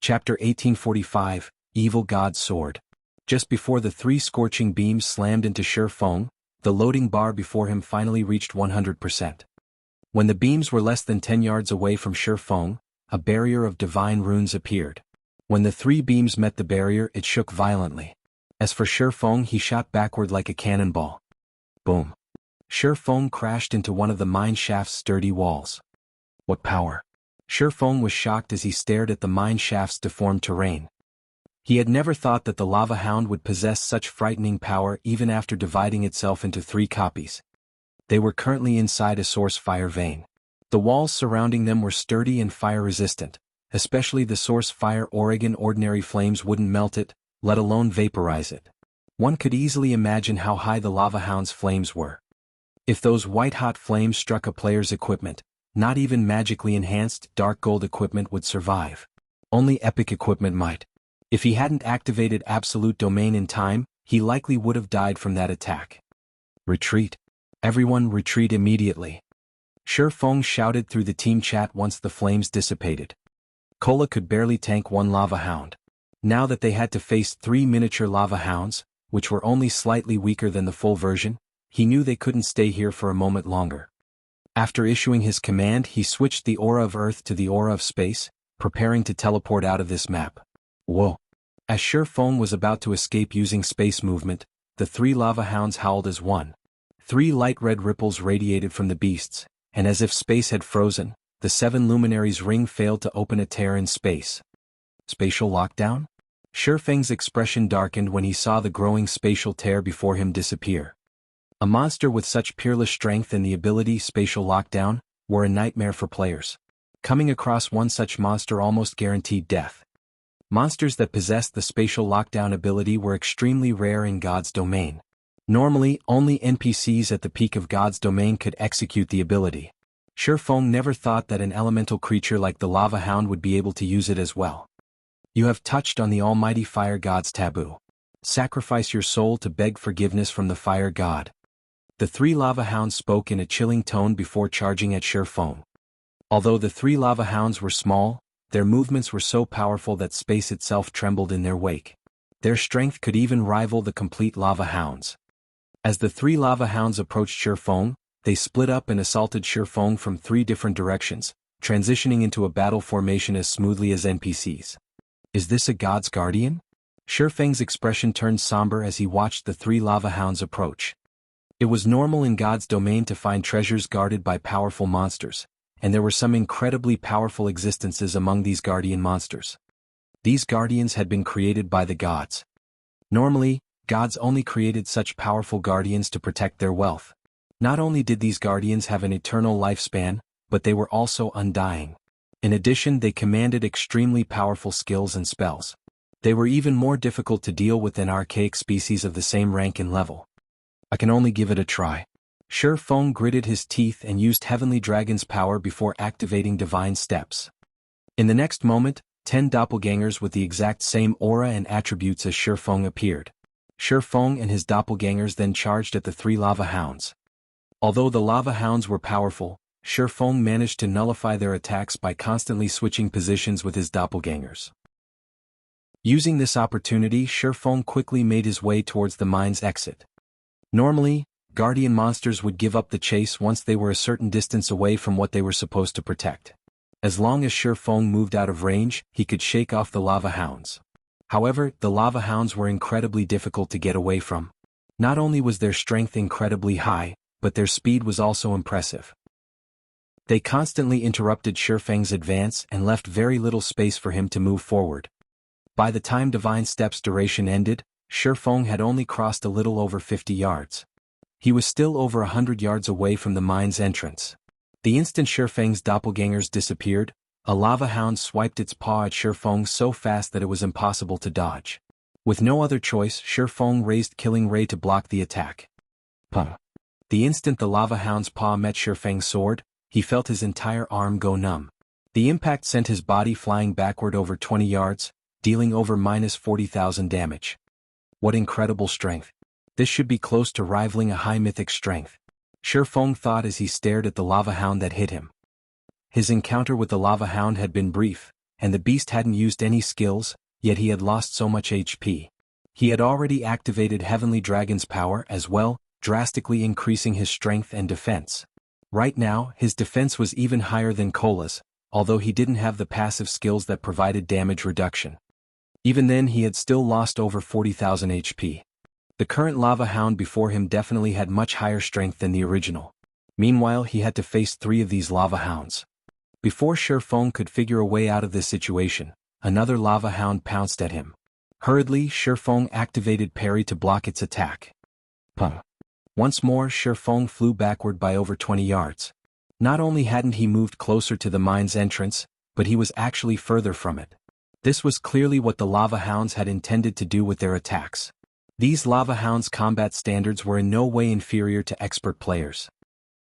Chapter 1845, Evil God's Sword. Just before the three scorching beams slammed into Shi Feng, the loading bar before him finally reached 100%. When the beams were less than 10 yards away from Shi Feng, a barrier of divine runes appeared. When the three beams met the barrier, it shook violently. As for Shi Feng, he shot backward like a cannonball. Boom. Shi Feng crashed into one of the mine shaft's sturdy walls. What power! Shi Feng was shocked as he stared at the mine shaft's deformed terrain. He had never thought that the lava hound would possess such frightening power even after dividing itself into 3 copies. They were currently inside a source fire vein. The walls surrounding them were sturdy and fire-resistant, especially the source fire. Ordinary flames wouldn't melt it, let alone vaporize it. One could easily imagine how high the lava hound's flames were. If those white-hot flames struck a player's equipment, not even magically enhanced dark gold equipment would survive. Only epic equipment might. If he hadn't activated Absolute Domain in time, he likely would have died from that attack. Retreat. Everyone retreat immediately. Shi Feng shouted through the team chat once the flames dissipated. Cola could barely tank 1 lava hound. Now that they had to face 3 miniature lava hounds, which were only slightly weaker than the full version, he knew they couldn't stay here for a moment longer. After issuing his command, he switched the aura of Earth to the aura of space, preparing to teleport out of this map. Whoa! As Shi Feng was about to escape using space movement, the 3 lava hounds howled as one. 3 light red ripples radiated from the beasts, and as if space had frozen, the 7 luminaries' ring failed to open a tear in space. Spatial lockdown? Shi Feng's expression darkened when he saw the growing spatial tear before him disappear. A monster with such peerless strength and the ability Spatial Lockdown were a nightmare for players. Coming across one such monster almost guaranteed death. Monsters that possessed the Spatial Lockdown ability were extremely rare in God's domain. Normally, only NPCs at the peak of God's domain could execute the ability. Shi Feng never thought that an elemental creature like the Lava Hound would be able to use it as well. You have touched on the almighty Fire God's taboo. Sacrifice your soul to beg forgiveness from the Fire God. The 3 lava hounds spoke in a chilling tone before charging at Shi Feng. Although the 3 lava hounds were small, their movements were so powerful that space itself trembled in their wake. Their strength could even rival the complete lava hounds. As the 3 lava hounds approached Shi Feng, they split up and assaulted Shi Feng from 3 different directions, transitioning into a battle formation as smoothly as NPCs. Is this a God's guardian? Shi Feng's expression turned somber as he watched the 3 lava hounds approach. It was normal in God's domain to find treasures guarded by powerful monsters, and there were some incredibly powerful existences among these guardian monsters. These guardians had been created by the gods. Normally, gods only created such powerful guardians to protect their wealth. Not only did these guardians have an eternal lifespan, but they were also undying. In addition, they commanded extremely powerful skills and spells. They were even more difficult to deal with than archaic species of the same rank and level. I can only give it a try. Shi Feng gritted his teeth and used Heavenly Dragon's power before activating Divine Steps. In the next moment, 10 doppelgangers with the exact same aura and attributes as Shi Feng appeared. Shi Feng and his doppelgangers then charged at the 3 lava hounds. Although the lava hounds were powerful, Shi Feng managed to nullify their attacks by constantly switching positions with his doppelgangers. Using this opportunity, Shi Feng quickly made his way towards the mine's exit. Normally, guardian monsters would give up the chase once they were a certain distance away from what they were supposed to protect. As long as Shi Feng moved out of range, he could shake off the lava hounds. However, the lava hounds were incredibly difficult to get away from. Not only was their strength incredibly high, but their speed was also impressive. They constantly interrupted Shi Feng's advance and left very little space for him to move forward. By the time Divine Steps' duration ended, Shi Feng had only crossed a little over 50 yards. He was still over 100 yards away from the mine's entrance. The instant Shi Feng's doppelgangers disappeared, a lava hound swiped its paw at Shi Feng so fast that it was impossible to dodge. With no other choice, Shi Feng raised Killing Ray to block the attack. Pum. The instant the lava hound's paw met Shi Feng's sword, he felt his entire arm go numb. The impact sent his body flying backward over 20 yards, dealing over -40,000 damage. What incredible strength. This should be close to rivaling a high mythic strength. Shi Feng thought as he stared at the lava hound that hit him. His encounter with the lava hound had been brief, and the beast hadn't used any skills, yet he had lost so much HP. He had already activated Heavenly Dragon's power as well, drastically increasing his strength and defense. Right now, his defense was even higher than Cola's, although he didn't have the passive skills that provided damage reduction. Even then he had still lost over 40,000 HP. The current lava hound before him definitely had much higher strength than the original. Meanwhile he had to face 3 of these lava hounds. Before Shi Feng could figure a way out of this situation, another lava hound pounced at him. Hurriedly, Shi Feng activated parry to block its attack. Pum. Once more Shi Feng flew backward by over 20 yards. Not only hadn't he moved closer to the mine's entrance, but he was actually further from it. This was clearly what the lava hounds had intended to do with their attacks. These lava hounds' combat standards were in no way inferior to expert players.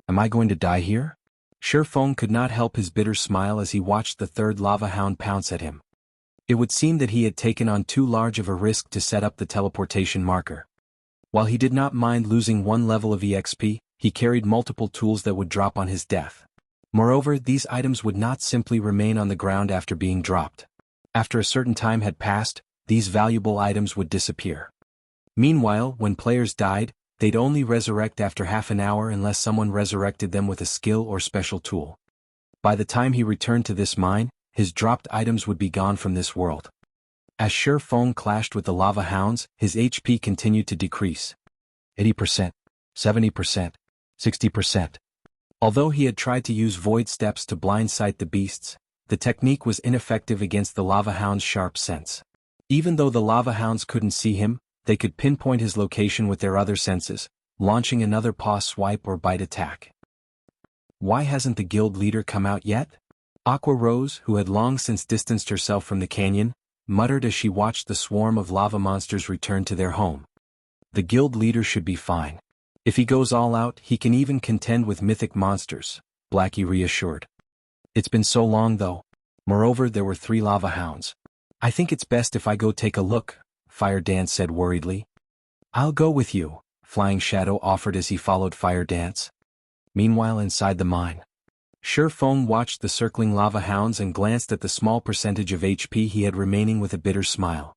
Am I going to die here? Shi Feng could not help his bitter smile as he watched the third lava hound pounce at him. It would seem that he had taken on too large of a risk to set up the teleportation marker. While he did not mind losing 1 level of EXP, he carried multiple tools that would drop on his death. Moreover, these items would not simply remain on the ground after being dropped. After a certain time had passed, these valuable items would disappear. Meanwhile, when players died, they'd only resurrect after half an hour unless someone resurrected them with a skill or special tool. By the time he returned to this mine, his dropped items would be gone from this world. As Shi Feng clashed with the lava hounds, his HP continued to decrease. 80%, 70%, 60%. Although he had tried to use void steps to blindsight the beasts, the technique was ineffective against the lava hound's sharp sense. Even though the lava hounds couldn't see him, they could pinpoint his location with their other senses, launching another paw swipe or bite attack. Why hasn't the guild leader come out yet? Aqua Rose, who had long since distanced herself from the canyon, muttered as she watched the swarm of lava monsters return to their home. The guild leader should be fine. If he goes all out, he can even contend with mythic monsters, Blackie reassured. It's been so long though. Moreover, there were 3 lava hounds. I think it's best if I go take a look, Fire Dance said worriedly. I'll go with you, Flying Shadow offered as he followed Fire Dance. Meanwhile, inside the mine, Shi Feng watched the circling lava hounds and glanced at the small percentage of HP he had remaining with a bitter smile.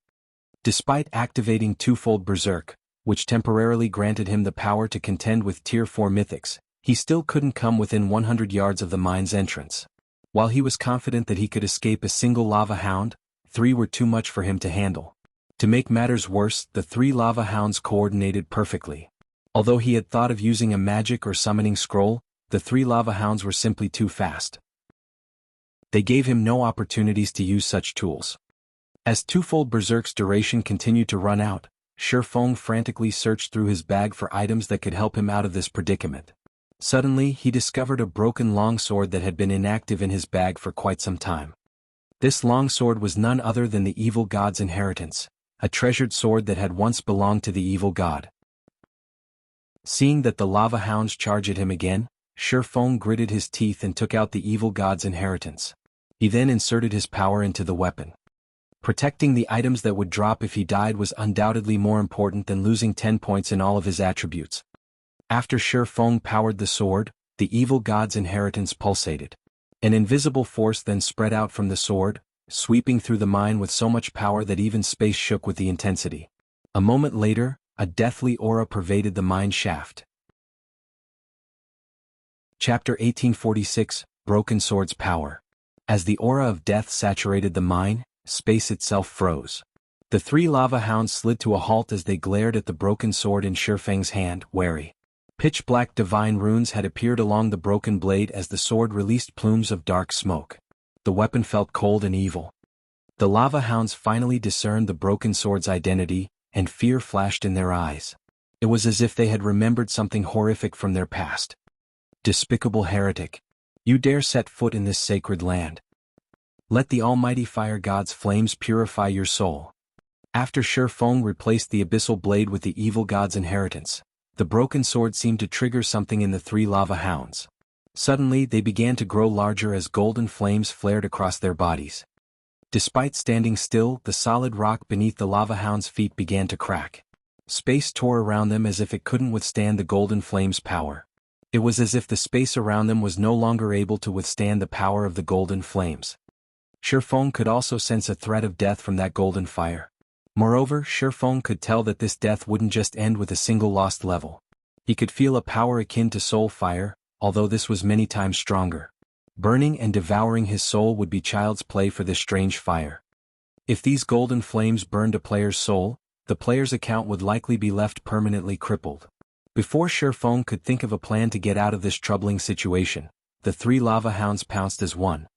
Despite activating twofold Berserk, which temporarily granted him the power to contend with Tier 4 mythics, he still couldn't come within 100 yards of the mine's entrance. While he was confident that he could escape a single lava hound, 3 were too much for him to handle. To make matters worse, the 3 lava hounds coordinated perfectly. Although he had thought of using a magic or summoning scroll, the 3 lava hounds were simply too fast. They gave him no opportunities to use such tools. As twofold Berserk's duration continued to run out, Shi Feng frantically searched through his bag for items that could help him out of this predicament. Suddenly, he discovered a broken longsword that had been inactive in his bag for quite some time. This longsword was none other than the evil god's inheritance, a treasured sword that had once belonged to the evil god. Seeing that the lava hounds charged at him again, Shi Feng gritted his teeth and took out the evil god's inheritance. He then inserted his power into the weapon. Protecting the items that would drop if he died was undoubtedly more important than losing 10 points in all of his attributes. After Shi Feng powered the sword, the evil god's inheritance pulsated. An invisible force then spread out from the sword, sweeping through the mine with so much power that even space shook with the intensity. A moment later, a deathly aura pervaded the mine shaft. Chapter 1846, Broken Sword's Power. As the aura of death saturated the mine, space itself froze. The 3 lava hounds slid to a halt as they glared at the broken sword in Shi Feng's hand, wary. Pitch-black divine runes had appeared along the broken blade as the sword released plumes of dark smoke. The weapon felt cold and evil. The lava hounds finally discerned the broken sword's identity, and fear flashed in their eyes. It was as if they had remembered something horrific from their past. Despicable heretic! You dare set foot in this sacred land. Let the almighty fire god's flames purify your soul. After Shi Feng replaced the abyssal blade with the evil god's inheritance, the broken sword seemed to trigger something in the 3 lava hounds. Suddenly they began to grow larger as golden flames flared across their bodies. Despite standing still, the solid rock beneath the lava hounds' feet began to crack. Space tore around them as if it couldn't withstand the golden flame's power. It was as if the space around them was no longer able to withstand the power of the golden flames. Feng could also sense a threat of death from that golden fire. Moreover, Feng could tell that this death wouldn't just end with a single lost level. He could feel a power akin to soul fire, although this was many times stronger. Burning and devouring his soul would be child's play for this strange fire. If these golden flames burned a player's soul, the player's account would likely be left permanently crippled. Before Feng could think of a plan to get out of this troubling situation, the 3 lava hounds pounced as one.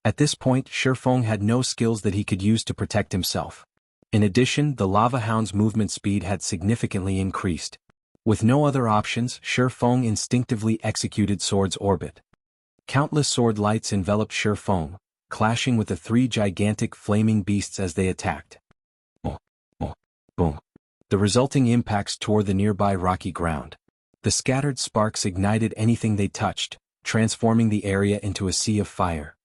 At this point, Feng had no skills that he could use to protect himself. In addition, the lava hound's movement speed had significantly increased. With no other options, Feng instinctively executed Sword's Orbit. Countless sword lights enveloped Feng, clashing with the 3 gigantic flaming beasts as they attacked. Boom, boom, boom. The resulting impacts tore the nearby rocky ground. The scattered sparks ignited anything they touched, transforming the area into a sea of fire.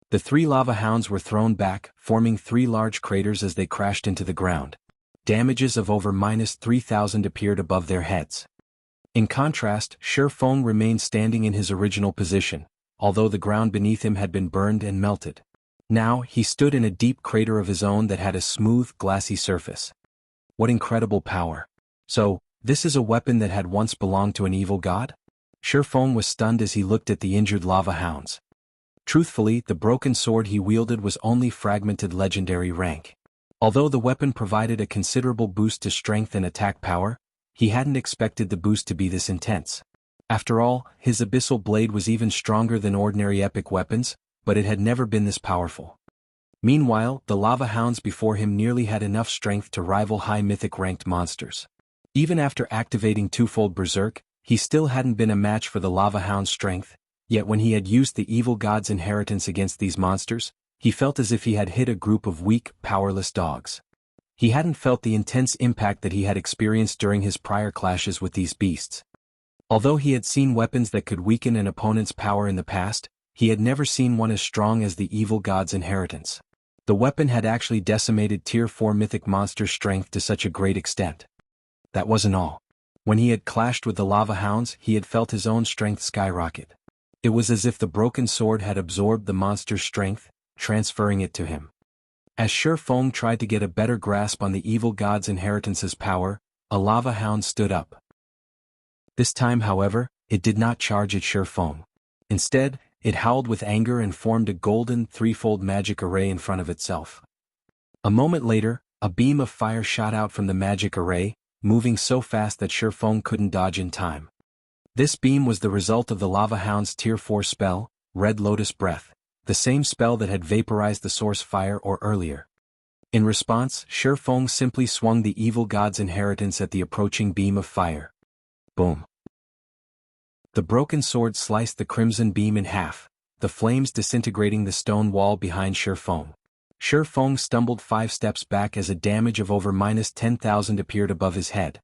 The 3 lava hounds were thrown back, forming 3 large craters as they crashed into the ground. Damages of over -3,000 appeared above their heads. In contrast, Feng remained standing in his original position, although the ground beneath him had been burned and melted. Now, he stood in a deep crater of his own that had a smooth, glassy surface. What incredible power. So, this is a weapon that had once belonged to an evil god? Feng was stunned as he looked at the injured lava hounds. Truthfully, the broken sword he wielded was only fragmented legendary rank. Although the weapon provided a considerable boost to strength and attack power, he hadn't expected the boost to be this intense. After all, his abyssal blade was even stronger than ordinary epic weapons, but it had never been this powerful. Meanwhile, the lava hounds before him nearly had enough strength to rival high mythic ranked monsters. Even after activating twofold berserk, he still hadn't been a match for the lava hound's strength, yet when he had used the evil god's inheritance against these monsters, he felt as if he had hit a group of weak, powerless dogs. He hadn't felt the intense impact that he had experienced during his prior clashes with these beasts. Although he had seen weapons that could weaken an opponent's power in the past, he had never seen one as strong as the evil god's inheritance. The weapon had actually decimated Tier 4 mythic monsters' strength to such a great extent. That wasn't all. When he had clashed with the lava hounds, he had felt his own strength skyrocket. It was as if the broken sword had absorbed the monster's strength, transferring it to him. As Feng tried to get a better grasp on the evil god's inheritance's power, a lava hound stood up. This time, however, it did not charge at Feng. Instead, it howled with anger and formed a golden, threefold magic array in front of itself. A moment later, a beam of fire shot out from the magic array, moving so fast that Feng couldn't dodge in time. This beam was the result of the lava hound's Tier 4 spell, Red Lotus Breath, the same spell that had vaporized the source fire or earlier. In response, Feng simply swung the evil god's inheritance at the approaching beam of fire. Boom. The broken sword sliced the crimson beam in half, the flames disintegrating the stone wall behind Feng. Feng stumbled 5 steps back as a damage of over -10,000 appeared above his head.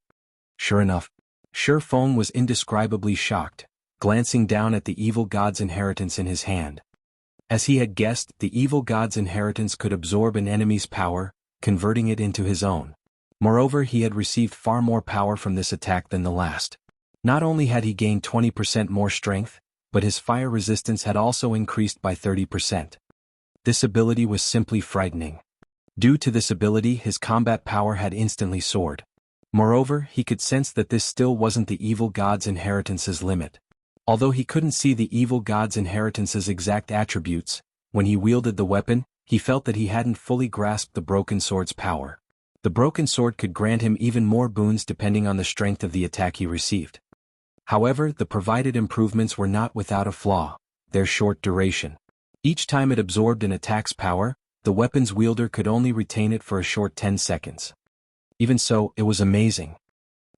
Sure enough, Feng was indescribably shocked, glancing down at the evil god's inheritance in his hand. As he had guessed, the evil god's inheritance could absorb an enemy's power, converting it into his own. Moreover, he had received far more power from this attack than the last. Not only had he gained 20% more strength, but his fire resistance had also increased by 30%. This ability was simply frightening. Due to this ability, his combat power had instantly soared. Moreover, he could sense that this still wasn't the evil god's inheritance's limit. Although he couldn't see the evil god's inheritance's exact attributes, when he wielded the weapon, he felt that he hadn't fully grasped the broken sword's power. The broken sword could grant him even more boons depending on the strength of the attack he received. However, the provided improvements were not without a flaw: their short duration. Each time it absorbed an attack's power, the weapon's wielder could only retain it for a short 10 seconds. Even so, it was amazing.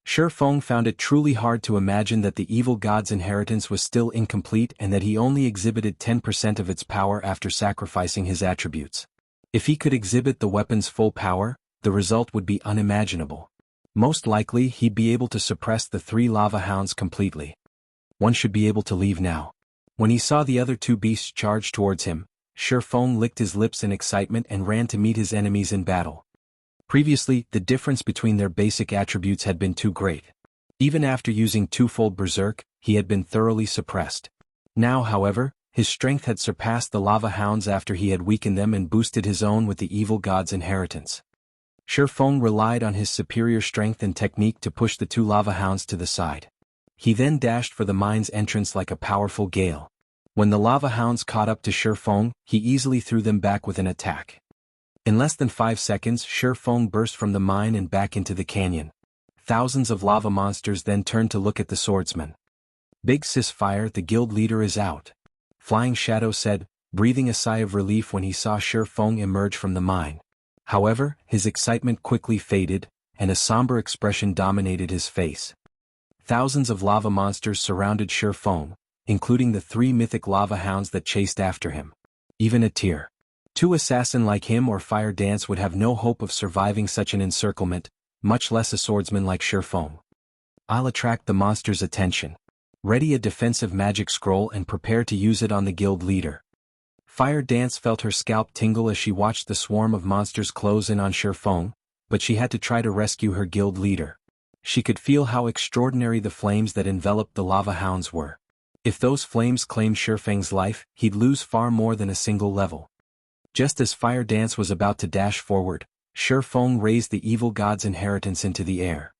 Feng found it truly hard to imagine that the evil god's inheritance was still incomplete and that he only exhibited 10% of its power after sacrificing his attributes. If he could exhibit the weapon's full power, the result would be unimaginable. Most likely, he'd be able to suppress the 3 lava hounds completely. One should be able to leave now. When he saw the other 2 beasts charge towards him, Feng licked his lips in excitement and ran to meet his enemies in battle. Previously, the difference between their basic attributes had been too great. Even after using twofold berserk, he had been thoroughly suppressed. Now, however, his strength had surpassed the lava hounds after he had weakened them and boosted his own with the evil god's inheritance. Shi Feng relied on his superior strength and technique to push the two lava hounds to the side. He then dashed for the mine's entrance like a powerful gale. When the lava hounds caught up to Shi Feng, he easily threw them back with an attack. In less than 5 seconds, Shi Feng burst from the mine and back into the canyon. Thousands of lava monsters then turned to look at the swordsman. "Big Sis Fire, the guild leader is out," Flying Shadow said, breathing a sigh of relief when he saw Shi Feng emerge from the mine. However, his excitement quickly faded, and a somber expression dominated his face. Thousands of lava monsters surrounded Shi Feng, including the 3 mythic lava hounds that chased after him. Even a tier 2 assassin like him or Fire Dance would have no hope of surviving such an encirclement, much less a swordsman like Shi Feng. "I'll attract the monster's attention. Ready a defensive magic scroll and prepare to use it on the guild leader." Fire Dance felt her scalp tingle as she watched the swarm of monsters close in on Shi Feng, but she had to try to rescue her guild leader. She could feel how extraordinary the flames that enveloped the lava hounds were. If those flames claimed Shi Feng's life, he'd lose far more than a single level. Just as Fire Dance was about to dash forward, Shi Feng raised the evil god's inheritance into the air.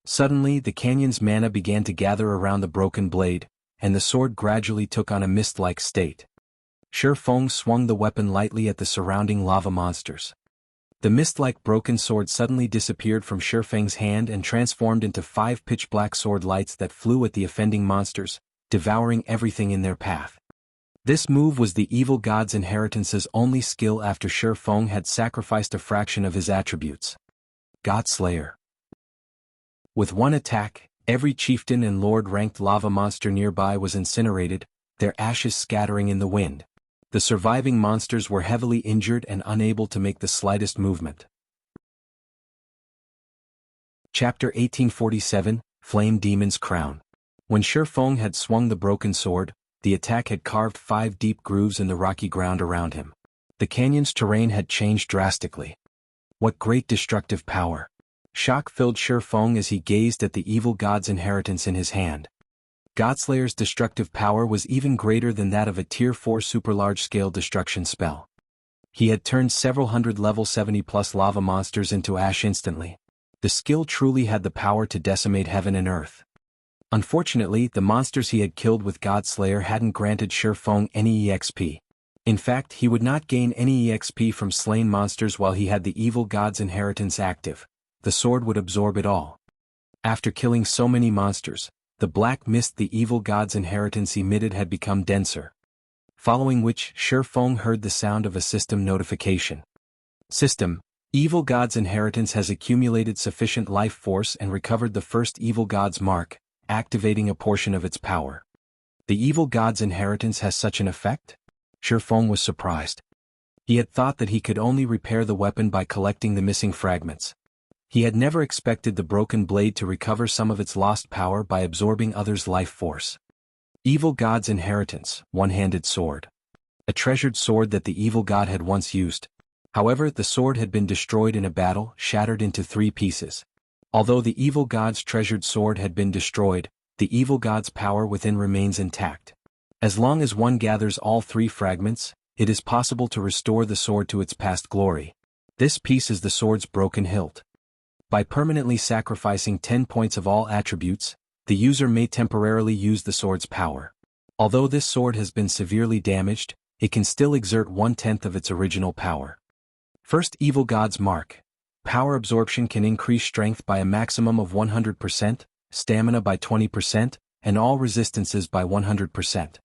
Suddenly the canyon's mana began to gather around the broken blade, and the sword gradually took on a mist-like state. Shi Feng swung the weapon lightly at the surrounding lava monsters. The mist-like broken sword suddenly disappeared from Shi Feng's hand and transformed into 5 pitch-black sword lights that flew at the offending monsters, devouring everything in their path. This move was the evil god's inheritance's only skill after Shi Feng had sacrificed a fraction of his attributes. Godslayer. With one attack, every chieftain and lord-ranked lava monster nearby was incinerated, their ashes scattering in the wind. The surviving monsters were heavily injured and unable to make the slightest movement. Chapter 1847, Flame Demon's Crown. When Shi Feng had swung the broken sword, the attack had carved 5 deep grooves in the rocky ground around him. The canyon's terrain had changed drastically. What great destructive power! Shock filled Shi Feng as he gazed at the evil god's inheritance in his hand. Godslayer's destructive power was even greater than that of a Tier 4 super large-scale destruction spell. He had turned several hundred level 70+ lava monsters into ash instantly. The skill truly had the power to decimate heaven and earth. Unfortunately, the monsters he had killed with Godslayer hadn't granted Shi Feng any EXP. In fact, he would not gain any EXP from slain monsters while he had the evil god's inheritance active. The sword would absorb it all. After killing so many monsters, the black mist the evil god's inheritance emitted had become denser. Following which, Shi Feng heard the sound of a system notification. System: Evil god's inheritance has accumulated sufficient life force and recovered the first evil god's mark, activating a portion of its power. The evil god's inheritance has such an effect? Shi Feng was surprised. He had thought that he could only repair the weapon by collecting the missing fragments. He had never expected the broken blade to recover some of its lost power by absorbing others' life force. Evil god's inheritance, one-handed sword. A treasured sword that the evil god had once used. However, the sword had been destroyed in a battle, shattered into 3 pieces. Although the evil god's treasured sword had been destroyed, the evil god's power within remains intact. As long as one gathers all 3 fragments, it is possible to restore the sword to its past glory. This piece is the sword's broken hilt. By permanently sacrificing 10 points of all attributes, the user may temporarily use the sword's power. Although this sword has been severely damaged, it can still exert 1/10 of its original power. First Evil God's Mark. Power absorption can increase strength by a maximum of 100%, stamina by 20%, and all resistances by 100%.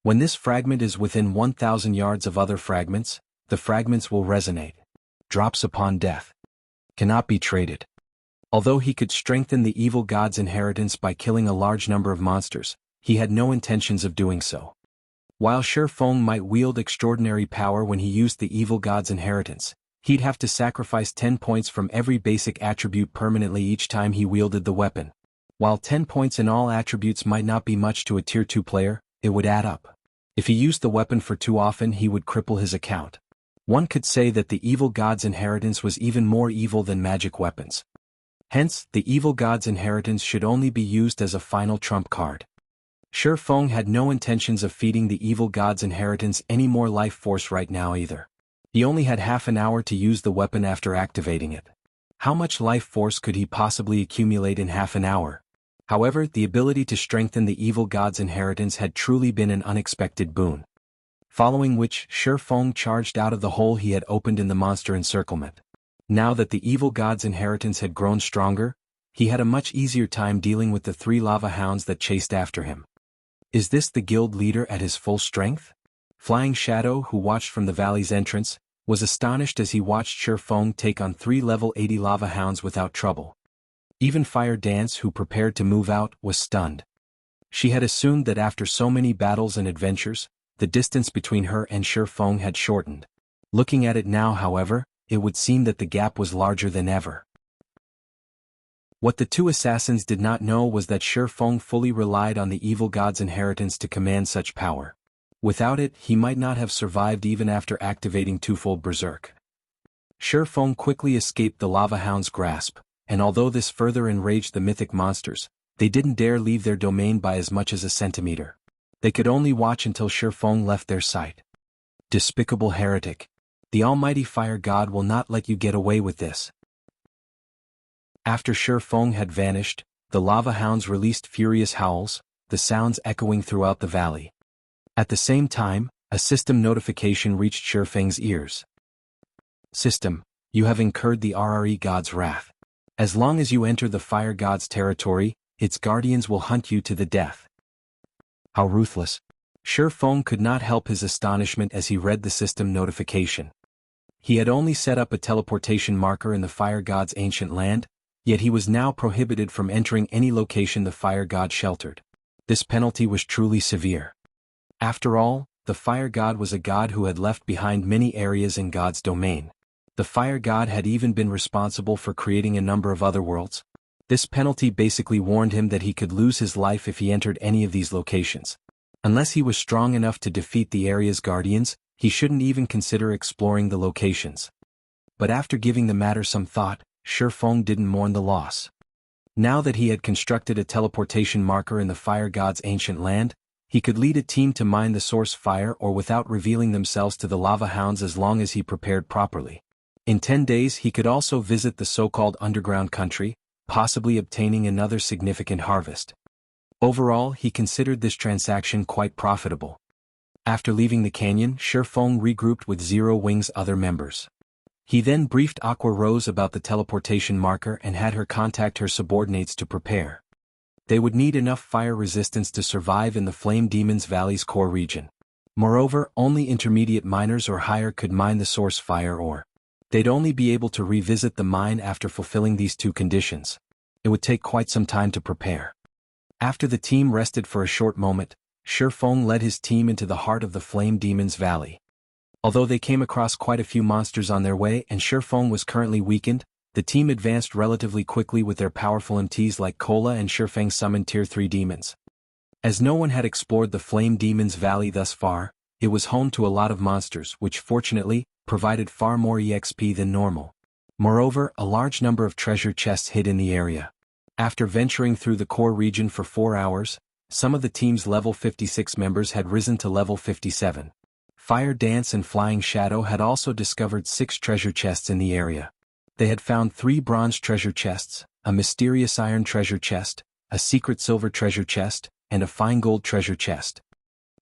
When this fragment is within 1,000 yards of other fragments, the fragments will resonate. Drops upon death. Cannot be traded. Although he could strengthen the evil god's inheritance by killing a large number of monsters, he had no intentions of doing so. While Shi Feng might wield extraordinary power when he used the evil god's inheritance, he'd have to sacrifice 10 points from every basic attribute permanently each time he wielded the weapon. While 10 points in all attributes might not be much to a Tier 2 player, it would add up. If he used the weapon for too often, he would cripple his account. One could say that the evil god's inheritance was even more evil than magic weapons. Hence, the evil god's inheritance should only be used as a final trump card. Shi Feng had no intentions of feeding the evil god's inheritance any more life force right now either. He only had half an hour to use the weapon after activating it. How much life force could he possibly accumulate in half an hour? However, the ability to strengthen the evil god's inheritance had truly been an unexpected boon. Following which, Shi Feng charged out of the hole he had opened in the monster encirclement. Now that the evil god's inheritance had grown stronger, he had a much easier time dealing with the 3 lava hounds that chased after him. Is this the guild leader at his full strength? Flying Shadow, who watched from the valley's entrance, was astonished as he watched Shi Feng take on 3 level 80 lava hounds without trouble. Even Fire Dance, who prepared to move out, was stunned. She had assumed that after so many battles and adventures, the distance between her and Shi Feng had shortened. Looking at it now, however, it would seem that the gap was larger than ever. What the 2 assassins did not know was that Shi Feng fully relied on the evil god's inheritance to command such power. Without it, he might not have survived even after activating twofold berserk. Shi Feng quickly escaped the lava hound's grasp, and although this further enraged the mythic monsters, they didn't dare leave their domain by as much as a centimeter. They could only watch until Shi Feng left their sight. Despicable heretic. The almighty fire god will not let you get away with this. After Shi Feng had vanished, the lava hounds released furious howls, the sounds echoing throughout the valley. At the same time, a system notification reached Shi Feng's ears. System, you have incurred the RRE god's wrath. As long as you enter the fire god's territory, its guardians will hunt you to the death. How ruthless. Shi Feng could not help his astonishment as he read the system notification. He had only set up a teleportation marker in the fire god's ancient land, yet he was now prohibited from entering any location the fire god sheltered. This penalty was truly severe. After all, the fire god was a god who had left behind many areas in God's domain. The fire god had even been responsible for creating a number of other worlds. This penalty basically warned him that he could lose his life if he entered any of these locations. Unless he was strong enough to defeat the area's guardians, he shouldn't even consider exploring the locations. But after giving the matter some thought, Shi Feng didn't mourn the loss. Now that he had constructed a teleportation marker in the fire god's ancient land, he could lead a team to mine the source fire or without revealing themselves to the lava hounds as long as he prepared properly. In 10 days he could also visit the so-called underground country, possibly obtaining another significant harvest. Overall, he considered this transaction quite profitable. After leaving the canyon, Shi Feng regrouped with Zero Wing's other members. He then briefed Aqua Rose about the teleportation marker and had her contact her subordinates to prepare. They would need enough fire resistance to survive in the Flame Demon's Valley's core region. Moreover, only intermediate miners or higher could mine the source fire ore. They'd only be able to revisit the mine after fulfilling these 2 conditions. It would take quite some time to prepare. After the team rested for a short moment, Shi Feng led his team into the heart of the Flame Demon's Valley. Although they came across quite a few monsters on their way and Shi Feng was currently weakened, the team advanced relatively quickly with their powerful MTs like Cola and Shi Feng summoned Tier 3 demons. As no one had explored the Flame Demon's Valley thus far, it was home to a lot of monsters which fortunately, provided far more EXP than normal. Moreover, a large number of treasure chests hid in the area. After venturing through the core region for 4 hours, some of the team's level 56 members had risen to level 57. Fire Dance and Flying Shadow had also discovered 6 treasure chests in the area. They had found 3 bronze treasure chests, a mysterious iron treasure chest, a secret silver treasure chest, and a fine gold treasure chest.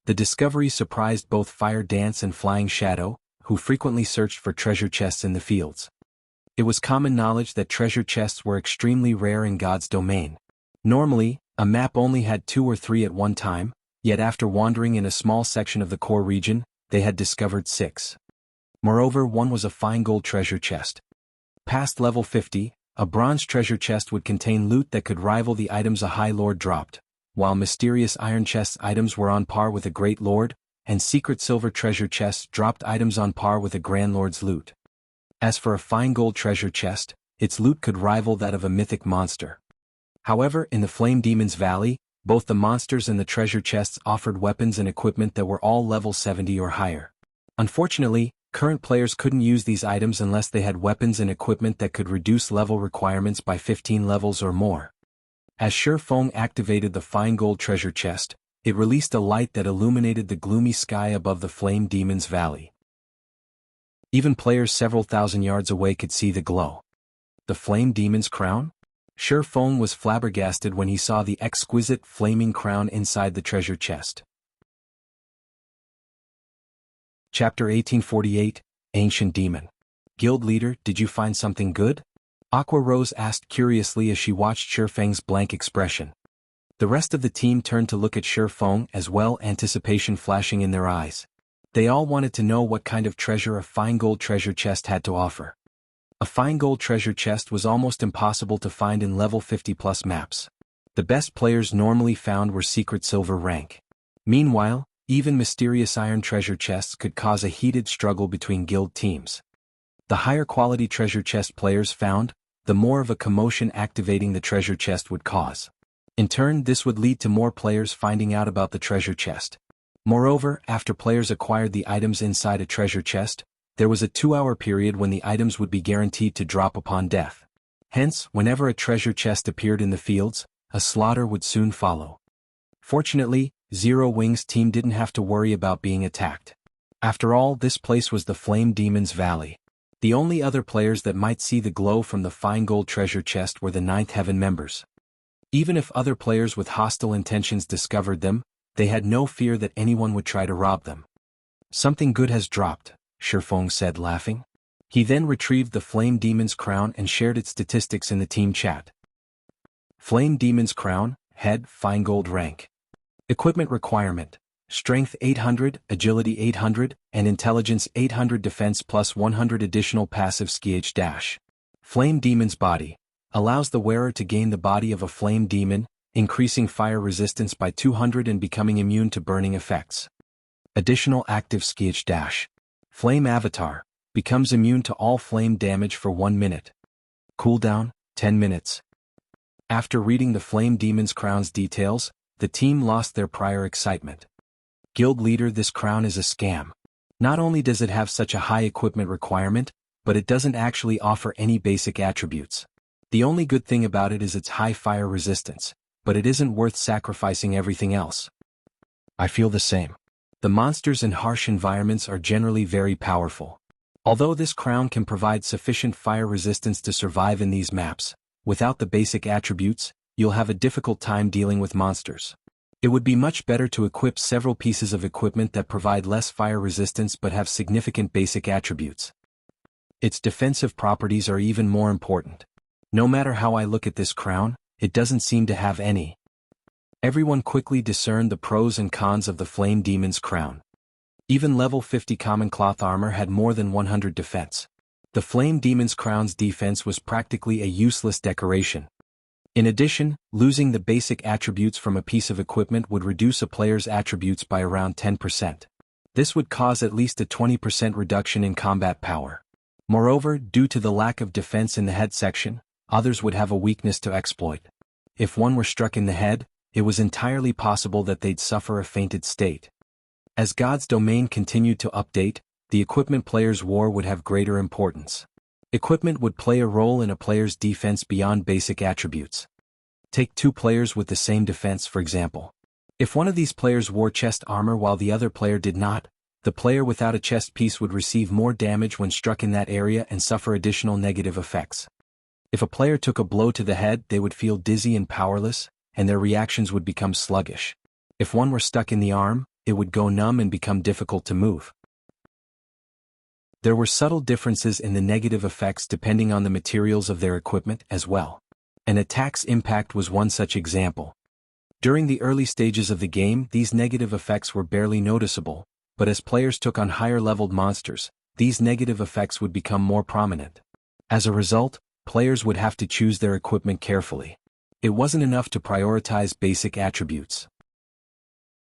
The discovery surprised both Fire Dance and Flying Shadow, who frequently searched for treasure chests in the fields. It was common knowledge that treasure chests were extremely rare in God's domain. Normally, a map only had 2 or 3 at one time, yet after wandering in a small section of the core region, they had discovered 6. Moreover, one was a fine gold treasure chest. Past level 50, a bronze treasure chest would contain loot that could rival the items a High Lord dropped, while mysterious iron chest items were on par with a Great Lord, and secret silver treasure chests dropped items on par with a Grand Lord's loot. As for a fine gold treasure chest, its loot could rival that of a mythic monster. However, in the Flame Demon's Valley, both the monsters and the treasure chests offered weapons and equipment that were all level 70 or higher. Unfortunately, current players couldn't use these items unless they had weapons and equipment that could reduce level requirements by 15 levels or more. As Shi Feng activated the fine gold treasure chest, It released a light that illuminated the gloomy sky above the Flame Demon's valley. Even players several thousand yards away could see the glow. The Flame Demon's crown? Shi Feng was flabbergasted when he saw the exquisite flaming crown inside the treasure chest. Chapter 1848, Ancient Demon. Guild Leader, did you find something good? Aqua Rose asked curiously as she watched Shi Feng's blank expression. The rest of the team turned to look at Shi Feng as well, anticipation flashing in their eyes. They all wanted to know what kind of treasure a fine gold treasure chest had to offer. A fine gold treasure chest was almost impossible to find in level 50+ maps. The best players normally found were secret silver rank. Meanwhile, even mysterious iron treasure chests could cause a heated struggle between guild teams. The higher quality treasure chest players found, the more of a commotion activating the treasure chest would cause. In turn, this would lead to more players finding out about the treasure chest. Moreover, after players acquired the items inside a treasure chest, there was a 2-hour period when the items would be guaranteed to drop upon death. Hence, whenever a treasure chest appeared in the fields, a slaughter would soon follow. Fortunately, Zero Wing's team didn't have to worry about being attacked. After all, this place was the Flame Demon's Valley. The only other players that might see the glow from the fine gold treasure chest were the Ninth Heaven members. Even if other players with hostile intentions discovered them, they had no fear that anyone would try to rob them. Something good has dropped, Shi Feng said, laughing. He then retrieved the Flame Demon's crown and shared its statistics in the team chat. Flame Demon's crown, head, fine gold rank. Equipment requirement: Strength 800, Agility 800, and Intelligence 800, Defense plus 100 additional passive /. Flame Demon's body allows the wearer to gain the body of a flame demon, increasing fire resistance by 200 and becoming immune to burning effects. Additional active /. Flame Avatar becomes immune to all flame damage for 1 minute. Cooldown, 10 minutes. After reading the Flame Demon's crown's details, the team lost their prior excitement. Guild Leader, this crown is a scam. Not only does it have such a high equipment requirement, but it doesn't actually offer any basic attributes. The only good thing about it is its high fire resistance, but it isn't worth sacrificing everything else. I feel the same. The monsters in harsh environments are generally very powerful. Although this crown can provide sufficient fire resistance to survive in these maps, without the basic attributes, you'll have a difficult time dealing with monsters. It would be much better to equip several pieces of equipment that provide less fire resistance but have significant basic attributes. Its defensive properties are even more important. No matter how I look at this crown, it doesn't seem to have any. Everyone quickly discerned the pros and cons of the Flame Demon's crown. Even level 50 common cloth armor had more than 100 defense. The Flame Demon's crown's defense was practically a useless decoration. In addition, losing the basic attributes from a piece of equipment would reduce a player's attributes by around 10%. This would cause at least a 20% reduction in combat power. Moreover, due to the lack of defense in the head section, others would have a weakness to exploit. If one were struck in the head, it was entirely possible that they'd suffer a fainted state. As God's domain continued to update, the equipment player's war would have greater importance. Equipment would play a role in a player's defense beyond basic attributes. Take 2 players with the same defense, for example. If one of these players wore chest armor while the other player did not, the player without a chest piece would receive more damage when struck in that area and suffer additional negative effects. If a player took a blow to the head, they would feel dizzy and powerless, and their reactions would become sluggish. If one were stuck in the arm, it would go numb and become difficult to move. There were subtle differences in the negative effects depending on the materials of their equipment as well. An attack's impact was one such example. During the early stages of the game, these negative effects were barely noticeable, but as players took on higher-leveled monsters, these negative effects would become more prominent. As a result, players would have to choose their equipment carefully. It wasn't enough to prioritize basic attributes.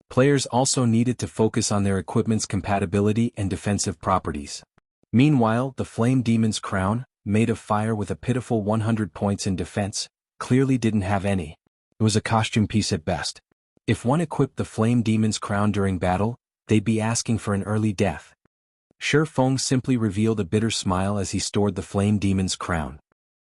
Players also needed to focus on their equipment's compatibility and defensive properties. Meanwhile, the Flame Demon's crown, made of fire with a pitiful 100 points in defense, clearly didn't have any. It was a costume piece at best. If one equipped the Flame Demon's crown during battle, they'd be asking for an early death. Shi Feng simply revealed a bitter smile as he stored the Flame Demon's crown.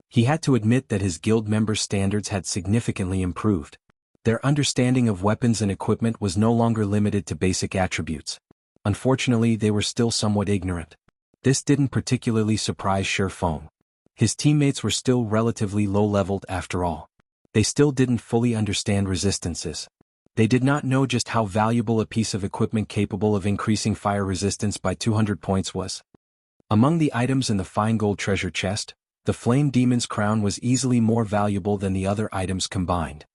He had to admit that his guild member standards had significantly improved. Their understanding of weapons and equipment was no longer limited to basic attributes. Unfortunately, they were still somewhat ignorant. This didn't particularly surprise Shi Feng. His teammates were still relatively low-leveled after all. They still didn't fully understand resistances. They did not know just how valuable a piece of equipment capable of increasing fire resistance by 200 points was. Among the items in the fine gold treasure chest, the Flame Demon's crown was easily more valuable than the other items combined.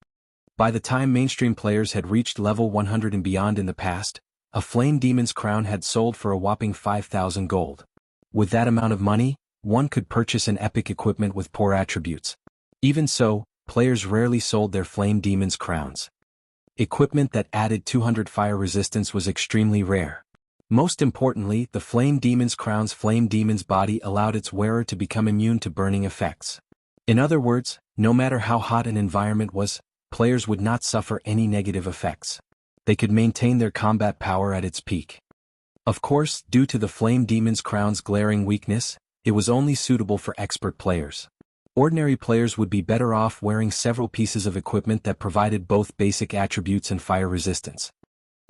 By the time mainstream players had reached level 100 and beyond in the past, a Flame Demon's crown had sold for a whopping 5,000 gold. With that amount of money, one could purchase an epic equipment with poor attributes. Even so, players rarely sold their Flame Demon's crowns. Equipment that added 200 fire resistance was extremely rare. Most importantly, the Flame Demon's crown's Flame Demon's body allowed its wearer to become immune to burning effects. In other words, no matter how hot an environment was, players would not suffer any negative effects. They could maintain their combat power at its peak. Of course, due to the Flame Demon's crown's glaring weakness, it was only suitable for expert players. Ordinary players would be better off wearing several pieces of equipment that provided both basic attributes and fire resistance.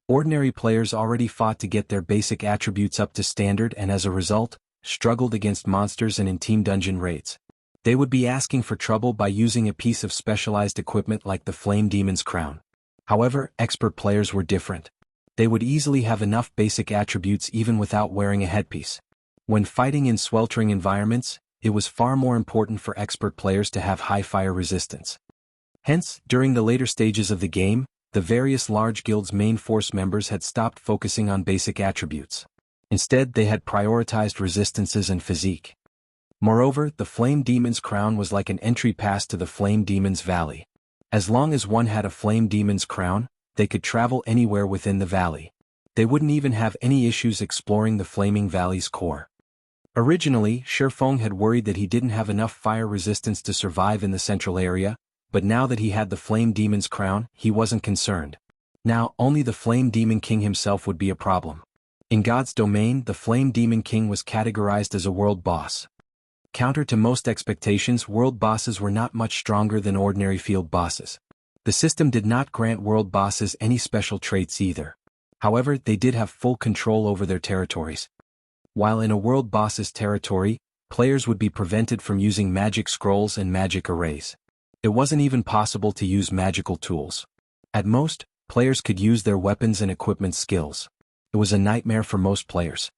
Ordinary players already fought to get their basic attributes up to standard and as a result, struggled against monsters and in team dungeon raids. They would be asking for trouble by using a piece of specialized equipment like the Flame Demon's crown. However, expert players were different. They would easily have enough basic attributes even without wearing a headpiece. When fighting in sweltering environments, it was far more important for expert players to have high fire resistance. Hence, during the later stages of the game, the various large guilds' main force members had stopped focusing on basic attributes. Instead, they had prioritized resistances and physique. Moreover, the Flame Demon's crown was like an entry pass to the Flame Demon's Valley. As long as one had a Flame Demon's crown, they could travel anywhere within the valley. They wouldn't even have any issues exploring the Flaming Valley's core. Originally, Shi Feng had worried that he didn't have enough fire resistance to survive in the central area, but now that he had the Flame Demon's crown, he wasn't concerned. Now, only the Flame Demon King himself would be a problem. In God's domain, the Flame Demon King was categorized as a world boss. Counter to most expectations, world bosses were not much stronger than ordinary field bosses. The system did not grant world bosses any special traits either. However, they did have full control over their territories. While in a world boss's territory, players would be prevented from using magic scrolls and magic arrays. It wasn't even possible to use magical tools. At most, players could use their weapons and equipment skills. It was a nightmare for most players.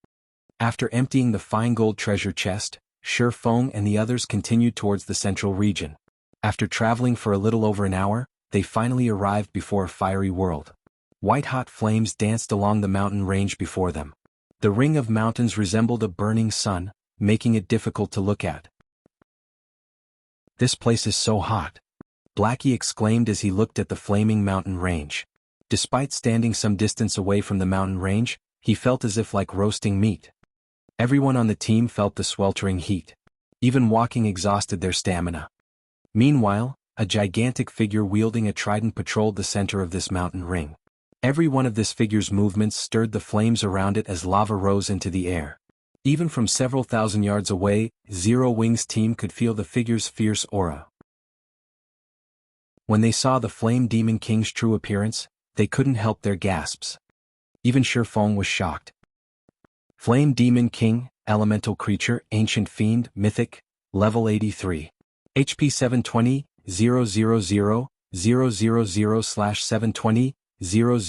After emptying the fine gold treasure chest, Shi Feng and the others continued towards the central region. After traveling for a little over an hour, they finally arrived before a fiery world. White-hot flames danced along the mountain range before them. The ring of mountains resembled a burning sun, making it difficult to look at. "This place is so hot," Blackie exclaimed as he looked at the flaming mountain range. Despite standing some distance away from the mountain range, he felt as if like roasting meat. Everyone on the team felt the sweltering heat. Even walking exhausted their stamina. Meanwhile, a gigantic figure wielding a trident patrolled the center of this mountain ring. Every one of this figure's movements stirred the flames around it as lava rose into the air. Even from several thousand yards away, Zero Wing's team could feel the figure's fierce aura. When they saw the Flame Demon King's true appearance, they couldn't help their gasps. Even Shi Feng was shocked. Flame Demon King, elemental creature, ancient fiend, mythic, level 83. HP 720, 000, 000/720, 000,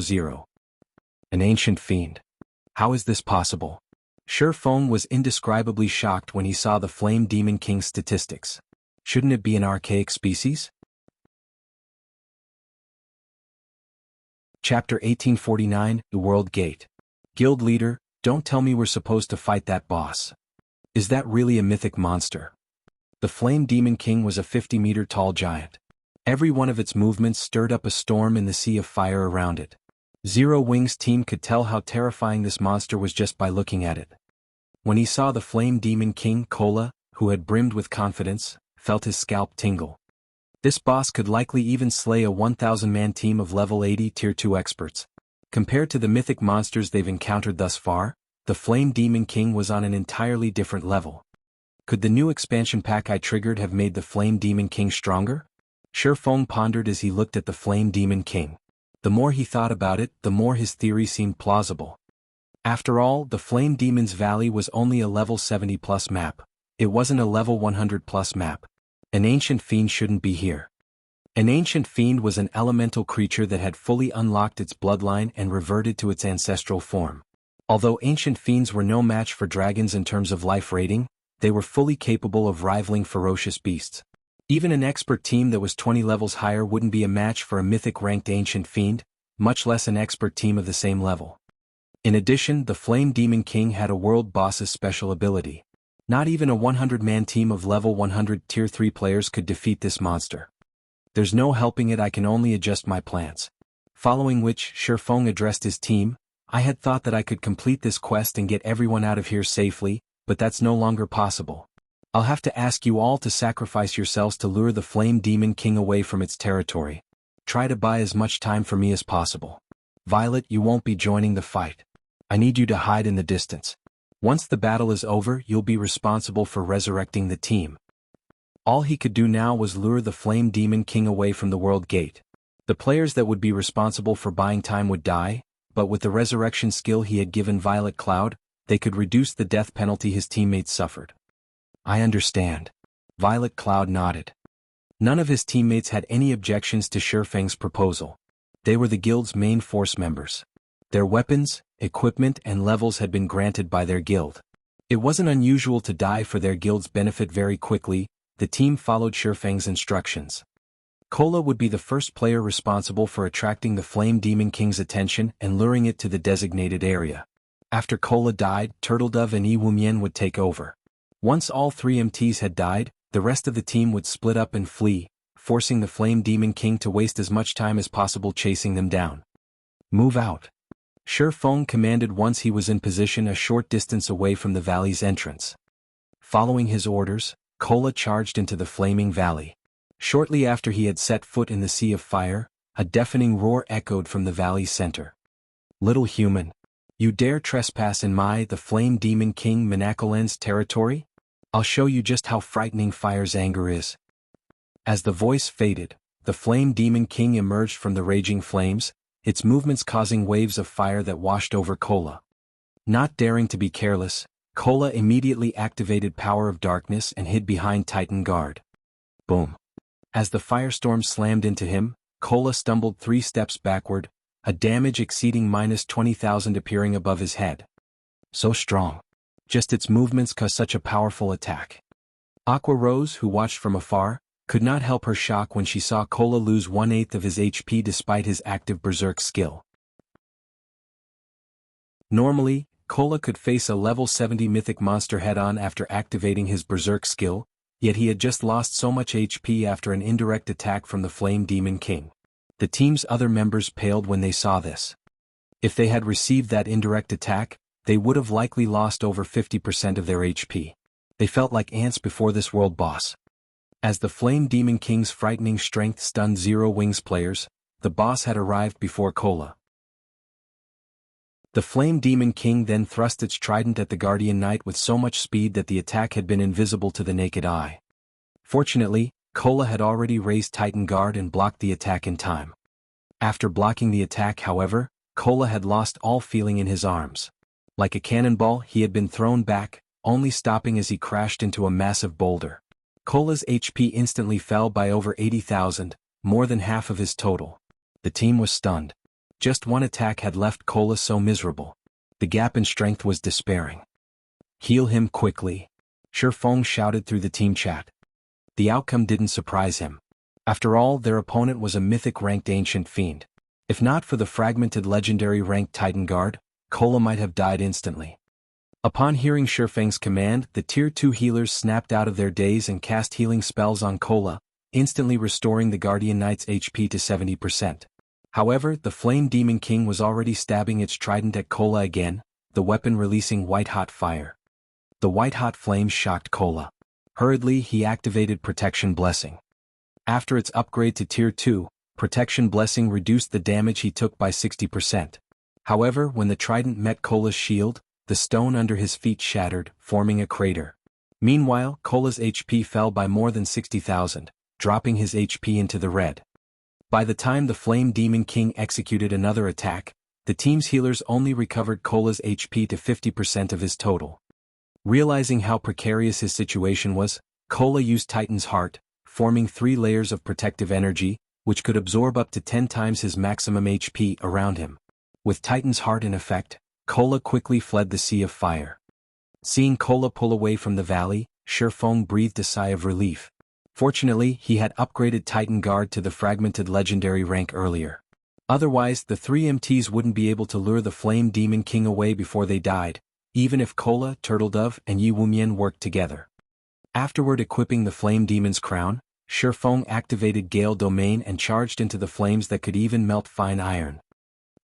000. An ancient fiend. How is this possible? Shi Feng was indescribably shocked when he saw the Flame Demon King's statistics. Shouldn't it be an archaic species? Chapter 1849, The World Gate. Guild Leader, don't tell me we're supposed to fight that boss. Is that really a mythic monster? The Flame Demon King was a 50-meter tall giant. Every one of its movements stirred up a storm in the sea of fire around it. Zero Wing's team could tell how terrifying this monster was just by looking at it. When he saw the Flame Demon King, Kola, who had brimmed with confidence, felt his scalp tingle. This boss could likely even slay a 1,000-man team of level 80 Tier 2 experts. Compared to the mythic monsters they've encountered thus far, the Flame Demon King was on an entirely different level. Could the new expansion pack I triggered have made the Flame Demon King stronger? Feng pondered as he looked at the Flame Demon King. The more he thought about it, the more his theory seemed plausible. After all, the Flame Demon's Valley was only a level 70 plus map. It wasn't a level 100 plus map. An ancient fiend shouldn't be here. An ancient fiend was an elemental creature that had fully unlocked its bloodline and reverted to its ancestral form. Although ancient fiends were no match for dragons in terms of life rating, they were fully capable of rivaling ferocious beasts. Even an expert team that was 20 levels higher wouldn't be a match for a mythic-ranked ancient fiend, much less an expert team of the same level. In addition, the Flame Demon King had a world boss's special ability. Not even a 100-man team of level 100 tier 3 players could defeat this monster. There's no helping it, I can only adjust my plans. Following which, Feng addressed his team. I had thought that I could complete this quest and get everyone out of here safely, but that's no longer possible. I'll have to ask you all to sacrifice yourselves to lure the Flame Demon King away from its territory. Try to buy as much time for me as possible. Violet, you won't be joining the fight. I need you to hide in the distance. Once the battle is over, you'll be responsible for resurrecting the team. All he could do now was lure the Flame Demon King away from the World Gate. The players that would be responsible for buying time would die, but with the resurrection skill he had given Violet Cloud, they could reduce the death penalty his teammates suffered. I understand. Violet Cloud nodded. None of his teammates had any objections to Feng's proposal. They were the guild's main force members. Their weapons, equipment and levels had been granted by their guild. It wasn't unusual to die for their guild's benefit very quickly. The team followed Feng's instructions. Cola would be the first player responsible for attracting the Flame Demon King's attention and luring it to the designated area. After Cola died, Turtledove and Yi Wumian would take over. Once all three MTs had died, the rest of the team would split up and flee, forcing the Flame Demon King to waste as much time as possible chasing them down. Move out. Feng commanded once he was in position a short distance away from the valley's entrance. Following his orders, Cola charged into the flaming valley. Shortly after he had set foot in the sea of fire, a deafening roar echoed from the valley's center. Little human. You dare trespass in the Flame Demon King Minakolen's territory? I'll show you just how frightening fire's anger is. As the voice faded, the Flame Demon King emerged from the raging flames, its movements causing waves of fire that washed over Cola. Not daring to be careless, Cola immediately activated Power of Darkness and hid behind Titan Guard. Boom. As the firestorm slammed into him, Cola stumbled 3 steps backward, a damage exceeding -20,000 appearing above his head. So strong. Just its movements caused such a powerful attack. Aqua Rose, who watched from afar, could not help her shock when she saw Cola lose 1/8 of his HP despite his active Berserk skill. Normally, Cola could face a level 70 mythic monster head-on after activating his Berserk skill, yet he had just lost so much HP after an indirect attack from the Flame Demon King. The team's other members paled when they saw this. If they had received that indirect attack, they would have likely lost over 50% of their HP. They felt like ants before this world boss. As the Flame Demon King's frightening strength stunned Zero Wings players, the boss had arrived before Cola. The Flame Demon King then thrust its trident at the Guardian Knight with so much speed that the attack had been invisible to the naked eye. Fortunately, Cola had already raised Titan Guard and blocked the attack in time. After blocking the attack, however, Cola had lost all feeling in his arms. Like a cannonball, he had been thrown back, only stopping as he crashed into a massive boulder. Cola's HP instantly fell by over 80,000, more than half of his total. The team was stunned. Just one attack had left Cola so miserable. The gap in strength was despairing. Heal him quickly. Feng shouted through the team chat. The outcome didn't surprise him. After all, their opponent was a mythic-ranked ancient fiend. If not for the fragmented legendary-ranked Titan Guard, Cola might have died instantly. Upon hearing Feng's command, the Tier 2 healers snapped out of their daze and cast healing spells on Cola, instantly restoring the Guardian Knight's HP to 70%. However, the Flame Demon King was already stabbing its trident at Cola again, the weapon releasing white-hot fire. The white-hot flames shocked Cola. Hurriedly, he activated Protection Blessing. After its upgrade to Tier 2, Protection Blessing reduced the damage he took by 60%. However, when the trident met Cola's shield, the stone under his feet shattered, forming a crater. Meanwhile, Cola's HP fell by more than 60,000, dropping his HP into the red. By the time the Flame Demon King executed another attack, the team's healers only recovered Cola's HP to 50% of his total. Realizing how precarious his situation was, Cola used Titan's Heart, forming 3 layers of protective energy, which could absorb up to 10 times his maximum HP around him. With Titan's Heart in effect, Cola quickly fled the Sea of Fire. Seeing Cola pull away from the valley, Shifeng breathed a sigh of relief. Fortunately, he had upgraded Titan Guard to the fragmented legendary rank earlier. Otherwise, the 3 MTs wouldn't be able to lure the Flame Demon King away before they died, even if Cola, Turtledove, and Yi Wumian worked together. Afterward, equipping the Flame Demon's crown, Shifeng activated Gale Domain and charged into the flames that could even melt fine iron.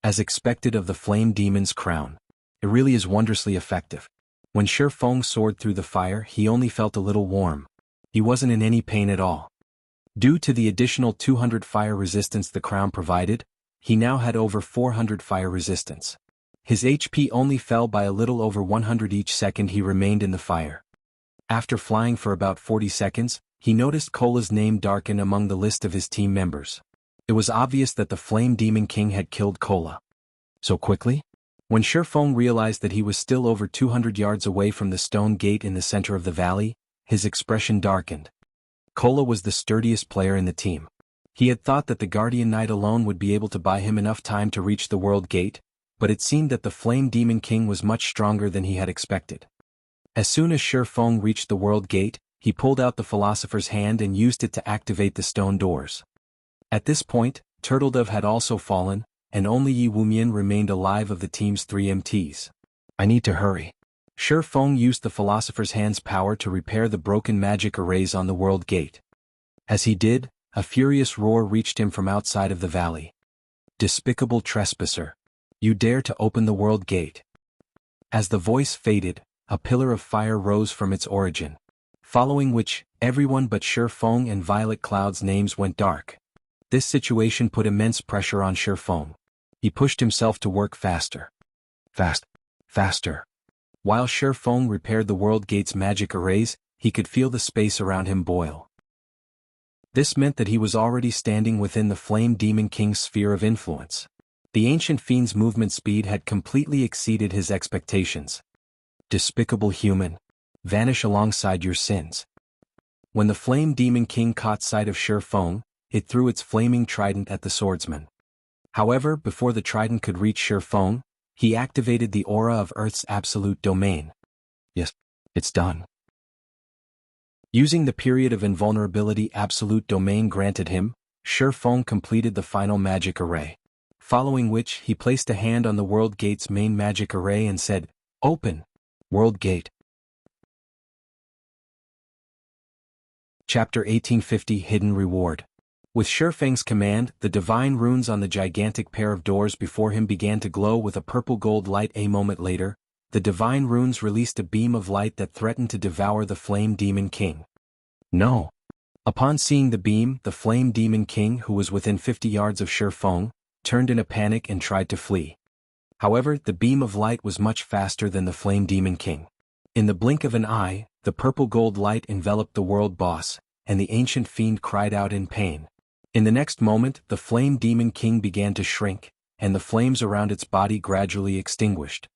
As expected of the Flame Demon's crown, it really is wondrously effective. When Shifeng soared through the fire, he only felt a little warm. He wasn't in any pain at all. Due to the additional 200 fire resistance the crown provided, he now had over 400 fire resistance. His HP only fell by a little over 100 each second he remained in the fire. After flying for about 40 seconds, he noticed Cola's name darken among the list of his team members. It was obvious that the Flame Demon King had killed Cola. So quickly? When Shifeng realized that he was still over 200 yards away from the stone gate in the center of the valley, his expression darkened. Cola was the sturdiest player in the team. He had thought that the Guardian Knight alone would be able to buy him enough time to reach the World Gate, but it seemed that the Flame Demon King was much stronger than he had expected. As soon as Shifeng reached the World Gate, he pulled out the Philosopher's Hand and used it to activate the stone doors. At this point, Turtledove had also fallen, and only Yi Wumian remained alive of the team's 3 MTs. I need to hurry. Shifeng used the Philosopher's Hand's power to repair the broken magic arrays on the World Gate. As he did, a furious roar reached him from outside of the valley. Despicable trespasser! You dare to open the World Gate! As the voice faded, a pillar of fire rose from its origin, following which, everyone but Shifeng and Violet Cloud's names went dark. This situation put immense pressure on Shifeng. He pushed himself to work faster. Faster. While Shifeng repaired the World Gate's magic arrays, he could feel the space around him boil. This meant that he was already standing within the Flame Demon King's sphere of influence. The Ancient Fiend's movement speed had completely exceeded his expectations. Despicable human! Vanish alongside your sins. When the Flame Demon King caught sight of Shifeng, it threw its flaming trident at the swordsman. However, before the trident could reach Shifeng, he activated the aura of Earth's absolute domain. Yes, it's done. Using the period of invulnerability absolute domain granted him, Shifeng completed the final magic array. Following which, he placed a hand on the World Gate's main magic array and said, "Open, World Gate." Chapter 1850 Hidden Reward. With Shifeng's command, the divine runes on the gigantic pair of doors before him began to glow with a purple-gold light. A moment later, the divine runes released a beam of light that threatened to devour the Flame Demon King. No! Upon seeing the beam, the Flame Demon King, who was within 50 yards of Shifeng, turned in a panic and tried to flee. However, the beam of light was much faster than the Flame Demon King. In the blink of an eye, the purple-gold light enveloped the world boss, and the Ancient Fiend cried out in pain. In the next moment, the Flame Demon King began to shrink, and the flames around its body gradually extinguished.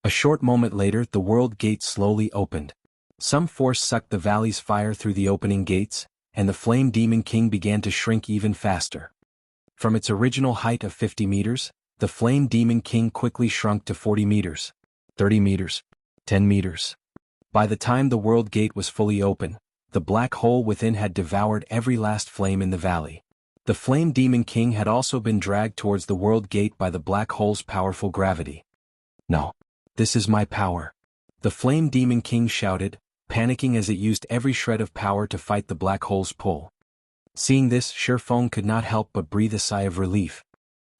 A short moment later, the World Gate slowly opened. Some force sucked the valley's fire through the opening gates, and the Flame Demon King began to shrink even faster. From its original height of 50 meters, the Flame Demon King quickly shrunk to 40 meters, 30 meters, 10 meters. By the time the World Gate was fully open, the black hole within had devoured every last flame in the valley. The Flame Demon King had also been dragged towards the World Gate by the black hole's powerful gravity. No. This is my power. The Flame Demon King shouted, panicking as it used every shred of power to fight the black hole's pull. Seeing this, Shifeng could not help but breathe a sigh of relief.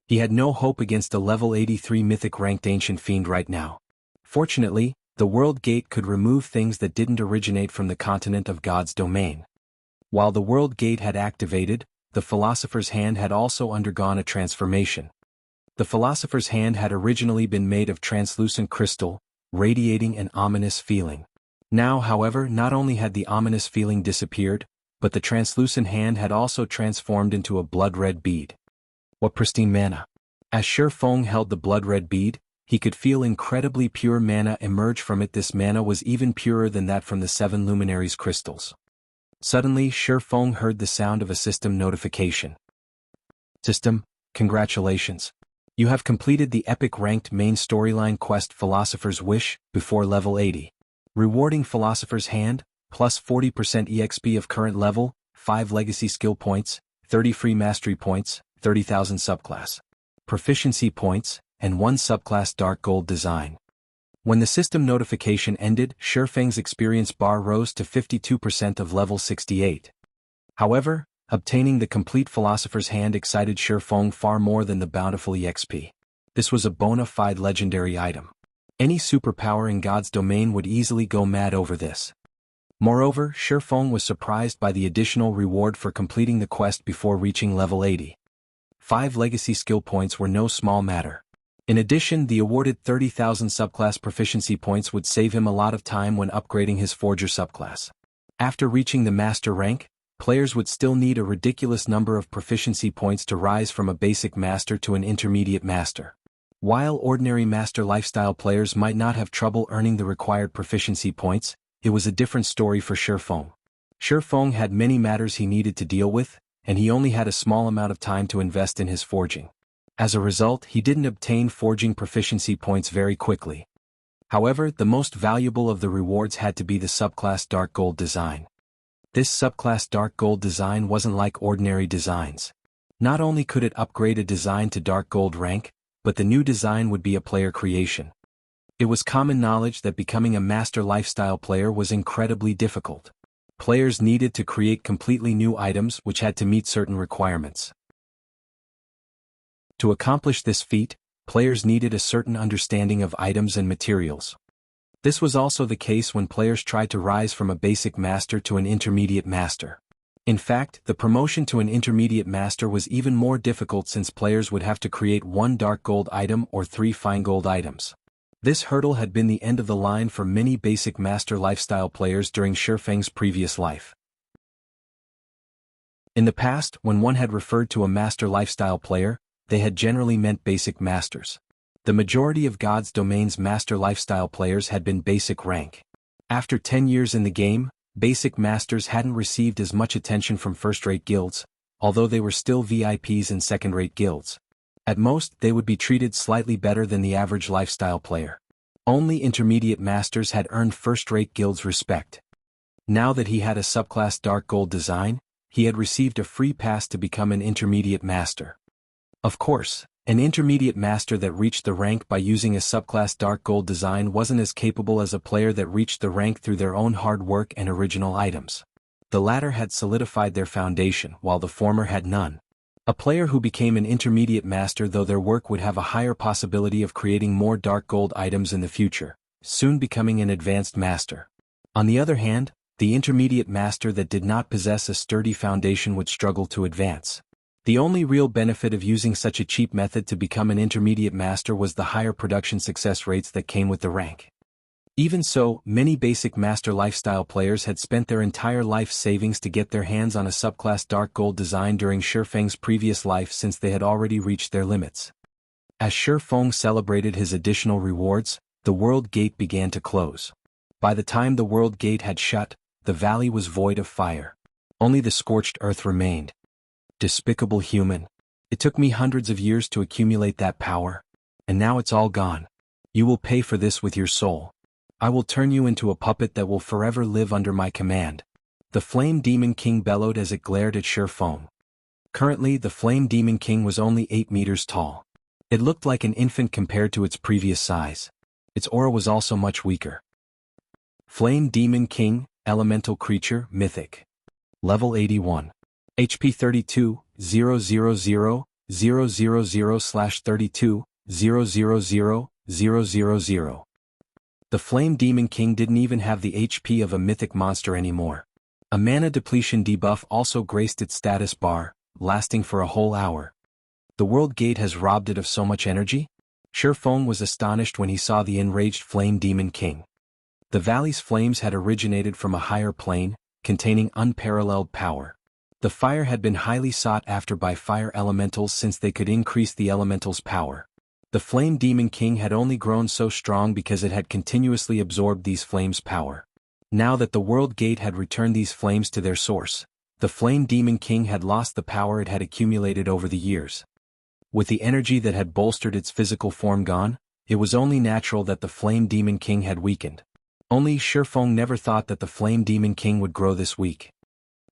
He had no hope against a level 83 mythic-ranked Ancient Fiend right now. Fortunately, the World Gate could remove things that didn't originate from the continent of God's domain. While the World Gate had activated, the Philosopher's Hand had also undergone a transformation. The Philosopher's Hand had originally been made of translucent crystal, radiating an ominous feeling. Now, however, not only had the ominous feeling disappeared, but the translucent hand had also transformed into a blood-red bead. What pristine mana! As Shi Feng held the blood-red bead, he could feel incredibly pure mana emerge from it. This mana was even purer than that from the 7 luminaries crystals. Suddenly, Shi Feng heard the sound of a system notification. System, congratulations. You have completed the epic ranked main storyline quest Philosopher's Wish before level 80. Rewarding Philosopher's Hand, plus 40% EXP of current level, 5 legacy skill points, 30 free mastery points, 30,000 subclass proficiency points, and 1 subclass dark gold design. When the system notification ended, Shi Feng's experience bar rose to 52% of level 68. However, obtaining the complete Philosopher's Hand excited Shi Feng far more than the bountiful EXP. This was a bona fide legendary item. Any superpower in God's domain would easily go mad over this. Moreover, Shi Feng was surprised by the additional reward for completing the quest before reaching level 80. 5 legacy skill points were no small matter. In addition, the awarded 30,000 subclass proficiency points would save him a lot of time when upgrading his Forger subclass. After reaching the master rank, players would still need a ridiculous number of proficiency points to rise from a basic master to an intermediate master. While ordinary master lifestyle players might not have trouble earning the required proficiency points, it was a different story for Shi Feng. Shi Feng had many matters he needed to deal with, and he only had a small amount of time to invest in his forging. As a result, he didn't obtain forging proficiency points very quickly. However, the most valuable of the rewards had to be the subclass dark gold design. This subclass dark gold design wasn't like ordinary designs. Not only could it upgrade a design to dark gold rank, but the new design would be a player creation. It was common knowledge that becoming a master lifestyle player was incredibly difficult. Players needed to create completely new items which had to meet certain requirements. To accomplish this feat, players needed a certain understanding of items and materials. This was also the case when players tried to rise from a basic master to an intermediate master. In fact, the promotion to an intermediate master was even more difficult since players would have to create 1 dark gold item or 3 fine gold items. This hurdle had been the end of the line for many basic master lifestyle players during Shi Feng's previous life. In the past, when one had referred to a master lifestyle player, they had generally meant basic masters. The majority of God's domain's master lifestyle players had been basic rank. After 10 years in the game, basic masters hadn't received as much attention from first-rate guilds, although they were still VIPs in second-rate guilds. At most, they would be treated slightly better than the average lifestyle player. Only intermediate masters had earned first-rate guilds' respect. Now that he had a subclass dark gold design, he had received a free pass to become an intermediate master. Of course, an intermediate master that reached the rank by using a subclass dark gold design wasn't as capable as a player that reached the rank through their own hard work and original items. The latter had solidified their foundation, while the former had none. A player who became an intermediate master, though their work would have a higher possibility of creating more dark gold items in the future, soon becoming an advanced master. On the other hand, the intermediate master that did not possess a sturdy foundation would struggle to advance. The only real benefit of using such a cheap method to become an intermediate master was the higher production success rates that came with the rank. Even so, many basic master lifestyle players had spent their entire life savings to get their hands on a subclass dark gold design during Shi Feng's previous life, since they had already reached their limits. As Shi Feng celebrated his additional rewards, the world gate began to close. By the time the world gate had shut, the valley was void of fire. Only the scorched earth remained. Despicable human. It took me hundreds of years to accumulate that power, and now it's all gone. You will pay for this with your soul. I will turn you into a puppet that will forever live under my command. The Flame Demon King bellowed as it glared at Shi Feng. Currently, the Flame Demon King was only 8 meters tall. It looked like an infant compared to its previous size. Its aura was also much weaker. Flame Demon King, Elemental Creature, Mythic. Level 81. HP 32, 000, 000/32, 000, 000. The Flame Demon King didn't even have the HP of a mythic monster anymore. A mana depletion debuff also graced its status bar, lasting for a whole hour. The World Gate has robbed it of so much energy? Shi Feng was astonished when he saw the enraged Flame Demon King. The valley's flames had originated from a higher plane, containing unparalleled power. The fire had been highly sought after by fire elementals since they could increase the elemental's power. The Flame Demon King had only grown so strong because it had continuously absorbed these flames' power. Now that the World Gate had returned these flames to their source, the Flame Demon King had lost the power it had accumulated over the years. With the energy that had bolstered its physical form gone, it was only natural that the Flame Demon King had weakened. Only Shifeng never thought that the Flame Demon King would grow this weak.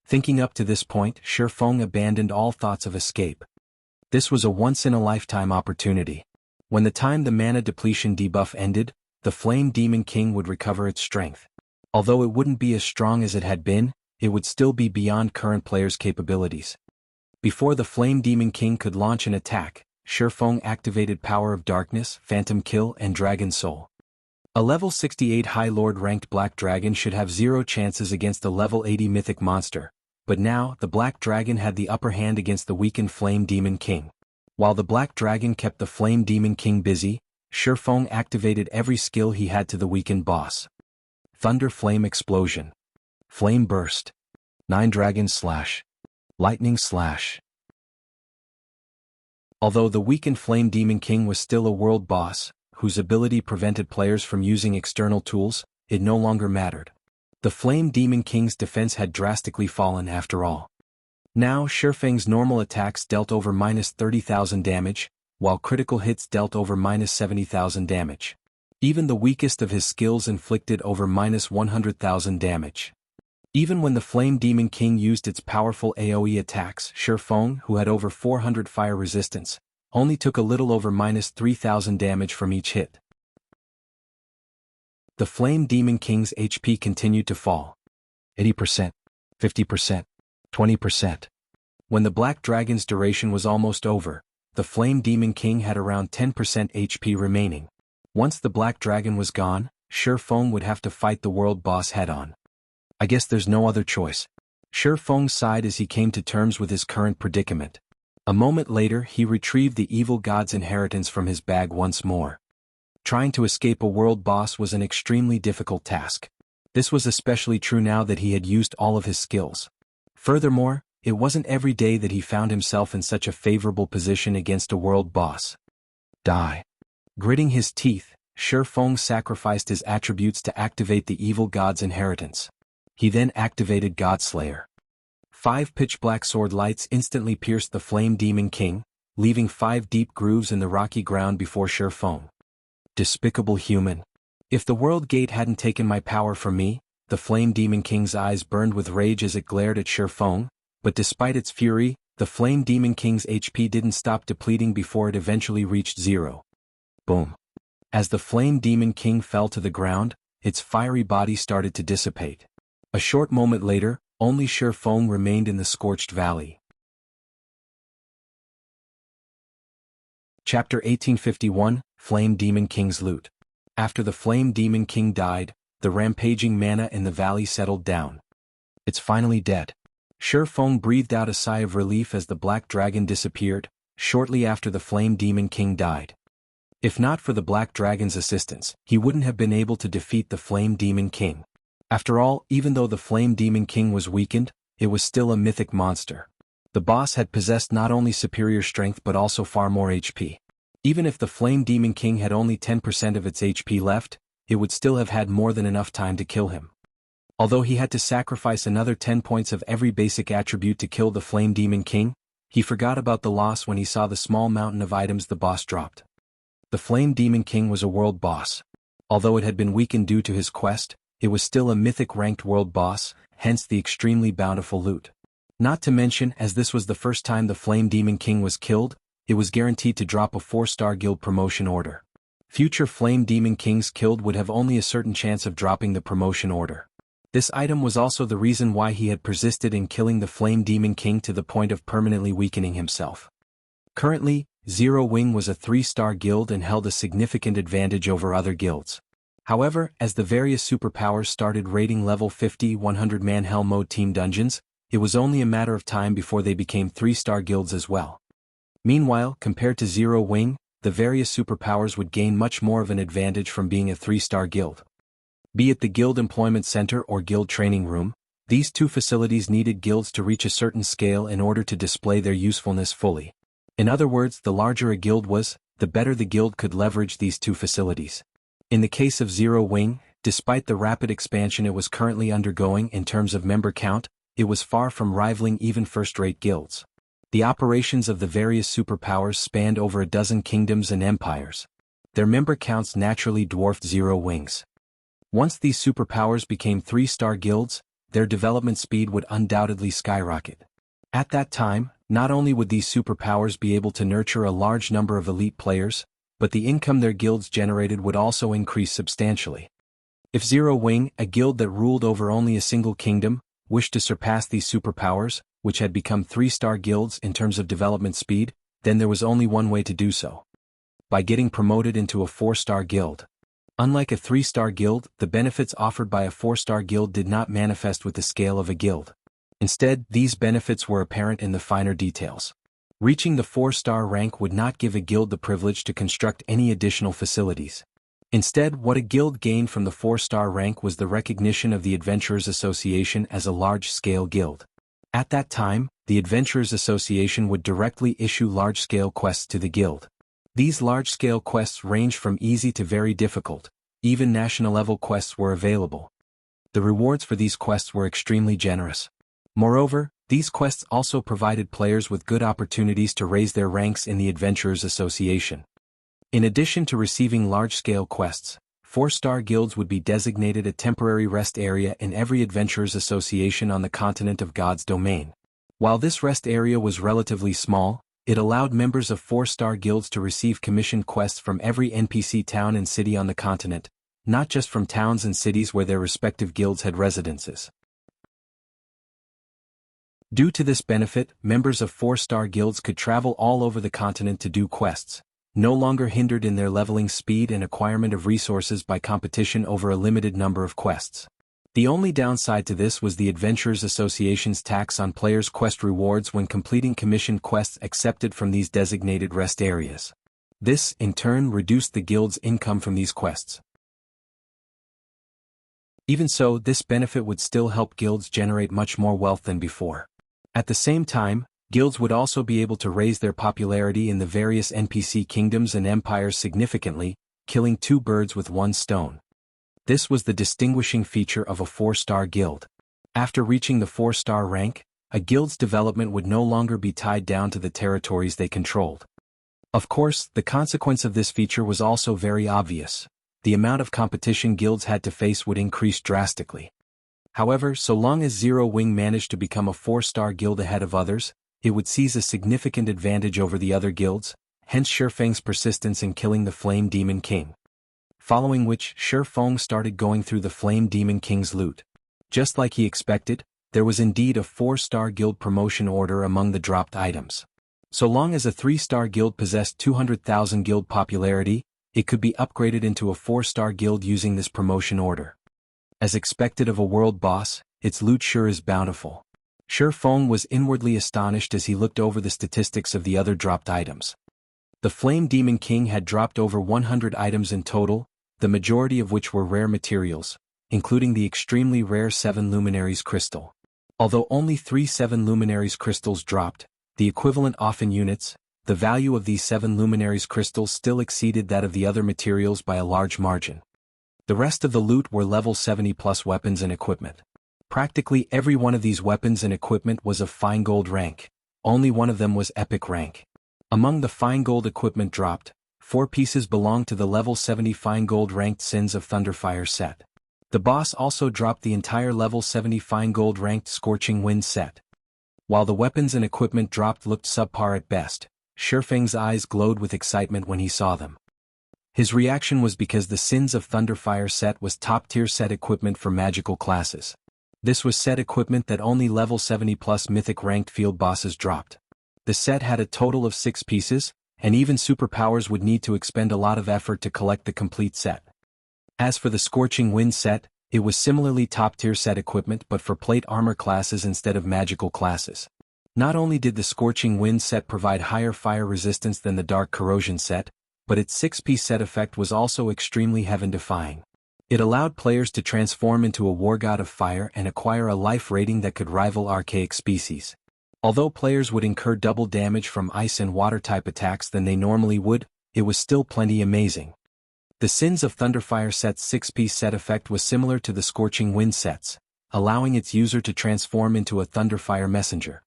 Thinking up to this point, Shifeng abandoned all thoughts of escape. This was a once-in-a-lifetime opportunity. When the time the mana depletion debuff ended, the Flame Demon King would recover its strength. Although it wouldn't be as strong as it had been, it would still be beyond current players' capabilities. Before the Flame Demon King could launch an attack, Shifeng activated Power of Darkness, Phantom Kill, and Dragon Soul. A level 68 High Lord ranked Black Dragon should have 0 chances against a level 80 Mythic monster, but now the Black Dragon had the upper hand against the weakened Flame Demon King. While the Black Dragon kept the Flame Demon King busy, Shifeng activated every skill he had to the weakened boss. Thunder Flame Explosion, Flame Burst, 9 Dragon Slash, Lightning Slash. Although the weakened Flame Demon King was still a world boss, whose ability prevented players from using external tools, it no longer mattered. The Flame Demon King's defense had drastically fallen after all. Now Shifeng's normal attacks dealt over -30,000 damage, while critical hits dealt over -70,000 damage. Even the weakest of his skills inflicted over -100,000 damage. Even when the Flame Demon King used its powerful AoE attacks, Shifeng, who had over 400 fire resistance, only took a little over -3,000 damage from each hit. The Flame Demon King's HP continued to fall. 80%, 50%, 20%. When the Black Dragon's duration was almost over, the Flame Demon King had around 10% HP remaining. Once the Black Dragon was gone, Shifeng would have to fight the world boss head-on. I guess there's no other choice. Shifeng sighed as he came to terms with his current predicament. A moment later he retrieved the evil god's inheritance from his bag once more. Trying to escape a world boss was an extremely difficult task. This was especially true now that he had used all of his skills. Furthermore, it wasn't every day that he found himself in such a favorable position against a world boss. Die. Gritting his teeth, Shifeng sacrificed his attributes to activate the evil god's inheritance. He then activated Godslayer. 5 pitch-black sword lights instantly pierced the Flame Demon King, leaving 5 deep grooves in the rocky ground before Shifeng. Despicable human. If the World Gate hadn't taken my power from me, the Flame Demon King's eyes burned with rage as it glared at Shifeng, but despite its fury, the Flame Demon King's HP didn't stop depleting before it eventually reached 0. Boom. As the Flame Demon King fell to the ground, its fiery body started to dissipate. A short moment later, only Shifeng remained in the scorched valley. Chapter 1851, Flame Demon King's Loot. After the Flame Demon King died, the rampaging mana in the valley settled down. It's finally dead. Shifeng breathed out a sigh of relief as the Black Dragon disappeared, shortly after the Flame Demon King died. If not for the Black Dragon's assistance, he wouldn't have been able to defeat the Flame Demon King. After all, even though the Flame Demon King was weakened, it was still a mythic monster. The boss had possessed not only superior strength but also far more HP. Even if the Flame Demon King had only 10% of its HP left, it would still have had more than enough time to kill him. Although he had to sacrifice another 10 points of every basic attribute to kill the Flame Demon King, he forgot about the loss when he saw the small mountain of items the boss dropped. The Flame Demon King was a world boss. Although it had been weakened due to his quest, it was still a mythic ranked world boss, hence the extremely bountiful loot. Not to mention, as this was the first time the Flame Demon King was killed, it was guaranteed to drop a 4-star guild promotion order. Future Flame Demon Kings killed would have only a certain chance of dropping the promotion order. This item was also the reason why he had persisted in killing the Flame Demon King to the point of permanently weakening himself. Currently, Zero Wing was a 3-star guild and held a significant advantage over other guilds. However, as the various superpowers started raiding level 50 100-man Hell Mode team dungeons, it was only a matter of time before they became 3-star guilds as well. Meanwhile, compared to Zero Wing, the various superpowers would gain much more of an advantage from being a 3-star guild. Be it the guild employment center or guild training room, These two facilities needed guilds to reach a certain scale in order to display their usefulness fully. In other words, the larger a guild was, the better the guild could leverage these two facilities. In the case of Zero Wing, despite the rapid expansion it was currently undergoing in terms of member count, it was far from rivaling even first-rate guilds. The operations of the various superpowers spanned over a dozen kingdoms and empires. Their member counts naturally dwarfed Zero Wing's. Once these superpowers became 3-star guilds, their development speed would undoubtedly skyrocket. At that time, not only would these superpowers be able to nurture a large number of elite players, but the income their guilds generated would also increase substantially. If Zero Wing, a guild that ruled over only a single kingdom, wished to surpass these superpowers, which had become 3-star guilds in terms of development speed, then there was only one way to do so. By getting promoted into a 4-star guild. Unlike a 3-star guild, the benefits offered by a 4-star guild did not manifest with the scale of a guild. Instead, these benefits were apparent in the finer details. Reaching the 4-star rank would not give a guild the privilege to construct any additional facilities. Instead, what a guild gained from the 4-star rank was the recognition of the Adventurers Association as a large-scale guild. At that time, the Adventurers Association would directly issue large-scale quests to the guild. These large-scale quests ranged from easy to very difficult. Even national-level quests were available. The rewards for these quests were extremely generous. Moreover, these quests also provided players with good opportunities to raise their ranks in the Adventurers Association. In addition to receiving large-scale quests, 4-star guilds would be designated a temporary rest area in every Adventurers Association on the continent of God's domain. While this rest area was relatively small, it allowed members of 4-star guilds to receive commissioned quests from every NPC town and city on the continent, not just from towns and cities where their respective guilds had residences. Due to this benefit, members of 4-star guilds could travel all over the continent to do quests, no longer hindered in their leveling speed and acquirement of resources by competition over a limited number of quests. The only downside to this was the Adventurers Association's tax on players' quest rewards when completing commissioned quests accepted from these designated rest areas. This, in turn, reduced the guild's income from these quests. Even so, this benefit would still help guilds generate much more wealth than before. At the same time, guilds would also be able to raise their popularity in the various NPC kingdoms and empires significantly, killing 2 birds with 1 stone. This was the distinguishing feature of a 4-star guild. After reaching the 4-star rank, a guild's development would no longer be tied down to the territories they controlled. Of course, the consequence of this feature was also very obvious. The amount of competition guilds had to face would increase drastically. However, so long as Zero Wing managed to become a 4-star guild ahead of others, it would seize a significant advantage over the other guilds, hence Shifeng's persistence in killing the Flame Demon King. Following which, Shifeng started going through the Flame Demon King's loot. Just like he expected, there was indeed a 4-star guild promotion order among the dropped items. So long as a 3-star guild possessed 200,000 guild popularity, it could be upgraded into a 4-star guild using this promotion order. As expected of a world boss, its loot sure is bountiful. Shifeng was inwardly astonished as he looked over the statistics of the other dropped items. The Flame Demon King had dropped over 100 items in total, the majority of which were rare materials, including the extremely rare 7 Luminaries crystal. Although only 3 7 Luminaries crystals dropped, the equivalent often units, the value of these 7 Luminaries crystals still exceeded that of the other materials by a large margin. The rest of the loot were level 70 plus weapons and equipment. Practically every one of these weapons and equipment was of fine gold rank. Only one of them was epic rank. Among the fine gold equipment dropped, 4 pieces belonged to the level 70 fine gold ranked Sins of Thunderfire set. The boss also dropped the entire level 70 fine gold ranked Scorching Wind set. While the weapons and equipment dropped looked subpar at best, Shifeng's eyes glowed with excitement when he saw them. His reaction was because the Sins of Thunderfire set was top-tier set equipment for magical classes. This was set equipment that only level 70 plus mythic ranked field bosses dropped. The set had a total of 6 pieces, and even superpowers would need to expend a lot of effort to collect the complete set. As for the Scorching Wind set, it was similarly top-tier set equipment but for plate armor classes instead of magical classes. Not only did the Scorching Wind set provide higher fire resistance than the Dark Corrosion set, but its 6-piece set effect was also extremely heaven-defying. It allowed players to transform into a war god of fire and acquire a life rating that could rival archaic species. Although players would incur double damage from ice and water type attacks than they normally would, it was still plenty amazing. The Sins of Thunderfire set's 6-piece set effect was similar to the Scorching Wind sets, allowing its user to transform into a Thunderfire messenger.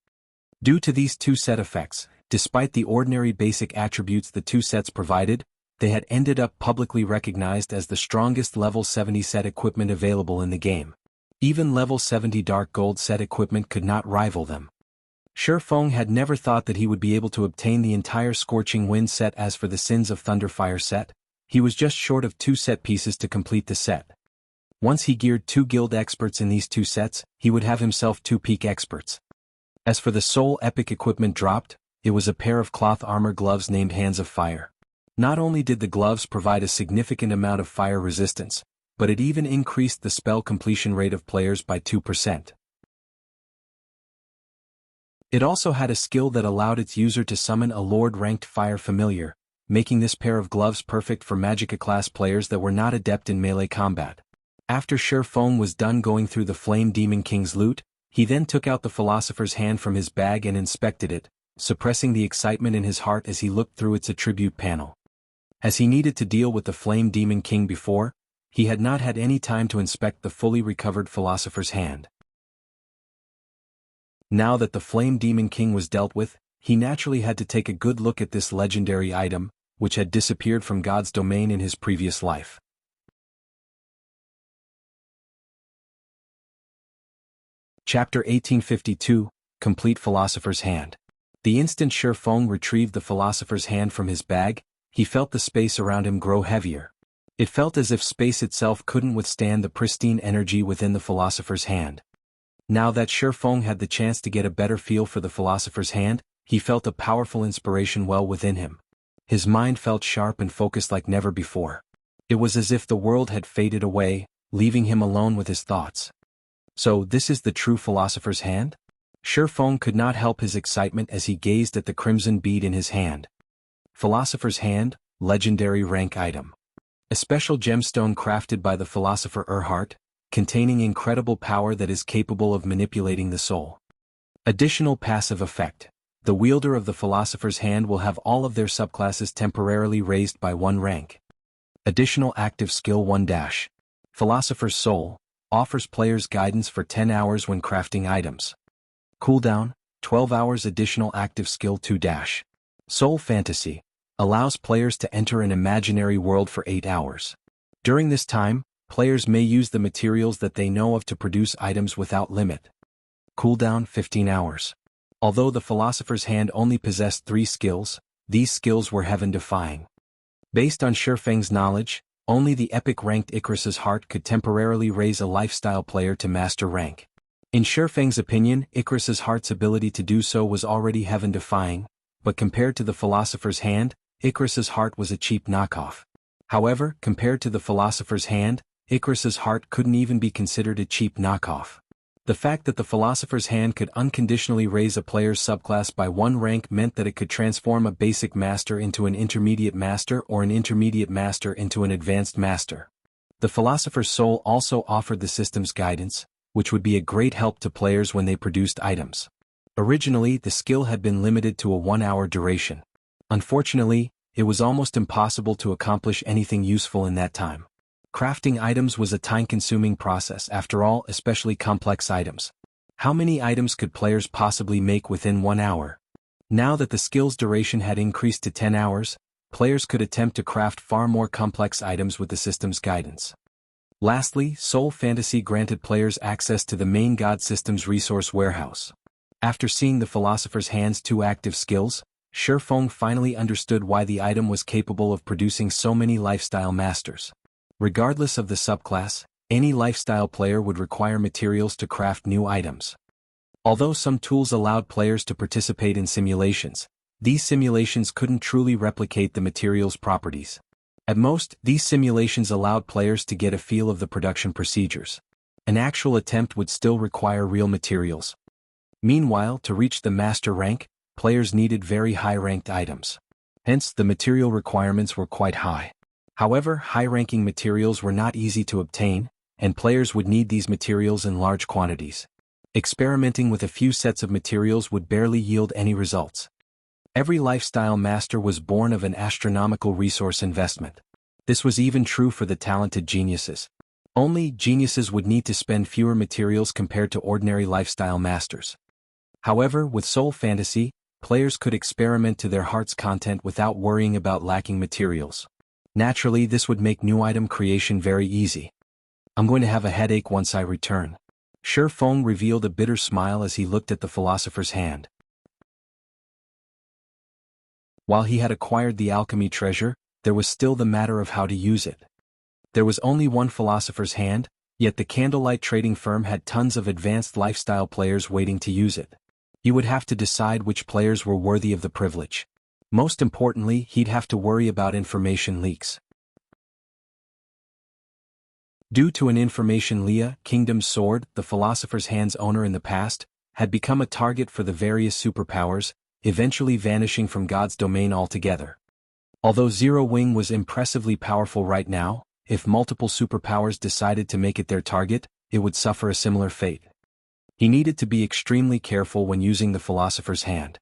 Due to these two set effects, despite the ordinary basic attributes the two sets provided, they had ended up publicly recognized as the strongest level 70 set equipment available in the game. Even level 70 Dark Gold set equipment could not rival them. Shi Feng had never thought that he would be able to obtain the entire Scorching Wind set. As for the Sins of Thunderfire set, he was just short of 2 set pieces to complete the set. Once he geared 2 guild experts in these 2 sets, he would have himself 2 peak experts. As for the sole epic equipment dropped, it was a pair of cloth armor gloves named Hands of Fire. Not only did the gloves provide a significant amount of fire resistance, but it even increased the spell completion rate of players by 2%. It also had a skill that allowed its user to summon a Lord-ranked fire familiar, making this pair of gloves perfect for Magicka-class players that were not adept in melee combat. After Shi Feng was done going through the Flame Demon King's loot, he then took out the Philosopher's Hand from his bag and inspected it, suppressing the excitement in his heart as he looked through its attribute panel. As he needed to deal with the Flame Demon King before, he had not had any time to inspect the fully recovered Philosopher's Hand. Now that the Flame Demon King was dealt with, he naturally had to take a good look at this legendary item, which had disappeared from God's domain in his previous life. Chapter 1852, Complete Philosopher's Hand. The instant Shi Feng retrieved the Philosopher's Hand from his bag, he felt the space around him grow heavier. It felt as if space itself couldn't withstand the pristine energy within the Philosopher's Hand. Now that Shi Feng had the chance to get a better feel for the Philosopher's Hand, he felt a powerful inspiration well within him. His mind felt sharp and focused like never before. It was as if the world had faded away, leaving him alone with his thoughts. So this is the true Philosopher's Hand? Shi Feng could not help his excitement as he gazed at the crimson bead in his hand. Philosopher's Hand, legendary rank item. A special gemstone crafted by the philosopher Erhard, containing incredible power that is capable of manipulating the soul. Additional passive effect. The wielder of the Philosopher's Hand will have all of their subclasses temporarily raised by 1 rank. Additional active skill 1-. Philosopher's Soul, offers players guidance for 10 hours when crafting items. Cooldown, 12 hours. Additional active skill 2-. Soul Fantasy, allows players to enter an imaginary world for 8 hours. During this time, players may use the materials that they know of to produce items without limit. Cooldown 15 hours. Although the Philosopher's Hand only possessed 3 skills, these skills were heaven-defying. Based on Shi Feng's knowledge, only the epic-ranked Icarus's Heart could temporarily raise a lifestyle player to master rank. In Shi Feng's opinion, Icarus's Heart's ability to do so was already heaven-defying, but compared to the Philosopher's Hand, Icarus's Heart was a cheap knockoff. However, compared to the Philosopher's Hand, Icarus's Heart couldn't even be considered a cheap knockoff. The fact that the Philosopher's Hand could unconditionally raise a player's subclass by 1 rank meant that it could transform a basic master into an intermediate master or an intermediate master into an advanced master. The Philosopher's Soul also offered the system's guidance, which would be a great help to players when they produced items. Originally, the skill had been limited to a 1-hour duration. Unfortunately, it was almost impossible to accomplish anything useful in that time. Crafting items was a time-consuming process after all, especially complex items. How many items could players possibly make within 1 hour? Now that the skill's duration had increased to 10 hours, players could attempt to craft far more complex items with the system's guidance. Lastly, Soul Fantasy granted players access to the main God System's resource warehouse. After seeing the Philosopher's Hand's 2 active skills, Shi Feng finally understood why the item was capable of producing so many lifestyle masters. Regardless of the subclass, any lifestyle player would require materials to craft new items. Although some tools allowed players to participate in simulations, these simulations couldn't truly replicate the material's properties. At most, these simulations allowed players to get a feel of the production procedures. An actual attempt would still require real materials. Meanwhile, to reach the master rank, players needed very high-ranked items. Hence, the material requirements were quite high. However, high-ranking materials were not easy to obtain, and players would need these materials in large quantities. Experimenting with a few sets of materials would barely yield any results. Every lifestyle master was born of an astronomical resource investment. This was even true for the talented geniuses. Only geniuses would need to spend fewer materials compared to ordinary lifestyle masters. However, with Soul Fantasy, players could experiment to their heart's content without worrying about lacking materials. Naturally, this would make new item creation very easy. I'm going to have a headache once I return. Shi Feng revealed a bitter smile as he looked at the philosopher's hand. While he had acquired the alchemy treasure, there was still the matter of how to use it. There was only one philosopher's hand, yet the candlelight trading firm had tons of advanced lifestyle players waiting to use it. He would have to decide which players were worthy of the privilege. Most importantly, he'd have to worry about information leaks. Due to an information leak, Kingdom's Sword, the philosopher's hand's owner in the past, had become a target for the various superpowers, eventually vanishing from God's domain altogether. Although Zero Wing was impressively powerful right now, if multiple superpowers decided to make it their target, it would suffer a similar fate. He needed to be extremely careful when using the philosopher's hand.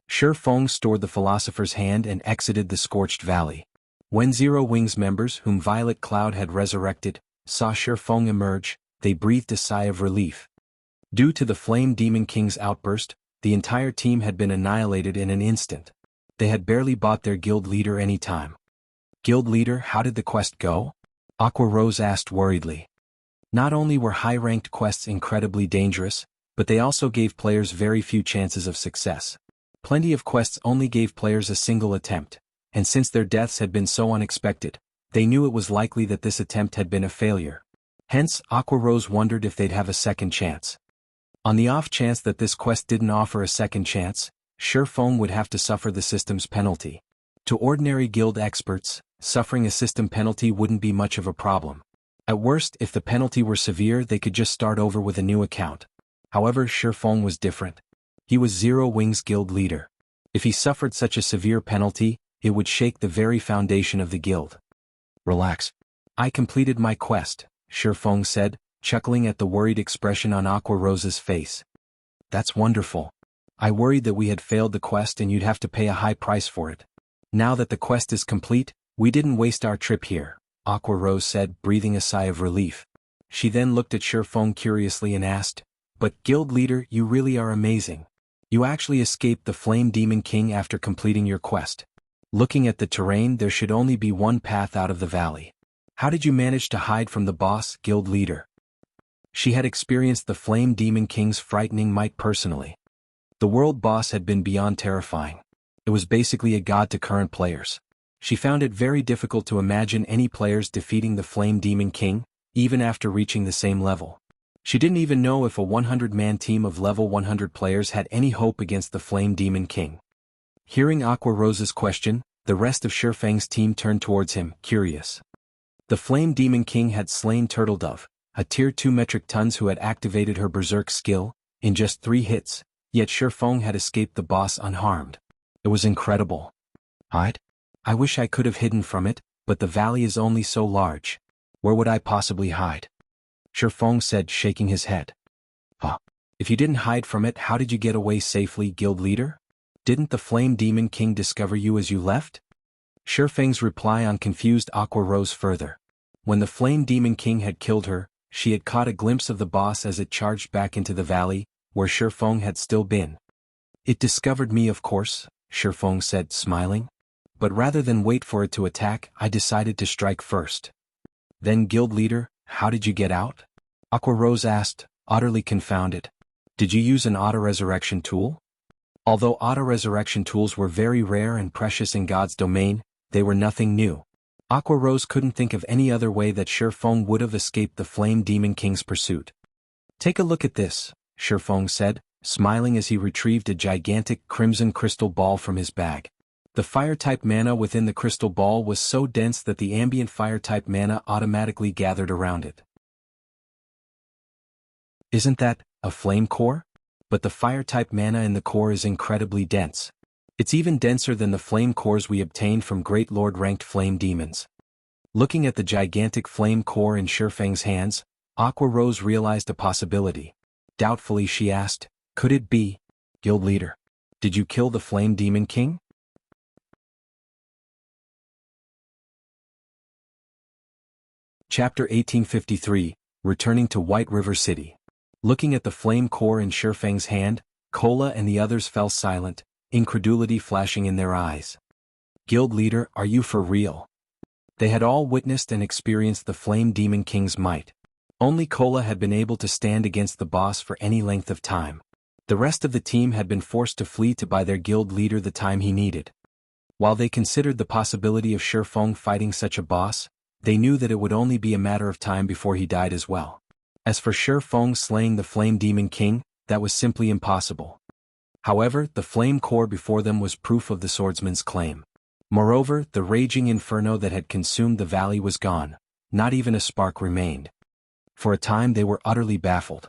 Shi Feng stored the philosopher's hand and exited the Scorched Valley. When Zero Wing's members, whom Violet Cloud had resurrected, saw Shi Feng emerge, they breathed a sigh of relief. Due to the Flame Demon King's outburst, the entire team had been annihilated in an instant. They had barely bought their guild leader any time. Guild leader, how did the quest go? Aqua Rose asked worriedly. Not only were high-ranked quests incredibly dangerous, but they also gave players very few chances of success. Plenty of quests only gave players a single attempt, and since their deaths had been so unexpected, they knew it was likely that this attempt had been a failure. Hence, Aqua Rose wondered if they'd have a second chance. On the off chance that this quest didn't offer a second chance, Shi Feng would have to suffer the system's penalty. To ordinary guild experts, suffering a system penalty wouldn't be much of a problem. At worst, if the penalty were severe, they could just start over with a new account. However, Shi Feng was different. He was Zero Wing's guild leader. If he suffered such a severe penalty, it would shake the very foundation of the guild. Relax. I completed my quest, Shi Feng said, chuckling at the worried expression on Aqua Rose's face. That's wonderful. I worried that we had failed the quest and you'd have to pay a high price for it. Now that the quest is complete, we didn't waste our trip here, Aqua Rose said, breathing a sigh of relief. She then looked at Shi Feng curiously and asked, "But, guild leader, you really are amazing. You actually escaped the Flame Demon King after completing your quest. Looking at the terrain, there should only be one path out of the valley. How did you manage to hide from the boss, guild leader?" She had experienced the Flame Demon King's frightening might personally. The world boss had been beyond terrifying. It was basically a god to current players. She found it very difficult to imagine any players defeating the Flame Demon King, even after reaching the same level. She didn't even know if a 100-man team of level 100 players had any hope against the Flame Demon King. Hearing Aqua Rose's question, the rest of Shi Feng's team turned towards him, curious. The Flame Demon King had slain Turtledove, a tier 2 metric tons who had activated her berserk skill, in just 3 hits, yet Shi Feng had escaped the boss unharmed. It was incredible. Hide? I wish I could have hidden from it, but the valley is only so large. Where would I possibly hide? Shi Feng said, shaking his head. Huh. If you didn't hide from it, how did you get away safely, guild leader? Didn't the Flame Demon King discover you as you left? Shi Feng's reply on confused Aqua Rose further. When the Flame Demon King had killed her, she had caught a glimpse of the boss as it charged back into the valley, where Shi Feng had still been. It discovered me, of course, Shi Feng said, smiling. But rather than wait for it to attack, I decided to strike first. Then, guild leader, how did you get out? Aqua Rose asked, utterly confounded. Did you use an auto-resurrection tool? Although auto-resurrection tools were very rare and precious in God's domain, they were nothing new. Aqua Rose couldn't think of any other way that Shi Feng would have escaped the Flame Demon King's pursuit. Take a look at this, Shi Feng said, smiling as he retrieved a gigantic crimson crystal ball from his bag. The fire-type mana within the crystal ball was so dense that the ambient fire-type mana automatically gathered around it. Isn't that a flame core? But the fire-type mana in the core is incredibly dense. It's even denser than the flame cores we obtained from Great Lord-ranked flame demons. Looking at the gigantic flame core in Shifeng's hands, Aqua Rose realized a possibility. Doubtfully she asked, "Could it be, Guild Leader? Did you kill the Flame Demon King?" Chapter 1853, Returning to White River City. Looking at the flame core in Shifeng's hand, Kola and the others fell silent, incredulity flashing in their eyes. "Guild Leader, are you for real?" They had all witnessed and experienced the Flame Demon King's might. Only Kola had been able to stand against the boss for any length of time. The rest of the team had been forced to flee to buy their guild leader the time he needed. While they considered the possibility of Shifeng fighting such a boss, they knew that it would only be a matter of time before he died as well. As for Shifeng slaying the Flame Demon King, that was simply impossible. However, the flame core before them was proof of the swordsman's claim. Moreover, the raging inferno that had consumed the valley was gone, not even a spark remained. For a time they were utterly baffled.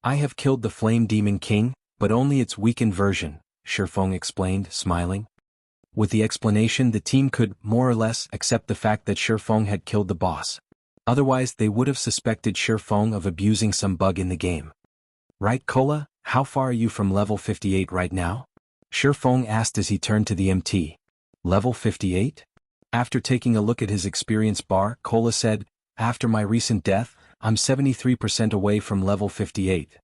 "I have killed the Flame Demon King, but only its weakened version," Shifeng explained, smiling. With the explanation, the team could, more or less, accept the fact that Shifeng had killed the boss. Otherwise they would have suspected Shifeng of abusing some bug in the game. "Right, Kola, how far are you from level 58 right now?" Shifeng asked as he turned to the MT. "Level 58? After taking a look at his experience bar, Kola said, "After my recent death, I'm 73% away from level 58.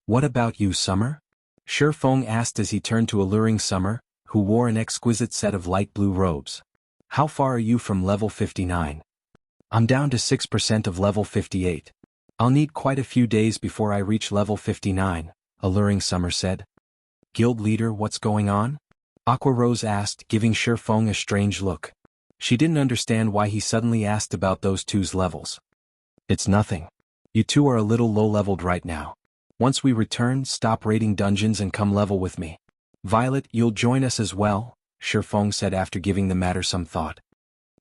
"What about you, Summer?" Shifeng asked as he turned to alluring Summer, who wore an exquisite set of light blue robes. "How far are you from level 59? "I'm down to 6% of level 58. I'll need quite a few days before I reach level 59, alluring Summer said. "Guild Leader, what's going on?" Aqua Rose asked, giving Shifeng a strange look. She didn't understand why he suddenly asked about those two's levels. "It's nothing. You two are a little low-leveled right now. Once we return, stop raiding dungeons and come level with me. Violet, you'll join us as well," Shifeng said after giving the matter some thought.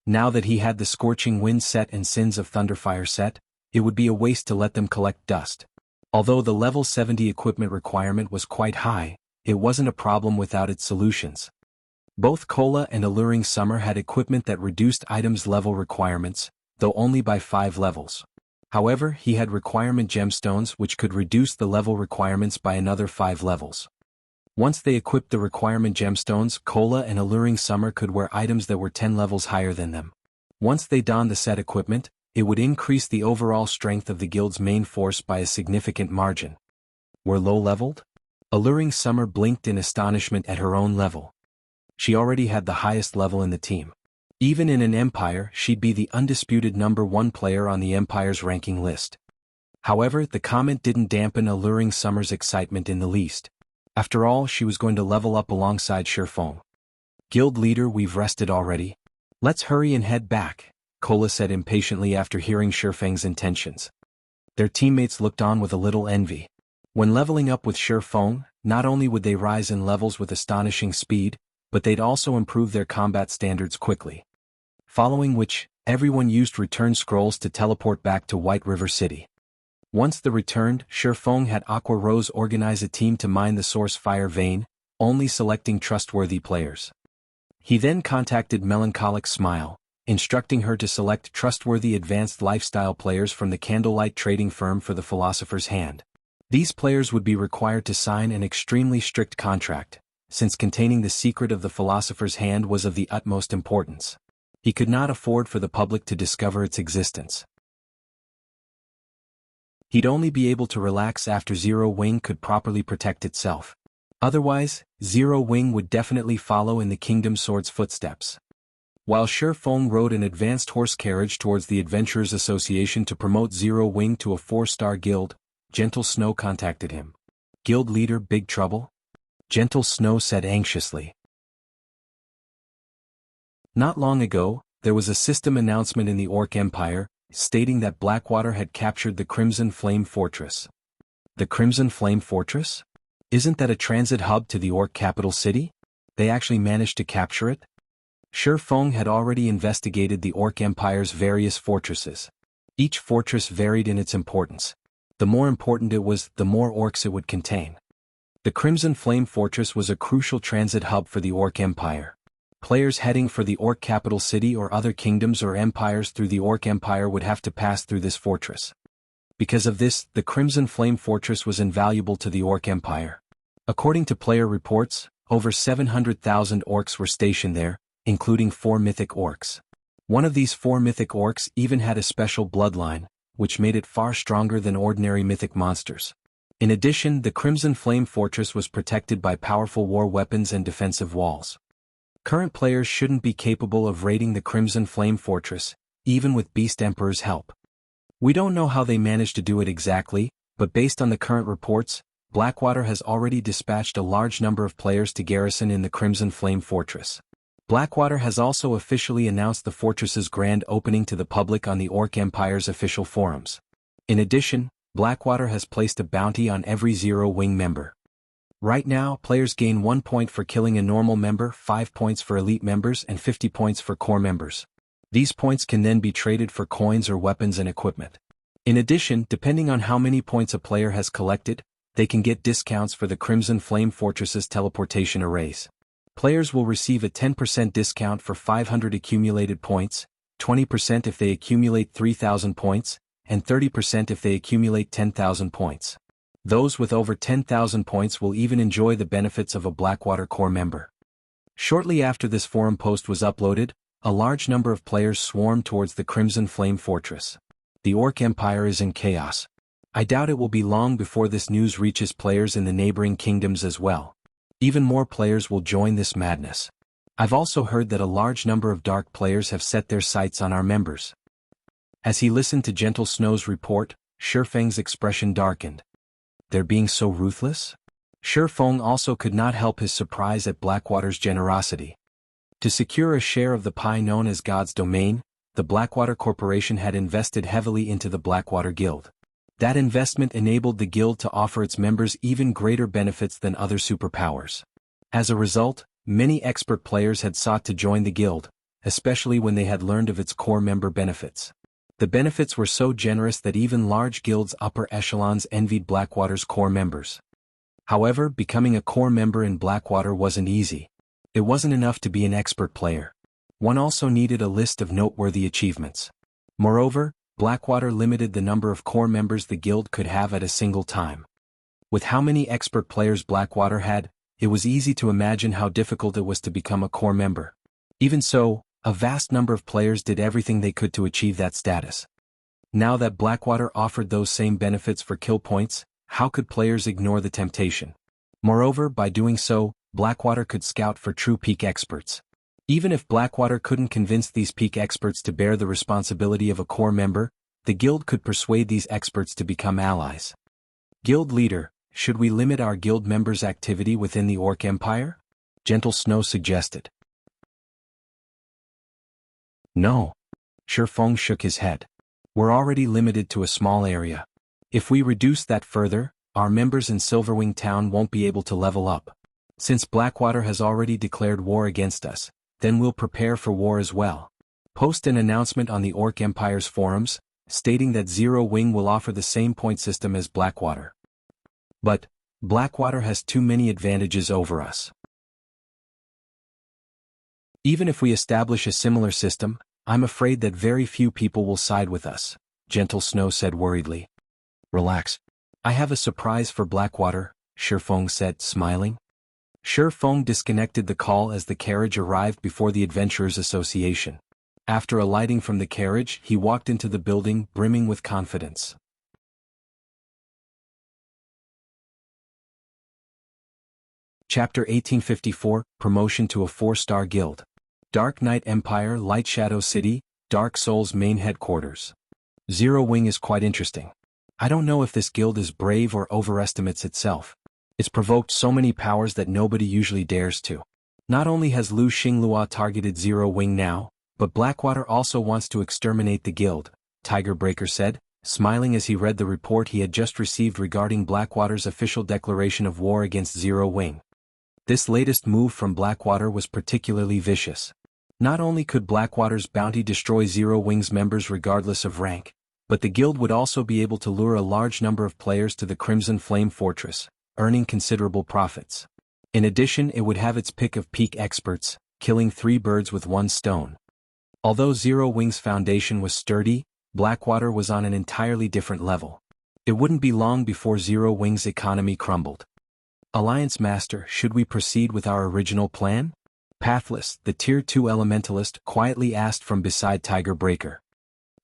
Now that he had the Scorching Wind set and Sins of Thunderfire set, it would be a waste to let them collect dust. Although the level 70 equipment requirement was quite high, it wasn't a problem without its solutions. Both Kola and Alluring Summer had equipment that reduced items' level requirements, though only by 5 levels. However, he had requirement gemstones which could reduce the level requirements by another 5 levels. Once they equipped the requirement gemstones, Kola and Alluring Summer could wear items that were 10 levels higher than them. Once they donned the set equipment, it would increase the overall strength of the guild's main force by a significant margin. "We're low-leveled?" Alluring Summer blinked in astonishment at her own level. She already had the highest level in the team. Even in an empire, she'd be the undisputed number 1 player on the empire's ranking list. However, the comment didn't dampen Alluring Summer's excitement in the least. After all, she was going to level up alongside Shifeng. "Guild Leader, we've rested already. Let's hurry and head back," Kola said impatiently after hearing Shifeng's intentions. Their teammates looked on with a little envy. When leveling up with Shifeng, not only would they rise in levels with astonishing speed, but they'd also improve their combat standards quickly. Following which, everyone used return scrolls to teleport back to White River City. Once they returned, Shifeng had Aqua Rose organize a team to mine the source fire vein, only selecting trustworthy players. He then contacted Melancholic Smile, instructing her to select trustworthy advanced lifestyle players from the Candlelight trading firm for the Philosopher's Hand. These players would be required to sign an extremely strict contract, since containing the secret of the Philosopher's Hand was of the utmost importance. He could not afford for the public to discover its existence. He'd only be able to relax after Zero Wing could properly protect itself. Otherwise, Zero Wing would definitely follow in the Kingdom Sword's footsteps. While Shifeng rode an advanced horse carriage towards the Adventurers Association to promote Zero Wing to a 4-star guild, Gentle Snow contacted him. "Guild Leader, big trouble?" Gentle Snow said anxiously. Not long ago, there was a system announcement in the Orc Empire, stating that Blackwater had captured the Crimson Flame Fortress. The Crimson Flame Fortress? Isn't that a transit hub to the Orc capital city? They actually managed to capture it? Shifeng had already investigated the Orc Empire's various fortresses. Each fortress varied in its importance. The more important it was, the more orcs it would contain. The Crimson Flame Fortress was a crucial transit hub for the Orc Empire. Players heading for the Orc capital city or other kingdoms or empires through the Orc Empire would have to pass through this fortress. Because of this, the Crimson Flame Fortress was invaluable to the Orc Empire. According to player reports, over 700,000 orcs were stationed there, including 4 mythic orcs. One of these 4 mythic orcs even had a special bloodline, which made it far stronger than ordinary mythic monsters. In addition, the Crimson Flame Fortress was protected by powerful war weapons and defensive walls. Current players shouldn't be capable of raiding the Crimson Flame Fortress, even with Beast Emperor's help. We don't know how they managed to do it exactly, but based on the current reports, Blackwater has already dispatched a large number of players to garrison in the Crimson Flame Fortress. Blackwater has also officially announced the fortress's grand opening to the public on the Orc Empire's official forums. In addition, Blackwater has placed a bounty on every Zero Wing member. Right now, players gain 1 point for killing a normal member, 5 points for elite members, and 50 points for core members. These points can then be traded for coins or weapons and equipment. In addition, depending on how many points a player has collected, they can get discounts for the Crimson Flame Fortress's teleportation arrays. Players will receive a 10% discount for 500 accumulated points, 20% if they accumulate 3,000 points, and 30% if they accumulate 10,000 points. Those with over 10,000 points will even enjoy the benefits of a Blackwater core member. Shortly after this forum post was uploaded, a large number of players swarmed towards the Crimson Flame Fortress. The Orc Empire is in chaos. I doubt it will be long before this news reaches players in the neighboring kingdoms as well. Even more players will join this madness. I've also heard that a large number of dark players have set their sights on our members. As he listened to Gentle Snow's report, Shifeng's expression darkened. They're being so ruthless? Shifeng also could not help his surprise at Blackwater's generosity. To secure a share of the pie known as God's Domain, the Blackwater Corporation had invested heavily into the Blackwater Guild. That investment enabled the guild to offer its members even greater benefits than other superpowers. As a result, many expert players had sought to join the guild, especially when they had learned of its core member benefits. The benefits were so generous that even large guilds' upper echelons envied Blackwater's core members. However, becoming a core member in Blackwater wasn't easy. It wasn't enough to be an expert player. One also needed a list of noteworthy achievements. Moreover, Blackwater limited the number of core members the guild could have at a single time. With how many expert players Blackwater had, it was easy to imagine how difficult it was to become a core member. Even so, a vast number of players did everything they could to achieve that status. Now that Blackwater offered those same benefits for kill points, how could players ignore the temptation? Moreover, by doing so, Blackwater could scout for true peak experts. Even if Blackwater couldn't convince these peak experts to bear the responsibility of a core member, the guild could persuade these experts to become allies. Guild leader, should we limit our guild members' activity within the Orc Empire? Gentle Snow suggested. No. Shifeng shook his head. We're already limited to a small area. If we reduce that further, our members in Silverwing Town won't be able to level up. Since Blackwater has already declared war against us, then we'll prepare for war as well. Post an announcement on the Orc Empire's forums, stating that Zero Wing will offer the same point system as Blackwater. But Blackwater has too many advantages over us. Even if we establish a similar system, I'm afraid that very few people will side with us, Gentle Snow said worriedly. Relax. I have a surprise for Blackwater, Shifeng said, smiling. Shifeng disconnected the call as the carriage arrived before the Adventurers Association. After alighting from the carriage, he walked into the building, brimming with confidence. Chapter 1854, Promotion to a 4-star Guild. Dark Knight Empire, Light Shadow City, Dark Souls main headquarters. Zero Wing is quite interesting. I don't know if this guild is brave or overestimates itself. It's provoked so many powers that nobody usually dares to. Not only has Lu Xinglua targeted Zero Wing now, but Blackwater also wants to exterminate the guild, Tiger Breaker said, smiling as he read the report he had just received regarding Blackwater's official declaration of war against Zero Wing. This latest move from Blackwater was particularly vicious. Not only could Blackwater's bounty destroy Zero Wing's members regardless of rank, but the guild would also be able to lure a large number of players to the Crimson Flame Fortress, earning considerable profits. In addition, it would have its pick of peak experts, killing 3 birds with 1 stone. Although Zero Wing's foundation was sturdy, Blackwater was on an entirely different level. It wouldn't be long before Zero Wing's economy crumbled. Alliance Master, should we proceed with our original plan? Pathless, the Tier 2 Elementalist, quietly asked from beside Tiger Breaker.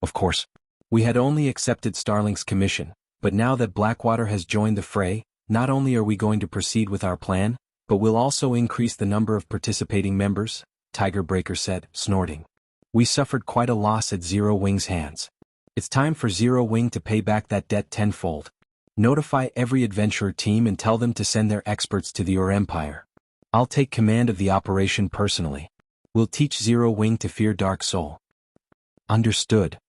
Of course. We had only accepted Starlink's commission, but now that Blackwater has joined the fray, not only are we going to proceed with our plan, but we'll also increase the number of participating members, Tiger Breaker said, snorting. We suffered quite a loss at Zero Wing's hands. It's time for Zero Wing to pay back that debt tenfold. Notify every adventurer team and tell them to send their experts to your empire. I'll take command of the operation personally. We'll teach Zero Wing to fear Dark Soul. Understood.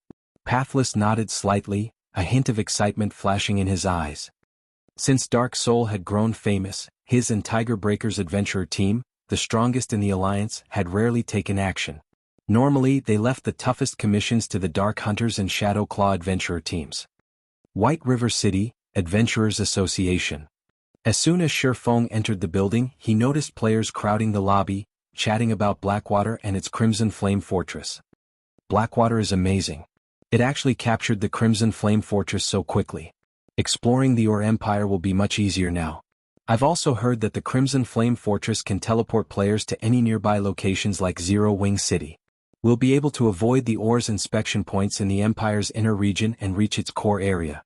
Pathless nodded slightly, a hint of excitement flashing in his eyes. Since Dark Soul had grown famous, his and Tiger Breaker's adventurer team, the strongest in the alliance, had rarely taken action. Normally, they left the toughest commissions to the Dark Hunters and Shadow Claw adventurer teams. White River City, Adventurers Association. As soon as Shifeng entered the building, he noticed players crowding the lobby, chatting about Blackwater and its Crimson Flame Fortress. Blackwater is amazing. It actually captured the Crimson Flame Fortress so quickly. Exploring the Empire will be much easier now. I've also heard that the Crimson Flame Fortress can teleport players to any nearby locations like Zero Wing City. We'll be able to avoid the Ore's inspection points in the Empire's inner region and reach its core area.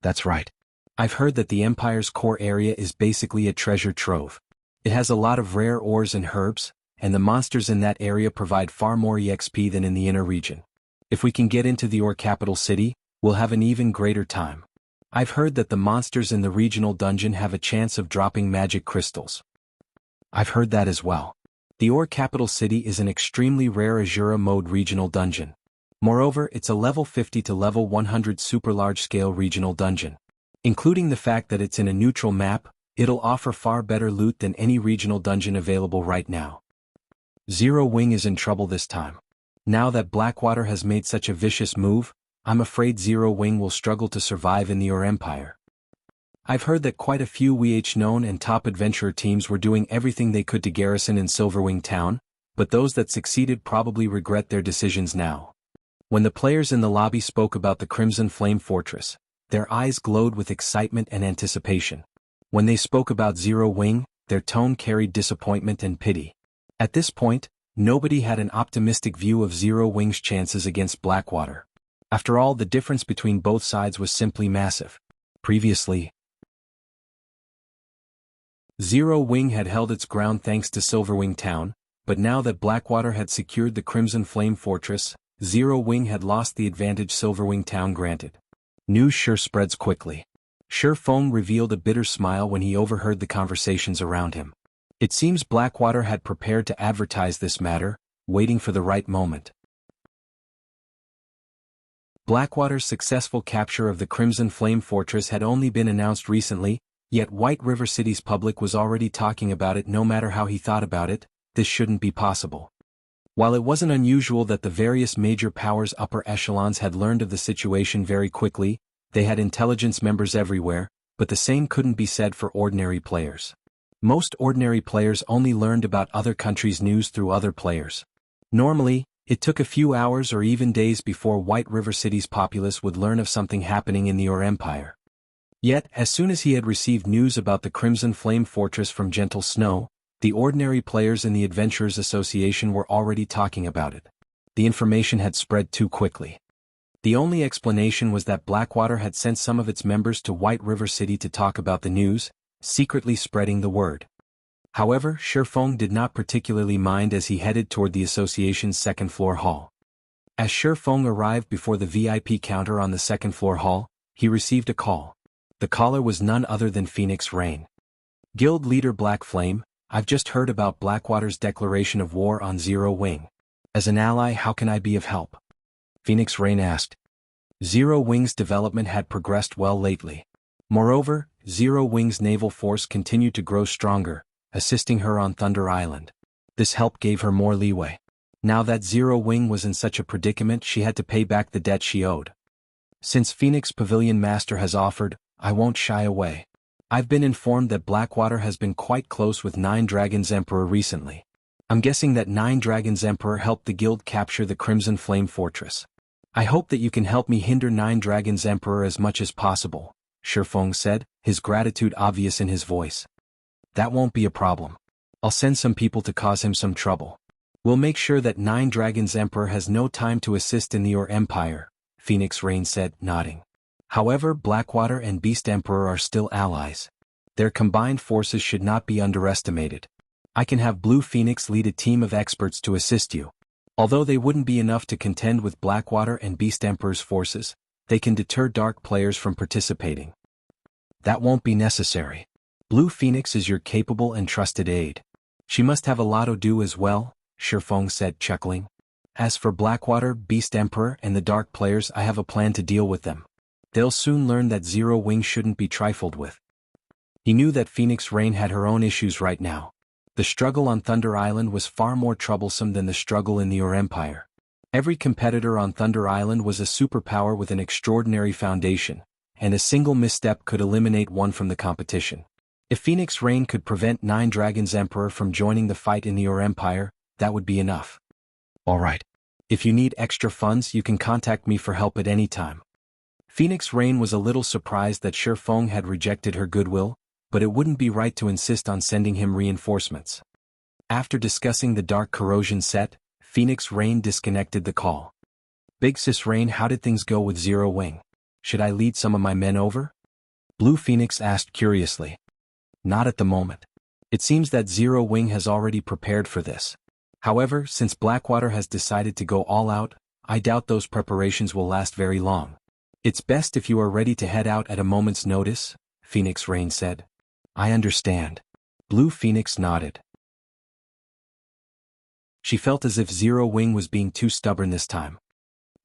That's right. I've heard that the Empire's core area is basically a treasure trove. It has a lot of rare ores and herbs, and the monsters in that area provide far more EXP than in the inner region. If we can get into the Ore capital city, we'll have an even greater time. I've heard that the monsters in the regional dungeon have a chance of dropping magic crystals. I've heard that as well. The Ore capital city is an extremely rare Azura mode regional dungeon. Moreover, it's a level 50 to level 100 super large-scale regional dungeon. Including the fact that it's in a neutral map, it'll offer far better loot than any regional dungeon available right now. Zero Wing is in trouble this time. Now that Blackwater has made such a vicious move, I'm afraid Zero Wing will struggle to survive in the Ore Empire. I've heard that quite a few known and top adventurer teams were doing everything they could to garrison in Silverwing Town, but those that succeeded probably regret their decisions now. When the players in the lobby spoke about the Crimson Flame Fortress, their eyes glowed with excitement and anticipation. When they spoke about Zero Wing, their tone carried disappointment and pity. At this point, nobody had an optimistic view of Zero Wing's chances against Blackwater. After all, the difference between both sides was simply massive. Previously, Zero Wing had held its ground thanks to Silverwing Town, but now that Blackwater had secured the Crimson Flame Fortress, Zero Wing had lost the advantage Silverwing Town granted. News sure spreads quickly. Shifeng revealed a bitter smile when he overheard the conversations around him. It seems Blackwater had prepared to advertise this matter, waiting for the right moment. Blackwater's successful capture of the Crimson Flame Fortress had only been announced recently, yet White River City's public was already talking about it. No matter how he thought about it, this shouldn't be possible. While it wasn't unusual that the various major powers' upper echelons had learned of the situation very quickly, they had intelligence members everywhere, but the same couldn't be said for ordinary players. Most ordinary players only learned about other countries' news through other players. Normally, it took a few hours or even days before White River City's populace would learn of something happening in the Ore Empire. Yet, as soon as he had received news about the Crimson Flame Fortress from Gentle Snow, the ordinary players in the Adventurers Association were already talking about it. The information had spread too quickly. The only explanation was that Blackwater had sent some of its members to White River City to talk about the news, secretly spreading the word. However, Shifeng did not particularly mind as he headed toward the association's second-floor hall. As Shifeng arrived before the VIP counter on the second-floor hall, he received a call. The caller was none other than Phoenix Rain. Guild leader Black Flame, I've just heard about Blackwater's declaration of war on Zero Wing. As an ally, how can I be of help? Phoenix Rain asked. Zero Wing's development had progressed well lately. Moreover, Zero Wing's naval force continued to grow stronger, assisting her on Thunder Island. This help gave her more leeway. Now that Zero Wing was in such a predicament, she had to pay back the debt she owed. Since Phoenix Pavilion Master has offered, I won't shy away. I've been informed that Blackwater has been quite close with Nine Dragons Emperor recently. I'm guessing that 9 Dragons Emperor helped the guild capture the Crimson Flame Fortress. I hope that you can help me hinder 9 Dragons Emperor as much as possible, Shifeng said, his gratitude obvious in his voice. That won't be a problem. I'll send some people to cause him some trouble. We'll make sure that 9 Dragons Emperor has no time to assist in your empire, Phoenix Rain said, nodding. However, Blackwater and Beast Emperor are still allies. Their combined forces should not be underestimated. I can have Blue Phoenix lead a team of experts to assist you. Although they wouldn't be enough to contend with Blackwater and Beast Emperor's forces, they can deter dark players from participating. That won't be necessary. Blue Phoenix is your capable and trusted aide. She must have a lot to do as well, Shifeng said, chuckling. As for Blackwater, Beast Emperor, and the dark players, I have a plan to deal with them. They'll soon learn that Zero Wing shouldn't be trifled with. He knew that Phoenix Rain had her own issues right now. The struggle on Thunder Island was far more troublesome than the struggle in the Ur Empire. Every competitor on Thunder Island was a superpower with an extraordinary foundation, and a single misstep could eliminate one from the competition. If Phoenix Rain could prevent 9 Dragons Emperor from joining the fight in the Ur Empire, that would be enough. Alright. If you need extra funds, you can contact me for help at any time. Phoenix Rain was a little surprised that Shifeng had rejected her goodwill, but it wouldn't be right to insist on sending him reinforcements. After discussing the Dark Corrosion set, Phoenix Rain disconnected the call. Big Sis Rain, how did things go with Zero Wing? Should I lead some of my men over? Blue Phoenix asked curiously. Not at the moment. It seems that Zero Wing has already prepared for this. However, since Blackwater has decided to go all out, I doubt those preparations will last very long. It's best if you are ready to head out at a moment's notice, Phoenix Rain said. I understand. Blue Phoenix nodded. She felt as if Zero Wing was being too stubborn this time.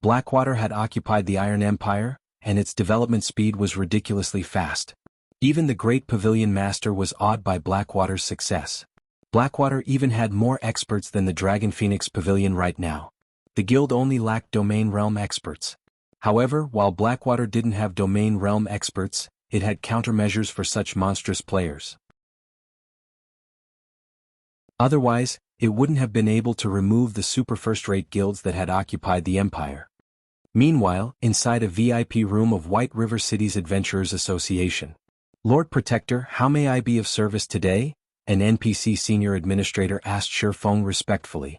Blackwater had occupied the Iron Empire, and its development speed was ridiculously fast. Even the Great Pavilion Master was awed by Blackwater's success. Blackwater even had more experts than the Dragon Phoenix Pavilion right now. The guild only lacked Domain Realm experts. However, while Blackwater didn't have Domain Realm experts, it had countermeasures for such monstrous players. Otherwise, it wouldn't have been able to remove the super first-rate guilds that had occupied the empire. Meanwhile, inside a VIP room of White River City's Adventurers Association. Lord Protector, how may I be of service today? An NPC senior administrator asked Shifeng respectfully.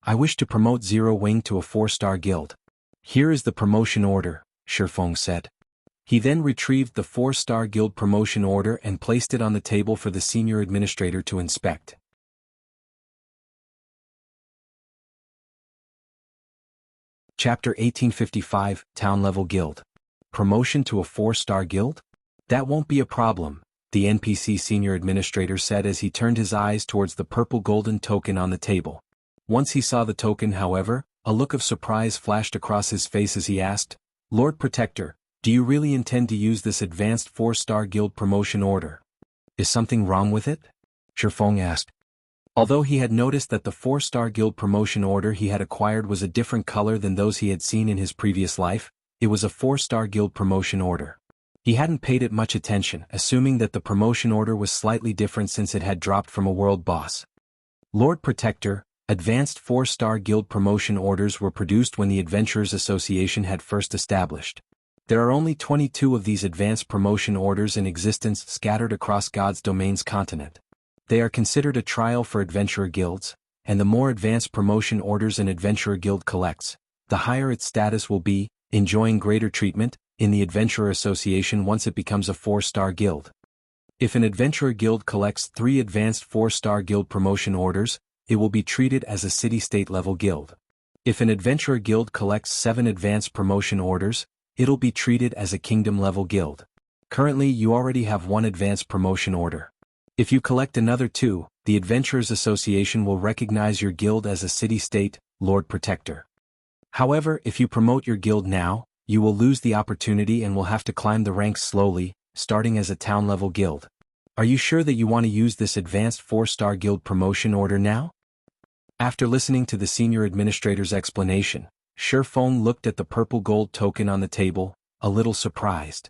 I wish to promote Zero Wing to a 4-star guild. Here is the promotion order, Shifeng said. He then retrieved the 4-star guild promotion order and placed it on the table for the senior administrator to inspect. Chapter 1855, Town Level Guild. Promotion to a 4-star guild? That won't be a problem, the NPC senior administrator said as he turned his eyes towards the purple golden token on the table. Once he saw the token, however, a look of surprise flashed across his face as he asked, Lord Protector, do you really intend to use this advanced 4-star guild promotion order? Is something wrong with it? Shifeng asked. Although he had noticed that the 4-star guild promotion order he had acquired was a different color than those he had seen in his previous life, it was a 4-star guild promotion order. He hadn't paid it much attention, assuming that the promotion order was slightly different since it had dropped from a world boss. Lord Protector, advanced 4-star guild promotion orders were produced when the Adventurers Association had first established. There are only 22 of these advanced promotion orders in existence scattered across God's Domains continent. They are considered a trial for adventurer guilds, and the more advanced promotion orders an adventurer guild collects, the higher its status will be, enjoying greater treatment in the Adventurer Association once it becomes a 4-star guild. If an adventurer guild collects 3 advanced 4-star guild promotion orders, it will be treated as a city-state level guild. If an adventurer guild collects 7 advanced promotion orders, it'll be treated as a kingdom-level guild. Currently you already have 1 advanced promotion order. If you collect another 2, the Adventurers Association will recognize your guild as a city-state, Lord Protector. However, if you promote your guild now, you will lose the opportunity and will have to climb the ranks slowly, starting as a town-level guild. Are you sure that you want to use this advanced 4-star guild promotion order now? After listening to the senior administrator's explanation, Shifeng looked at the purple gold token on the table, a little surprised.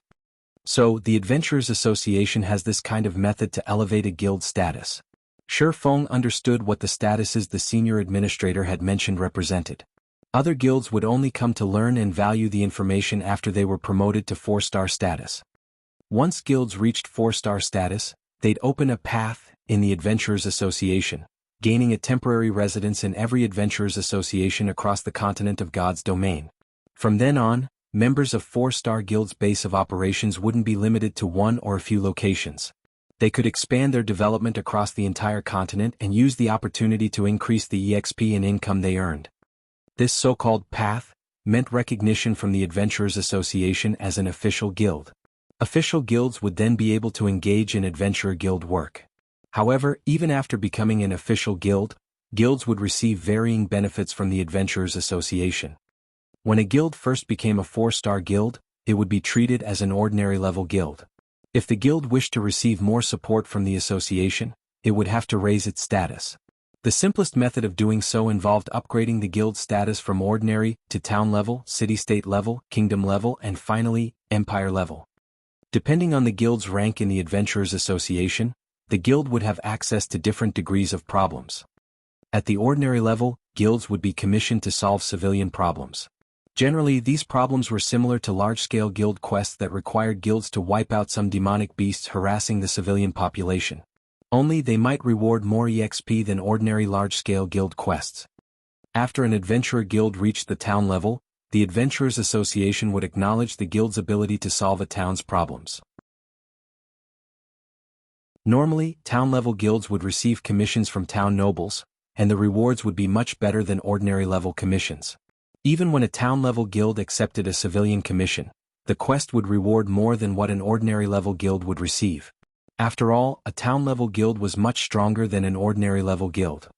So, the Adventurers Association has this kind of method to elevate a guild status. Shi Feng understood what the statuses the senior administrator had mentioned represented. Other guilds would only come to learn and value the information after they were promoted to 4-star status. Once guilds reached 4-star status, they'd open a path in the Adventurers Association, gaining a temporary residence in every Adventurers Association across the continent of God's domain. From then on, members of 4-star guilds' base of operations wouldn't be limited to one or a few locations. They could expand their development across the entire continent and use the opportunity to increase the EXP and income they earned. This so-called path meant recognition from the Adventurers Association as an official guild. Official guilds would then be able to engage in adventurer guild work. However, even after becoming an official guild, guilds would receive varying benefits from the Adventurers Association. When a guild first became a 4-star guild, it would be treated as an ordinary level guild. If the guild wished to receive more support from the association, it would have to raise its status. The simplest method of doing so involved upgrading the guild status from ordinary to town level, city-state level, kingdom level, and finally, empire level. Depending on the guild's rank in the Adventurers Association, the guild would have access to different degrees of problems. At the ordinary level, guilds would be commissioned to solve civilian problems. Generally, these problems were similar to large-scale guild quests that required guilds to wipe out some demonic beasts harassing the civilian population. Only they might reward more EXP than ordinary large-scale guild quests. After an adventurer guild reached the town level, the Adventurers Association would acknowledge the guild's ability to solve a town's problems. Normally, town-level guilds would receive commissions from town nobles, and the rewards would be much better than ordinary-level commissions. Even when a town-level guild accepted a civilian commission, the quest would reward more than what an ordinary-level guild would receive. After all, a town-level guild was much stronger than an ordinary-level guild.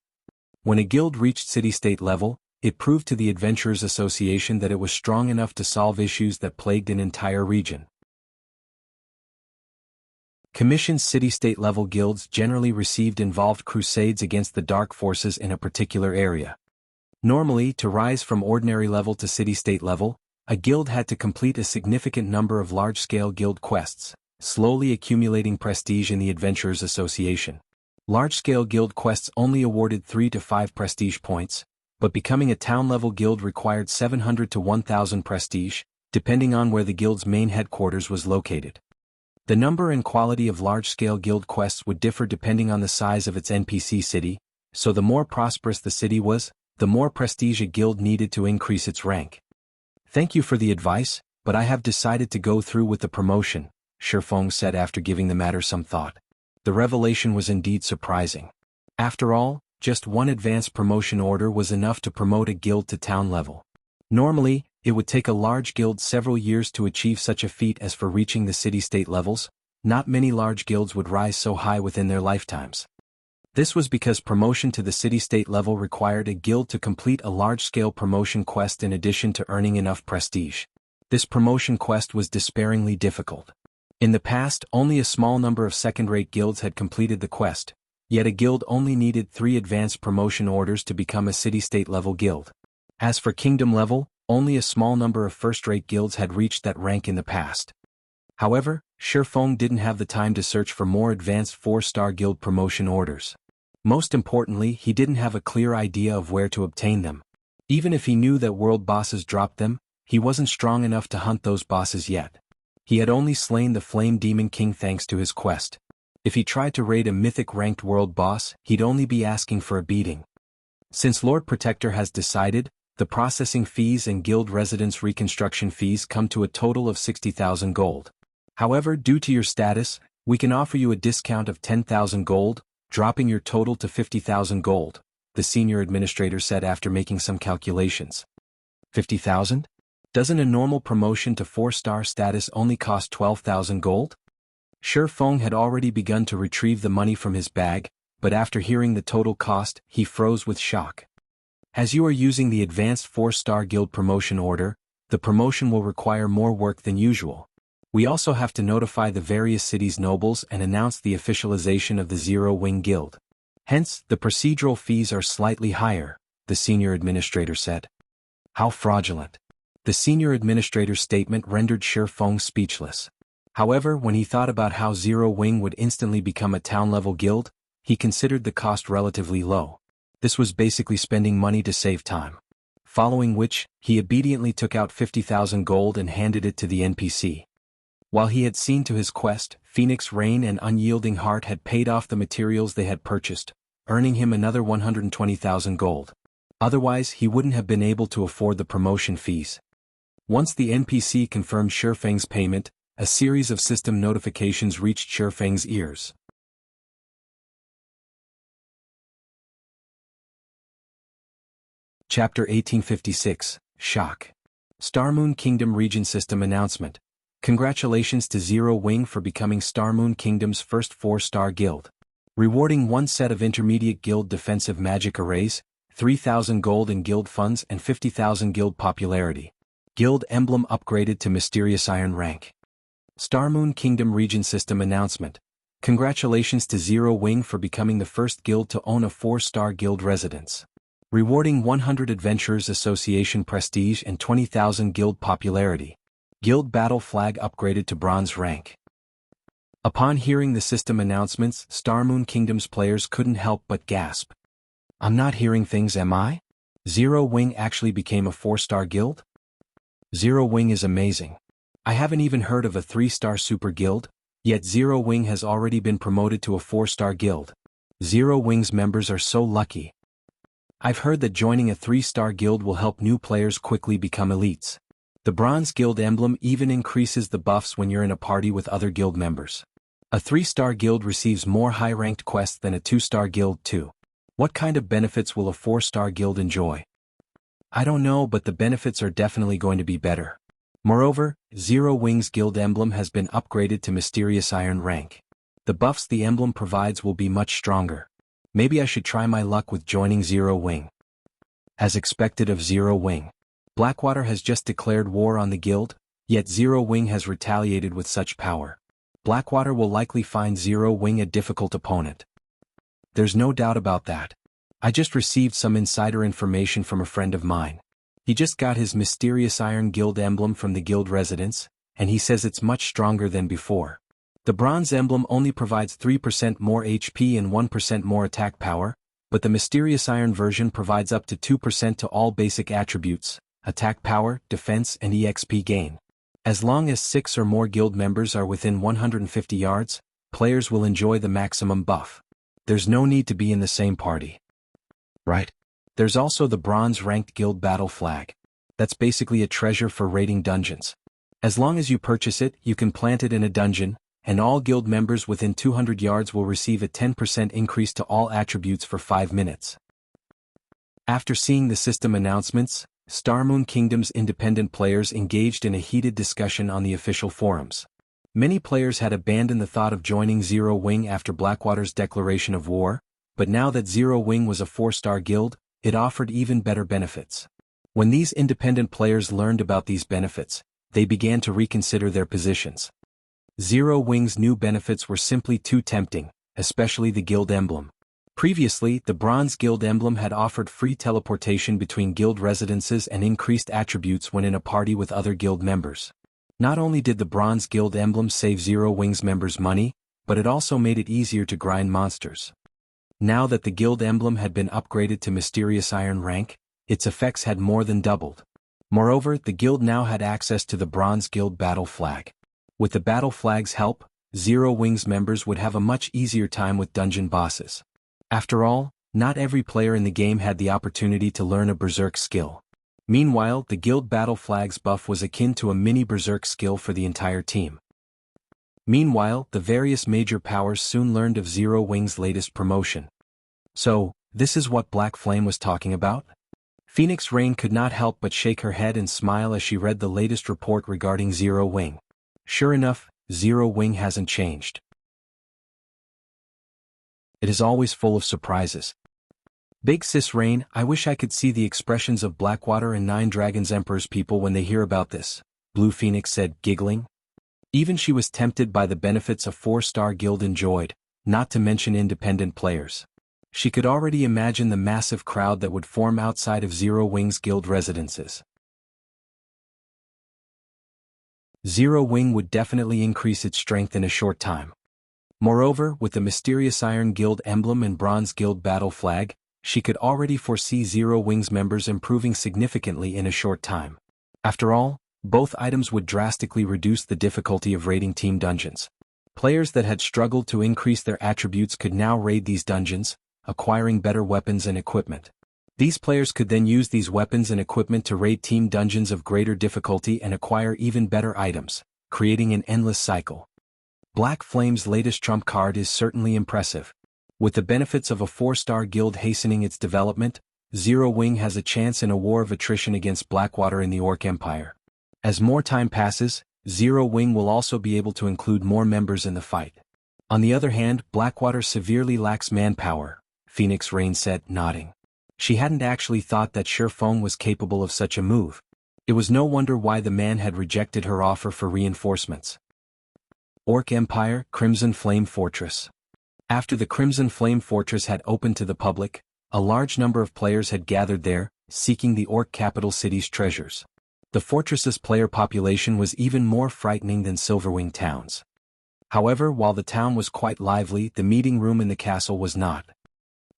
When a guild reached city-state level, it proved to the Adventurers Association that it was strong enough to solve issues that plagued an entire region. Commissioned city-state level guilds generally received involved crusades against the dark forces in a particular area. Normally, to rise from ordinary level to city-state level, a guild had to complete a significant number of large-scale guild quests, slowly accumulating prestige in the Adventurers Association. Large-scale guild quests only awarded 3 to 5 prestige points, but becoming a town-level guild required 700 to 1,000 prestige, depending on where the guild's main headquarters was located. The number and quality of large-scale guild quests would differ depending on the size of its NPC city, so the more prosperous the city was, the more prestige a guild needed to increase its rank. "Thank you for the advice, but I have decided to go through with the promotion," Shi Feng said after giving the matter some thought. The revelation was indeed surprising. After all, just one advanced promotion order was enough to promote a guild to town level. Normally, it would take a large guild several years to achieve such a feat as for reaching the city-state levels. Not many large guilds would rise so high within their lifetimes. This was because promotion to the city-state level required a guild to complete a large-scale promotion quest in addition to earning enough prestige. This promotion quest was despairingly difficult. In the past, only a small number of second-rate guilds had completed the quest, yet a guild only needed 3 advanced promotion orders to become a city-state level guild. As for kingdom level, only a small number of first-rate guilds had reached that rank in the past. However, Shi Feng didn't have the time to search for more advanced 4-star guild promotion orders. Most importantly, he didn't have a clear idea of where to obtain them. Even if he knew that world bosses dropped them, he wasn't strong enough to hunt those bosses yet. He had only slain the Flame Demon King thanks to his quest. If he tried to raid a mythic-ranked world boss, he'd only be asking for a beating. Since Lord Protector has decided, the processing fees and guild residence reconstruction fees come to a total of 60,000 gold. However, due to your status, we can offer you a discount of 10,000 gold, dropping your total to 50,000 gold, the senior administrator said after making some calculations. 50,000? Doesn't a normal promotion to 4-star status only cost 12,000 gold? Shi Feng had already begun to retrieve the money from his bag, but after hearing the total cost, he froze with shock. As you are using the advanced 4-star guild promotion order, the promotion will require more work than usual. We also have to notify the various cities' nobles and announce the officialization of the Zero Wing Guild. Hence, the procedural fees are slightly higher, the senior administrator said. How fraudulent. The senior administrator's statement rendered Shi Feng speechless. However, when he thought about how Zero Wing would instantly become a town-level guild, he considered the cost relatively low. This was basically spending money to save time. Following which, he obediently took out 50,000 gold and handed it to the NPC. While he had seen to his quest, Phoenix Rain and Unyielding Heart had paid off the materials they had purchased, earning him another 120,000 gold. Otherwise, he wouldn't have been able to afford the promotion fees. Once the NPC confirmed Shifeng's payment, a series of system notifications reached Shifeng's ears. Chapter 1856, Shock. Starmoon Kingdom Region System Announcement. Congratulations to Zero Wing for becoming Starmoon Kingdom's first 4-star guild. Rewarding 1 set of intermediate guild defensive magic arrays, 3,000 gold in guild funds and 50,000 guild popularity. Guild emblem upgraded to Mysterious Iron rank. Starmoon Kingdom Region System Announcement. Congratulations to Zero Wing for becoming the first guild to own a 4-star guild residence. Rewarding 100 Adventurers Association prestige and 20,000 guild popularity. Guild battle flag upgraded to bronze rank. Upon hearing the system announcements, Starmoon Kingdom's players couldn't help but gasp. I'm not hearing things, am I? Zero Wing actually became a 4-star guild? Zero Wing is amazing. I haven't even heard of a 3-star super guild, yet Zero Wing has already been promoted to a 4-star guild. Zero Wing's members are so lucky. I've heard that joining a 3-star guild will help new players quickly become elites. The Bronze Guild emblem even increases the buffs when you're in a party with other guild members. A 3-star guild receives more high-ranked quests than a 2-star guild too. What kind of benefits will a 4-star guild enjoy? I don't know, but the benefits are definitely going to be better. Moreover, Zero Wing's guild emblem has been upgraded to Mysterious Iron rank. The buffs the emblem provides will be much stronger. Maybe I should try my luck with joining Zero Wing. As expected of Zero Wing, Blackwater has just declared war on the guild, yet Zero Wing has retaliated with such power. Blackwater will likely find Zero Wing a difficult opponent. There's no doubt about that. I just received some insider information from a friend of mine. He just got his Mysterious Iron guild emblem from the guild residence, and he says it's much stronger than before. The bronze emblem only provides 3% more HP and 1% more attack power, but the Mysterious Iron version provides up to 2% to all basic attributes, attack power, defense and EXP gain. As long as 6 or more guild members are within 150 yards, players will enjoy the maximum buff. There's no need to be in the same party. Right? There's also the bronze-ranked guild battle flag. That's basically a treasure for raiding dungeons. As long as you purchase it, you can plant it in a dungeon, and all guild members within 200 yards will receive a 10% increase to all attributes for 5 minutes. After seeing the system announcements, Starmoon Kingdom's independent players engaged in a heated discussion on the official forums. Many players had abandoned the thought of joining Zero Wing after Blackwater's declaration of war, but now that Zero Wing was a 4-star guild, it offered even better benefits. When these independent players learned about these benefits, they began to reconsider their positions. Zero Wing's new benefits were simply too tempting, especially the guild emblem. Previously, the Bronze Guild emblem had offered free teleportation between guild residences and increased attributes when in a party with other guild members. Not only did the Bronze Guild emblem save Zero Wing's members money, but it also made it easier to grind monsters. Now that the guild emblem had been upgraded to Mysterious Iron rank, its effects had more than doubled. Moreover, the guild now had access to the Bronze Guild battle flag. With the battle flag's help, Zero Wing's members would have a much easier time with dungeon bosses. After all, not every player in the game had the opportunity to learn a berserk skill. Meanwhile, the guild battle flag's buff was akin to a mini berserk skill for the entire team. Meanwhile, the various major powers soon learned of Zero Wing's latest promotion. So, this is what Black Flame was talking about? Phoenix Rain could not help but shake her head and smile as she read the latest report regarding Zero Wing. Sure enough, Zero Wing hasn't changed. It is always full of surprises. Big Sis Rain, I wish I could see the expressions of Blackwater and Nine Dragons Emperor's people when they hear about this, Blue Phoenix said, giggling. Even she was tempted by the benefits a 4-star guild enjoyed, not to mention independent players. She could already imagine the massive crowd that would form outside of Zero Wing's guild residences. Zero Wing would definitely increase its strength in a short time. Moreover, with the mysterious Iron Guild emblem and Bronze Guild battle flag, she could already foresee Zero Wing's members improving significantly in a short time. After all, both items would drastically reduce the difficulty of raiding team dungeons. Players that had struggled to increase their attributes could now raid these dungeons, acquiring better weapons and equipment. These players could then use these weapons and equipment to raid team dungeons of greater difficulty and acquire even better items, creating an endless cycle. Black Flame's latest trump card is certainly impressive. With the benefits of a 4-star guild hastening its development, Zero Wing has a chance in a war of attrition against Blackwater in the Orc Empire. As more time passes, Zero Wing will also be able to include more members in the fight. On the other hand, Blackwater severely lacks manpower, Phoenix Rain said, nodding. She hadn't actually thought that Shifeng was capable of such a move. It was no wonder why the man had rejected her offer for reinforcements. Orc Empire, Crimson Flame Fortress. After the Crimson Flame Fortress had opened to the public, a large number of players had gathered there, seeking the Orc capital city's treasures. The fortress's player population was even more frightening than Silverwing Town's. However, while the town was quite lively, the meeting room in the castle was not.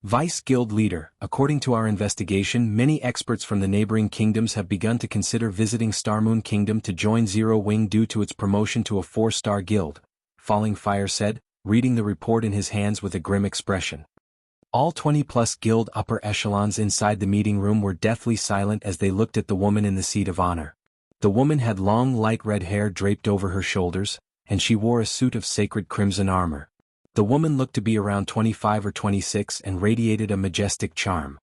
Vice Guild Leader, according to our investigation, many experts from the neighboring kingdoms have begun to consider visiting Starmoon Kingdom to join Zero Wing due to its promotion to a 4-star guild, Falling Fire said, reading the report in his hands with a grim expression. All 20-plus guild upper echelons inside the meeting room were deathly silent as they looked at the woman in the seat of honor. The woman had long light red hair draped over her shoulders, and she wore a suit of sacred crimson armor. The woman looked to be around 25 or 26 and radiated a majestic charm.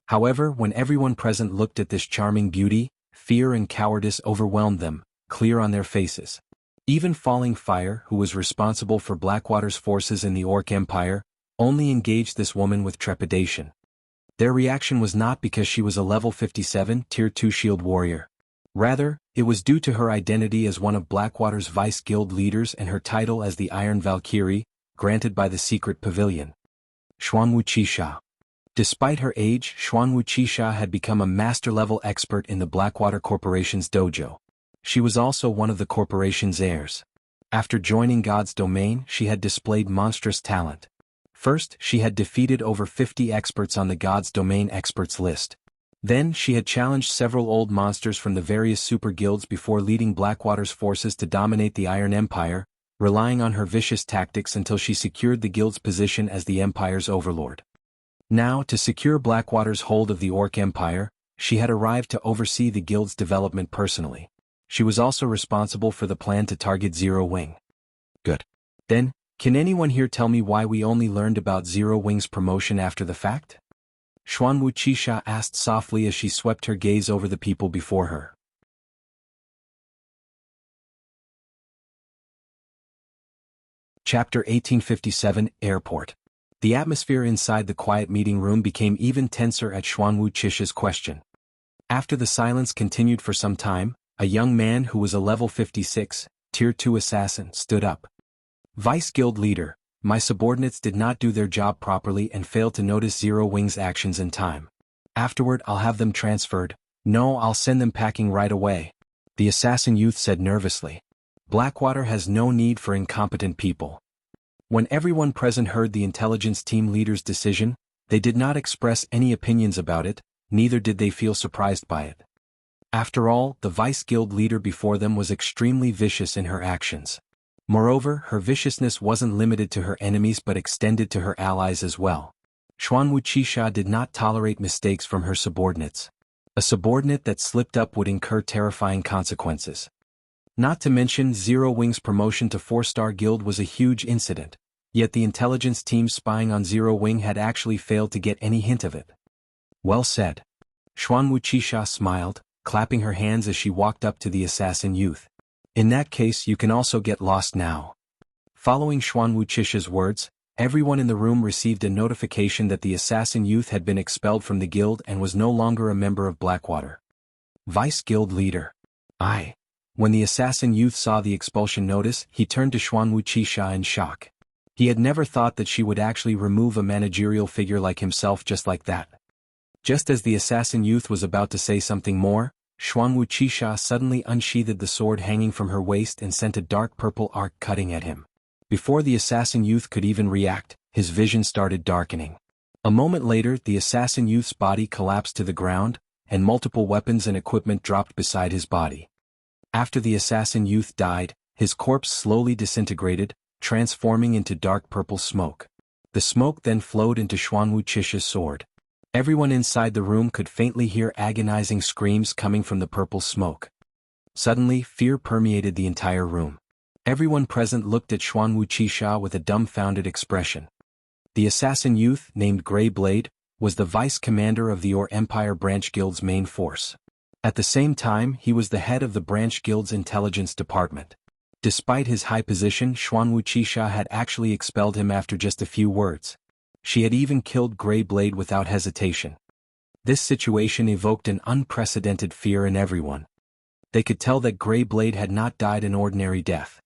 However, when everyone present looked at this charming beauty, fear and cowardice overwhelmed them, clear on their faces. Even Falling Fire, who was responsible for Blackwater's forces in the Orc Empire, only engaged this woman with trepidation. Their reaction was not because she was a level 57 Tier 2 shield warrior. Rather, it was due to her identity as one of Blackwater's Vice Guild leaders and her title as the Iron Valkyrie, granted by the secret pavilion. Xuanwu Qisha. Despite her age, Xuanwu Qisha had become a master-level expert in the Blackwater Corporation's dojo. She was also one of the corporation's heirs. After joining God's domain, she had displayed monstrous talent. First, she had defeated over 50 experts on the God's domain experts list. Then, she had challenged several old monsters from the various super guilds before leading Blackwater's forces to dominate the Iron Empire, relying on her vicious tactics until she secured the guild's position as the Empire's overlord. Now, to secure Blackwater's hold of the Orc Empire, she had arrived to oversee the guild's development personally. She was also responsible for the plan to target Zero Wing. Good. Then, can anyone here tell me why we only learned about Zero Wing's promotion after the fact? Xuanwu Qisha asked softly as she swept her gaze over the people before her. Chapter 1857, Airport. The atmosphere inside the quiet meeting room became even tenser at Xuanwu Qisha's question. After the silence continued for some time, a young man who was a level 56, Tier 2 assassin, stood up. Vice Guild Leader, my subordinates did not do their job properly and failed to notice Zero Wing's actions in time. Afterward, I'll have them transferred. No, I'll send them packing right away. The assassin youth said nervously. Blackwater has no need for incompetent people. When everyone present heard the intelligence team leader's decision, they did not express any opinions about it, neither did they feel surprised by it. After all, the Vice Guild leader before them was extremely vicious in her actions. Moreover, her viciousness wasn't limited to her enemies but extended to her allies as well. Xuanwu Qisha did not tolerate mistakes from her subordinates. A subordinate that slipped up would incur terrifying consequences. Not to mention, Zero Wing's promotion to 4-star guild was a huge incident, yet the intelligence team spying on Zero Wing had actually failed to get any hint of it. Well said. Xuanwu Qisha smiled, clapping her hands as she walked up to the assassin youth. In that case, you can also get lost now. Following Xuanwu Qisha's words, everyone in the room received a notification that the assassin youth had been expelled from the guild and was no longer a member of Blackwater. Vice Guild Leader. Aye. When the assassin youth saw the expulsion notice, he turned to Xuanwu Qisha in shock. He had never thought that she would actually remove a managerial figure like himself just like that. Just as the assassin youth was about to say something more, Xuanwu Qisha suddenly unsheathed the sword hanging from her waist and sent a dark purple arc cutting at him. Before the assassin youth could even react, his vision started darkening. A moment later, the assassin youth's body collapsed to the ground, and multiple weapons and equipment dropped beside his body. After the assassin youth died, his corpse slowly disintegrated, transforming into dark purple smoke. The smoke then flowed into Wuxia's sword. Everyone inside the room could faintly hear agonizing screams coming from the purple smoke. Suddenly, fear permeated the entire room. Everyone present looked at Wuxia with a dumbfounded expression. The assassin youth, named Grey Blade, was the vice commander of the Empire Branch Guild's main force. At the same time, he was the head of the Branch Guild's intelligence department. Despite his high position, Wuxia had actually expelled him after just a few words. She had even killed Grey Blade without hesitation. This situation evoked an unprecedented fear in everyone. They could tell that Grey Blade had not died an ordinary death.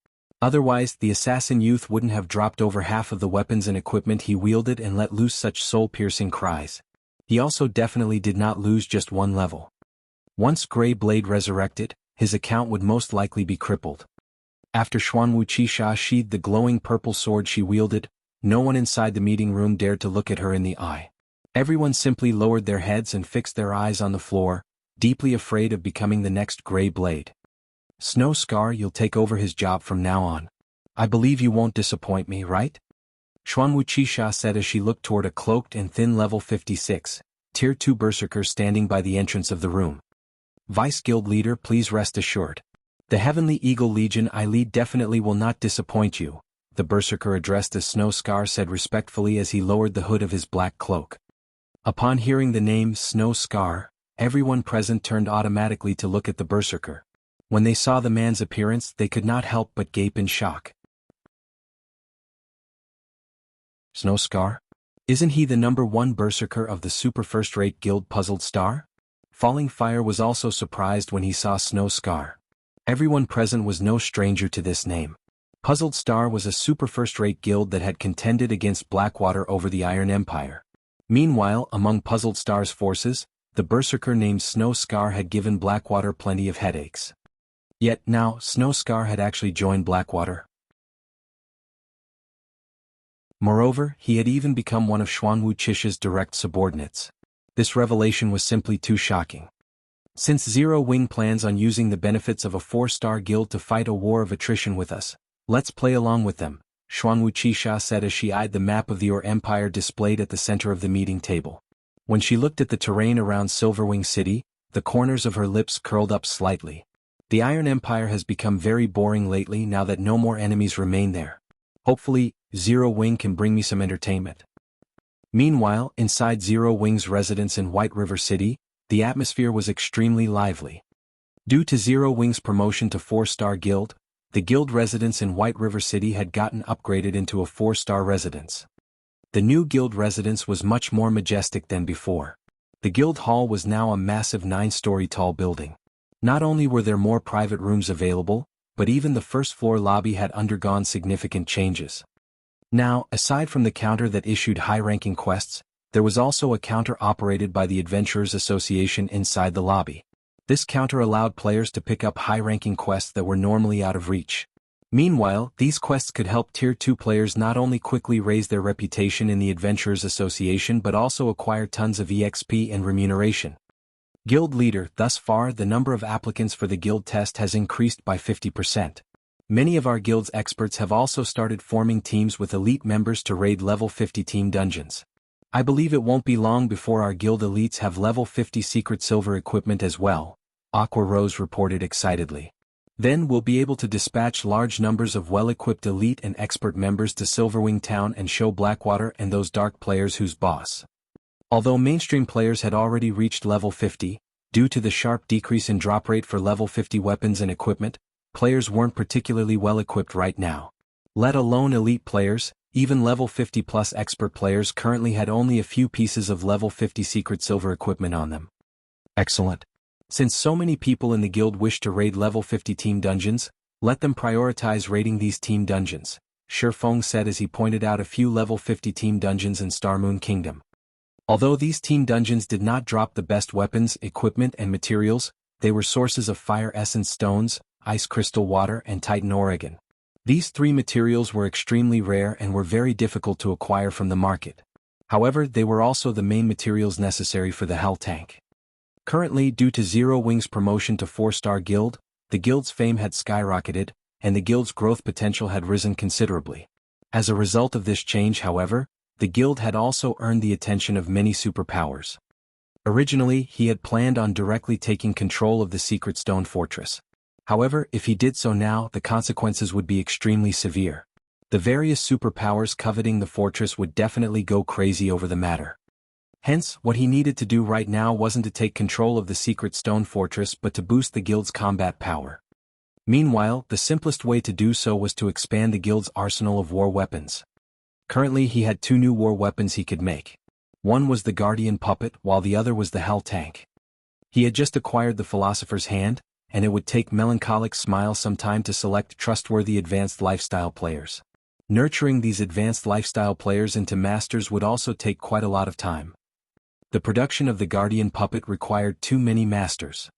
Otherwise, the assassin youth wouldn't have dropped over half of the weapons and equipment he wielded and let loose such soul-piercing cries. He also definitely did not lose just one level. Once Grey Blade resurrected, his account would most likely be crippled. After Wuxia sheathed the glowing purple sword she wielded, no one inside the meeting room dared to look at her in the eye. Everyone simply lowered their heads and fixed their eyes on the floor, deeply afraid of becoming the next Grey Blade. Snow Scar, you'll take over his job from now on. I believe you won't disappoint me, right? Wuxia said as she looked toward a cloaked and thin level 56, Tier 2 berserker standing by the entrance of the room. Vice Guild Leader, please rest assured. The Heavenly Eagle Legion I lead definitely will not disappoint you, the berserker addressed as Snow Scar said respectfully as he lowered the hood of his black cloak. Upon hearing the name Snow Scar, everyone present turned automatically to look at the berserker. When they saw the man's appearance, they could not help but gape in shock. Snow Scar? Isn't he the #1 berserker of the super first-rate guild Puzzled Star? Falling Fire was also surprised when he saw Snow Scar. Everyone present was no stranger to this name. Puzzled Star was a super first-rate guild that had contended against Blackwater over the Iron Empire. Meanwhile, among Puzzled Star's forces, the berserker named Snow Scar had given Blackwater plenty of headaches. Yet now, Snow Scar had actually joined Blackwater. Moreover, he had even become one of Wuxia's direct subordinates. This revelation was simply too shocking. Since Zero Wing plans on using the benefits of a 4-star guild to fight a war of attrition with us, let's play along with them, Wuxia said as she eyed the map of the Empire displayed at the center of the meeting table. When she looked at the terrain around Silverwing City, the corners of her lips curled up slightly. The Iron Empire has become very boring lately now that no more enemies remain there. Hopefully, Zero Wing can bring me some entertainment. Meanwhile, inside Zero Wing's residence in White River City, the atmosphere was extremely lively. Due to Zero Wing's promotion to 4-star guild, the guild residence in White River City had gotten upgraded into a 4-star residence. The new guild residence was much more majestic than before. The guild hall was now a massive 9-story tall building. Not only were there more private rooms available, but even the first-floor lobby had undergone significant changes. Now, aside from the counter that issued high-ranking quests, there was also a counter operated by the Adventurers Association inside the lobby. This counter allowed players to pick up high-ranking quests that were normally out of reach. Meanwhile, these quests could help Tier 2 players not only quickly raise their reputation in the Adventurers Association but also acquire tons of EXP and remuneration. Guild Leader, thus far the number of applicants for the guild test has increased by 50%. Many of our guild's experts have also started forming teams with elite members to raid level 50 team dungeons. I believe it won't be long before our guild elites have level 50 secret silver equipment as well, Aqua Rose reported excitedly. Then we'll be able to dispatch large numbers of well-equipped elite and expert members to Silverwing Town and show Blackwater and those dark players who's boss. Although mainstream players had already reached level 50, due to the sharp decrease in drop rate for level 50 weapons and equipment, players weren't particularly well equipped right now. Let alone elite players, even level 50 plus expert players currently had only a few pieces of level 50 secret silver equipment on them. Excellent. Since so many people in the guild wish to raid level 50 team dungeons, let them prioritize raiding these team dungeons, Shifeng said as he pointed out a few level 50 team dungeons in Starmoon Kingdom. Although these team dungeons did not drop the best weapons, equipment and materials, they were sources of fire essence stones, ice crystal water and Titan Oregon. These three materials were extremely rare and were very difficult to acquire from the market. However, they were also the main materials necessary for the Hell tank. Currently, due to Zero Wing's promotion to 4-star guild, the guild's fame had skyrocketed, and the guild's growth potential had risen considerably. As a result of this change, however, the guild had also earned the attention of many superpowers. Originally, he had planned on directly taking control of the secret stone fortress. However, if he did so now, the consequences would be extremely severe. The various superpowers coveting the fortress would definitely go crazy over the matter. Hence, what he needed to do right now wasn't to take control of the secret stone fortress but to boost the guild's combat power. Meanwhile, the simplest way to do so was to expand the guild's arsenal of war weapons. Currently he had 2 new war weapons he could make. One was the Guardian Puppet while the other was the Hell tank. He had just acquired the Philosopher's Hand, and it would take Melancholic Smile some time to select trustworthy advanced lifestyle players. Nurturing these advanced lifestyle players into masters would also take quite a lot of time. The production of the Guardian Puppet required too many masters.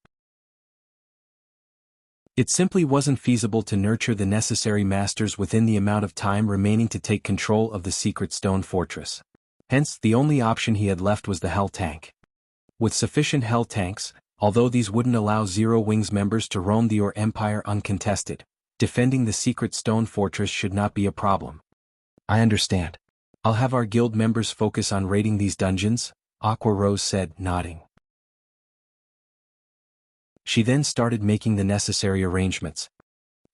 It simply wasn't feasible to nurture the necessary masters within the amount of time remaining to take control of the secret stone fortress. Hence, the only option he had left was the Hell tank. With sufficient Hell tanks, although these wouldn't allow Zero Wings members to roam the Empire uncontested, defending the secret stone fortress should not be a problem. I understand. I'll have our guild members focus on raiding these dungeons, Aqua Rose said, nodding. She then started making the necessary arrangements.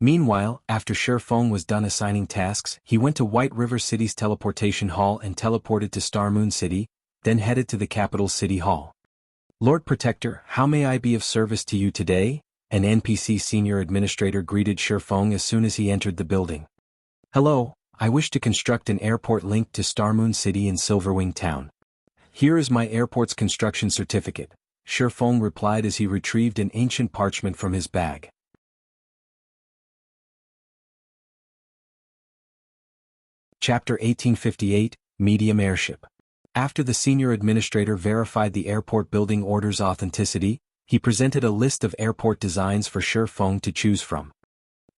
Meanwhile, after Sher Feng was done assigning tasks, he went to White River City's teleportation hall and teleported to Star Moon City, then headed to the capital City Hall. Lord Protector, how may I be of service to you today? An NPC senior administrator greeted Sher Feng as soon as he entered the building. Hello, I wish to construct an airport linked to Star Moon City in Silverwing Town. Here is my airport's construction certificate, Sher Feng replied as he retrieved an ancient parchment from his bag. Chapter 1858, Medium Airship. After the senior administrator verified the airport building order's authenticity, he presented a list of airport designs for Sher Feng to choose from.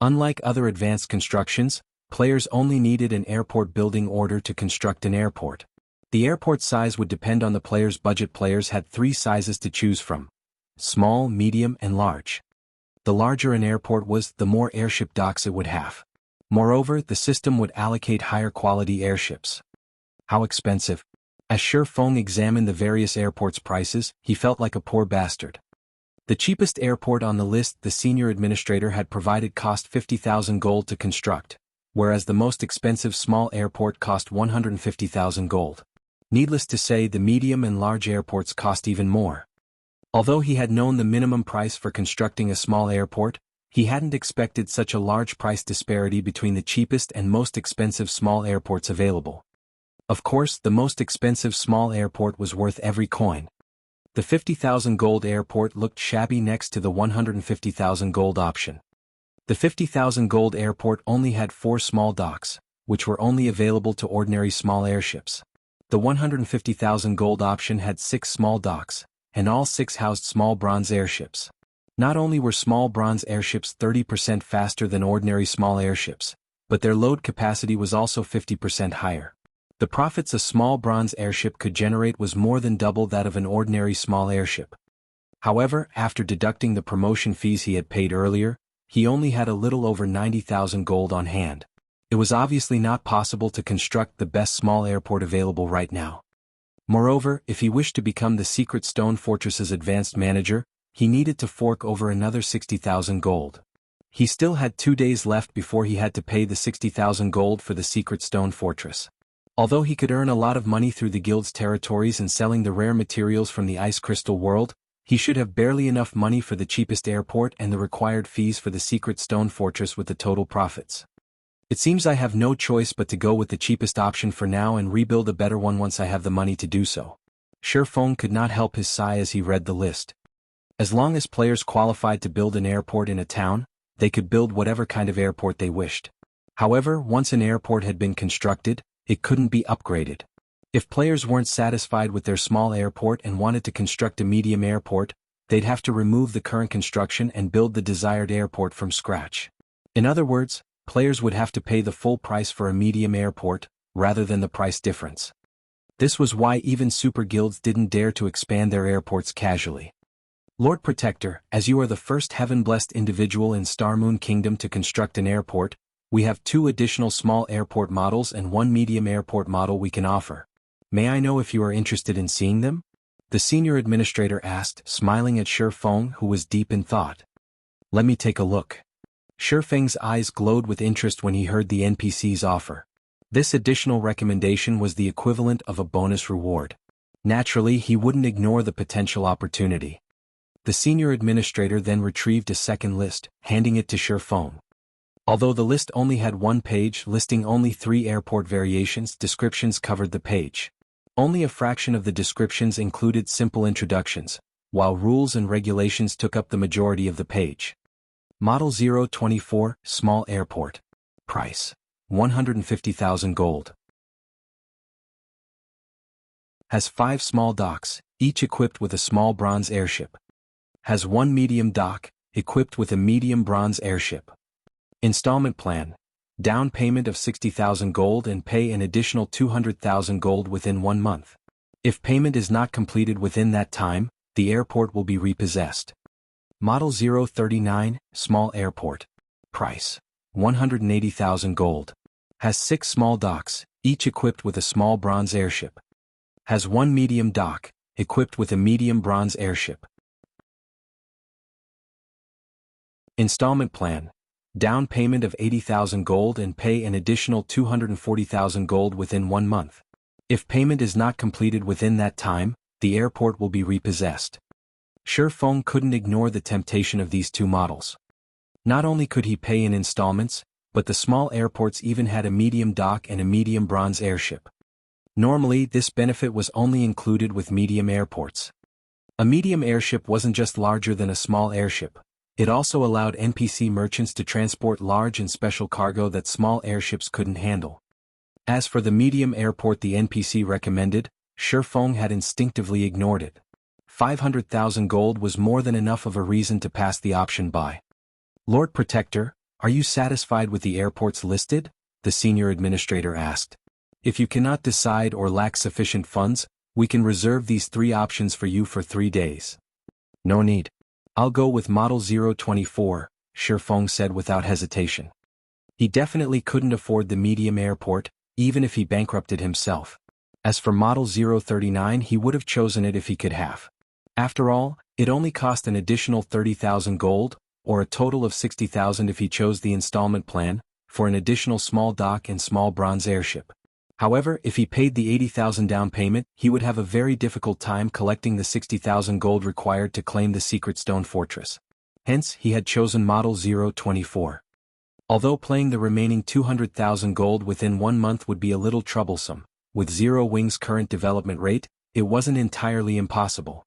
Unlike other advanced constructions, players only needed an airport building order to construct an airport. The airport size would depend on the player's budget. Players had 3 sizes to choose from: small, medium, and large. The larger an airport was, the more airship docks it would have. Moreover, the system would allocate higher quality airships. How expensive? As Sher Feng examined the various airports' prices, he felt like a poor bastard. The cheapest airport on the list the senior administrator had provided cost 50,000 gold to construct, whereas the most expensive small airport cost 150,000 gold. Needless to say, the medium and large airports cost even more. Although he had known the minimum price for constructing a small airport, he hadn't expected such a large price disparity between the cheapest and most expensive small airports available. Of course, the most expensive small airport was worth every coin. The 50,000 gold airport looked shabby next to the 150,000 gold option. The 50,000 gold airport only had 4 small docks, which were only available to ordinary small airships. The 150,000 gold option had 6 small docks, and all 6 housed small bronze airships. Not only were small bronze airships 30% faster than ordinary small airships, but their load capacity was also 50% higher. The profits a small bronze airship could generate was more than double that of an ordinary small airship. However, after deducting the promotion fees he had paid earlier, he only had a little over 90,000 gold on hand. It was obviously not possible to construct the best small airport available right now. Moreover, if he wished to become the Secret Stone Fortress's advanced manager, he needed to fork over another 60,000 gold. He still had 2 days left before he had to pay the 60,000 gold for the Secret Stone Fortress. Although he could earn a lot of money through the guild's territories and selling the rare materials from the Ice Crystal world, he should have barely enough money for the cheapest airport and the required fees for the Secret Stone Fortress with the total profits. It seems I have no choice but to go with the cheapest option for now and rebuild a better one once I have the money to do so. Sher Feng could not help his sigh as he read the list. As long as players qualified to build an airport in a town, they could build whatever kind of airport they wished. However, once an airport had been constructed, it couldn't be upgraded. If players weren't satisfied with their small airport and wanted to construct a medium airport, they'd have to remove the current construction and build the desired airport from scratch. In other words, players would have to pay the full price for a medium airport, rather than the price difference. This was why even super guilds didn't dare to expand their airports casually. Lord Protector, as you are the first heaven-blessed individual in Star Moon Kingdom to construct an airport, we have 2 additional small airport models and 1 medium airport model we can offer. May I know if you are interested in seeing them? The senior administrator asked, smiling at Shi Feng, who was deep in thought. Let me take a look. Shi Feng's eyes glowed with interest when he heard the NPC's offer. This additional recommendation was the equivalent of a bonus reward. Naturally, he wouldn't ignore the potential opportunity. The senior administrator then retrieved a second list, handing it to Shi Feng. Although the list only had 1 page listing only 3 airport variations, descriptions covered the page. Only a fraction of the descriptions included simple introductions, while rules and regulations took up the majority of the page. Model 024, Small Airport. Price: 150,000 gold. Has 5 small docks, each equipped with a small bronze airship. Has 1 medium dock, equipped with a medium bronze airship. Installment plan: down payment of 60,000 gold and pay an additional 200,000 gold within 1 month. If payment is not completed within that time, the airport will be repossessed. Model 039, Small Airport. Price: 180,000 gold. Has 6 small docks, each equipped with a small bronze airship. Has 1 medium dock, equipped with a medium bronze airship. Installment plan: down payment of 80,000 gold and pay an additional 240,000 gold within 1 month. If payment is not completed within that time, the airport will be repossessed. Shi Feng couldn't ignore the temptation of these 2 models. Not only could he pay in installments, but the small airports even had a medium dock and a medium bronze airship. Normally, this benefit was only included with medium airports. A medium airship wasn't just larger than a small airship. It also allowed NPC merchants to transport large and special cargo that small airships couldn't handle. As for the medium airport the NPC recommended, Shi Feng had instinctively ignored it. 500,000 gold was more than enough of a reason to pass the option by. Lord Protector, are you satisfied with the airports listed? The senior administrator asked. If you cannot decide or lack sufficient funds, we can reserve these 3 options for you for 3 days. No need. I'll go with Model 024, Shi Feng said without hesitation. He definitely couldn't afford the medium airport, even if he bankrupted himself. As for Model 039, he would have chosen it if he could have. After all, it only cost an additional 30,000 gold, or a total of 60,000 if he chose the installment plan, for an additional small dock and small bronze airship. However, if he paid the 80,000 down payment, he would have a very difficult time collecting the 60,000 gold required to claim the secret stone fortress. Hence, he had chosen Model 024. Although playing the remaining 200,000 gold within 1 month would be a little troublesome, with Zero Wing's current development rate, it wasn't entirely impossible.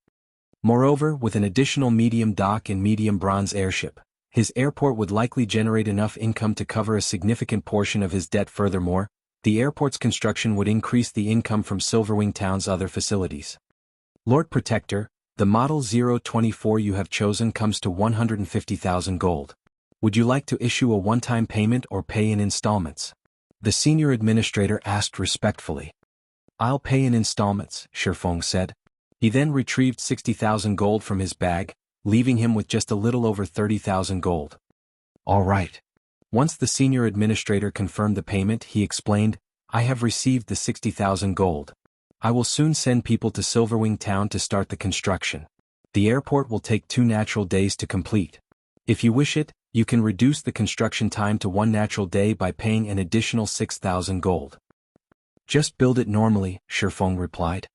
Moreover, with an additional medium dock and medium bronze airship, his airport would likely generate enough income to cover a significant portion of his debt. Furthermore, the airport's construction would increase the income from Silverwing Town's other facilities. Lord Protector, the Model 024 you have chosen comes to 150,000 gold. Would you like to issue a one-time payment or pay in installments? The senior administrator asked respectfully. I'll pay in installments, Shi Feng said. He then retrieved 60,000 gold from his bag, leaving him with just a little over 30,000 gold. All right. Once the senior administrator confirmed the payment, he explained, I have received the 60,000 gold. I will soon send people to Silverwing Town to start the construction. The airport will take 2 natural days to complete. If you wish it, you can reduce the construction time to 1 natural day by paying an additional 6,000 gold. Just build it normally, Shi Feng replied.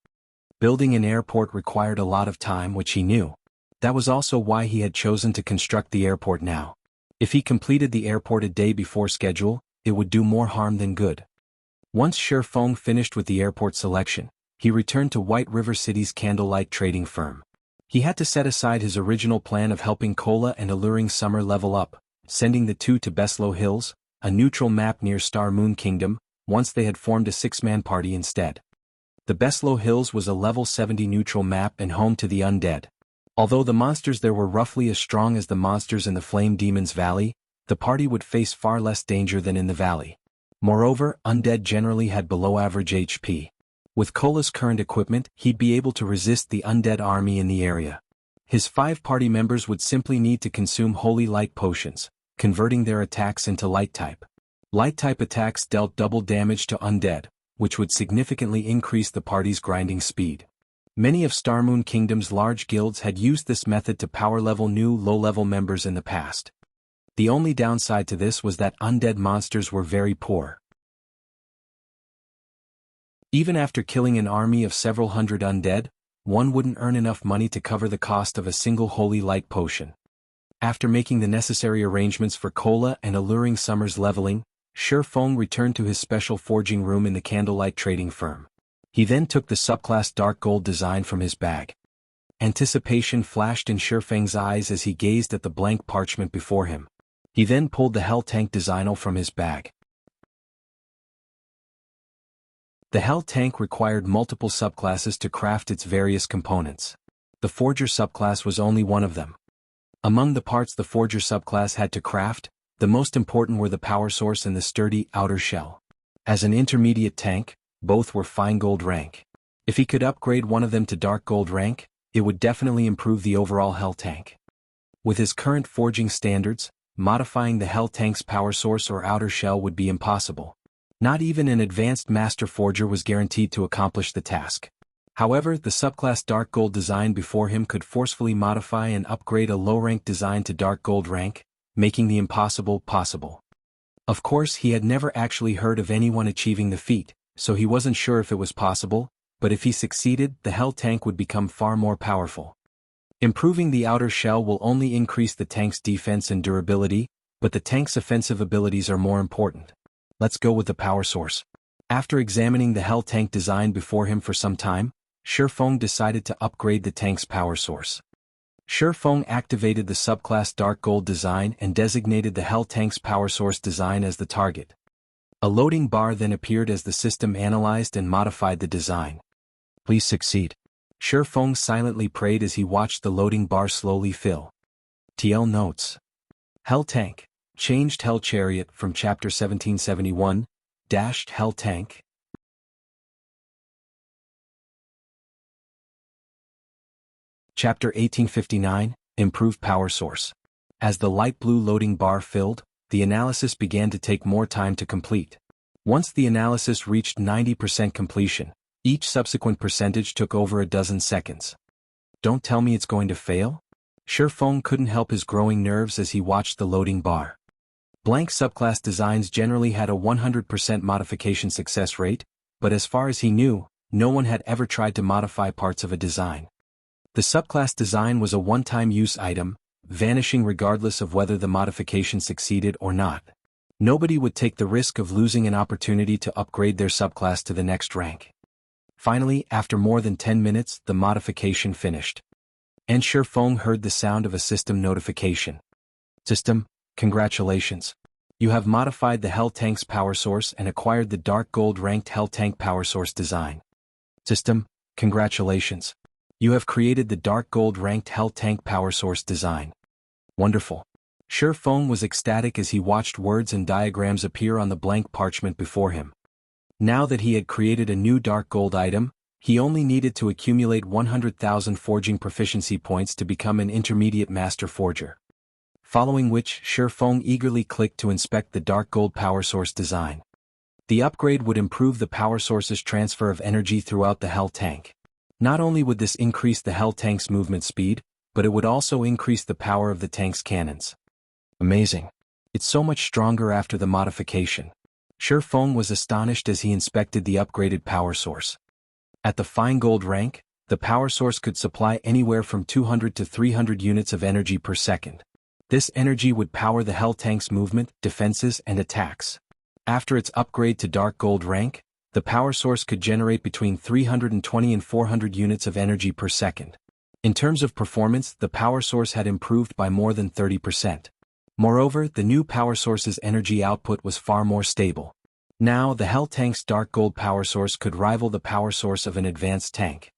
Building an airport required a lot of time, which he knew. That was also why he had chosen to construct the airport now. If he completed the airport a day before schedule, it would do more harm than good. Once Shi Feng finished with the airport selection, he returned to White River City's candlelight trading firm. He had to set aside his original plan of helping Cola and Alluring Summer level up, sending the 2 to Beslow Hills, a neutral map near Star Moon Kingdom, once they had formed a 6-man party instead. The Beslow Hills was a level 70 neutral map and home to the undead. Although the monsters there were roughly as strong as the monsters in the Flame Demon's Valley, the party would face far less danger than in the valley. Moreover, undead generally had below-average HP. With Cola's current equipment, he'd be able to resist the undead army in the area. His 5 party members would simply need to consume holy light potions, converting their attacks into light-type. Light-type attacks dealt double damage to undead, which would significantly increase the party's grinding speed. Many of Starmoon Kingdom's large guilds had used this method to power-level new low-level members in the past. The only downside to this was that undead monsters were very poor. Even after killing an army of several hundred undead, one wouldn't earn enough money to cover the cost of a single holy light potion. After making the necessary arrangements for Cola and alluring Summer's leveling, Shifeng returned to his special forging room in the candlelight trading firm. He then took the subclass dark gold design from his bag. Anticipation flashed in Shifeng's eyes as he gazed at the blank parchment before him. He then pulled the Hell Tank design from his bag. The Hell Tank required multiple subclasses to craft its various components. The Forger subclass was only one of them. Among the parts the Forger subclass had to craft, the most important were the power source and the sturdy outer shell. As an intermediate tank, both were fine gold rank. If he could upgrade one of them to dark gold rank, it would definitely improve the overall Hell Tank. With his current forging standards, modifying the Hell Tank's power source or outer shell would be impossible. Not even an advanced master forger was guaranteed to accomplish the task. However, the subclass dark gold design before him could forcefully modify and upgrade a low-rank design to dark gold rank, making the impossible possible. Of course, he had never actually heard of anyone achieving the feat, so he wasn't sure if it was possible, but if he succeeded, the Hell Tank would become far more powerful. Improving the outer shell will only increase the tank's defense and durability, but the tank's offensive abilities are more important. Let's go with the power source. After examining the Hell Tank design before him for some time, Shifeng decided to upgrade the tank's power source. Shifeng activated the subclass dark gold design and designated the Hell Tank's power source design as the target. A loading bar then appeared as the system analyzed and modified the design. Please succeed. Shifeng silently prayed as he watched the loading bar slowly fill. TL notes. Hell Tank. Changed Hell Chariot from Chapter 1771, Dashed Hell Tank. Chapter 1859, Improved Power Source. As the light blue loading bar filled, the analysis began to take more time to complete. Once the analysis reached 90% completion, each subsequent percentage took over a dozen seconds. Don't tell me it's going to fail? Shifeng couldn't help his growing nerves as he watched the loading bar. Blank subclass designs generally had a 100% modification success rate, but as far as he knew, no one had ever tried to modify parts of a design. The subclass design was a one-time use item, vanishing regardless of whether the modification succeeded or not. Nobody would take the risk of losing an opportunity to upgrade their subclass to the next rank. Finally, after more than 10 minutes, the modification finished. And Shifeng heard the sound of a system notification. System, congratulations. You have modified the Hell Tank's power source and acquired the dark gold ranked Hell Tank power source design. System, congratulations. You have created the dark gold ranked Hell Tank power source design. Wonderful. Shifeng was ecstatic as he watched words and diagrams appear on the blank parchment before him. Now that he had created a new dark gold item, he only needed to accumulate 100,000 forging proficiency points to become an intermediate master forger. Following which, Shifeng eagerly clicked to inspect the dark gold power source design. The upgrade would improve the power source's transfer of energy throughout the Hell Tank. Not only would this increase the Hell Tank's movement speed, but it would also increase the power of the tank's cannons. Amazing. It's so much stronger after the modification. Shifeng was astonished as he inspected the upgraded power source. At the fine gold rank, the power source could supply anywhere from 200 to 300 units of energy per second. This energy would power the Hell Tank's movement, defenses, and attacks. After its upgrade to dark gold rank, the power source could generate between 320 and 400 units of energy per second. In terms of performance, the power source had improved by more than 30%. Moreover, the new power source's energy output was far more stable. Now, the Hell Tank's dark gold power source could rival the power source of an advanced tank.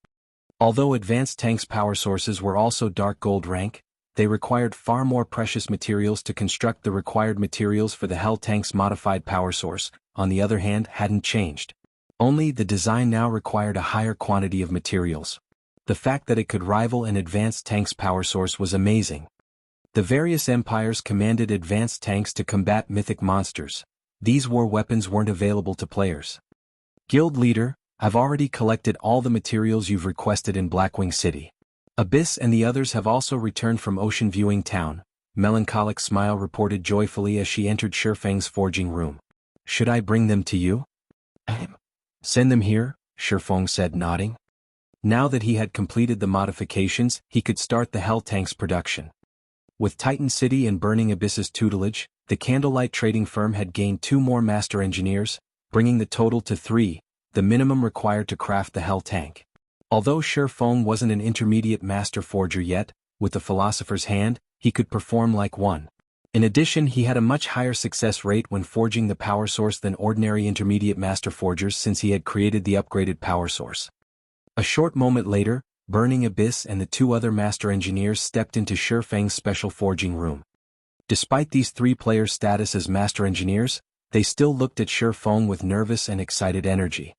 Although advanced tanks' power sources were also dark gold rank, they required far more precious materials to construct. The required materials for the Hell Tank's modified power source, on the other hand, hadn't changed. Only the design now required a higher quantity of materials. The fact that it could rival an advanced tank's power source was amazing. The various empires commanded advanced tanks to combat mythic monsters. These war weapons weren't available to players. Guild leader, I've already collected all the materials you've requested in Blackwing City. Abyss and the others have also returned from Ocean Viewing Town, Melancholic Smile reported joyfully as she entered Shifeng's forging room. Should I bring them to you? Send them here, Shifeng said, nodding. Now that he had completed the modifications, he could start the Hell Tank's production. With Titan City and Burning Abyss's tutelage, the Candlelight trading firm had gained 2 more master engineers, bringing the total to 3, the minimum required to craft the Hell Tank. Although Shifeng wasn't an intermediate master forger yet, with the Philosopher's hand, he could perform like one. In addition, he had a much higher success rate when forging the power source than ordinary intermediate master forgers since he had created the upgraded power source. A short moment later, Burning Abyss and the 2 other master engineers stepped into Shifeng's special forging room. Despite these 3 players' status as master engineers, they still looked at Shifeng with nervous and excited energy.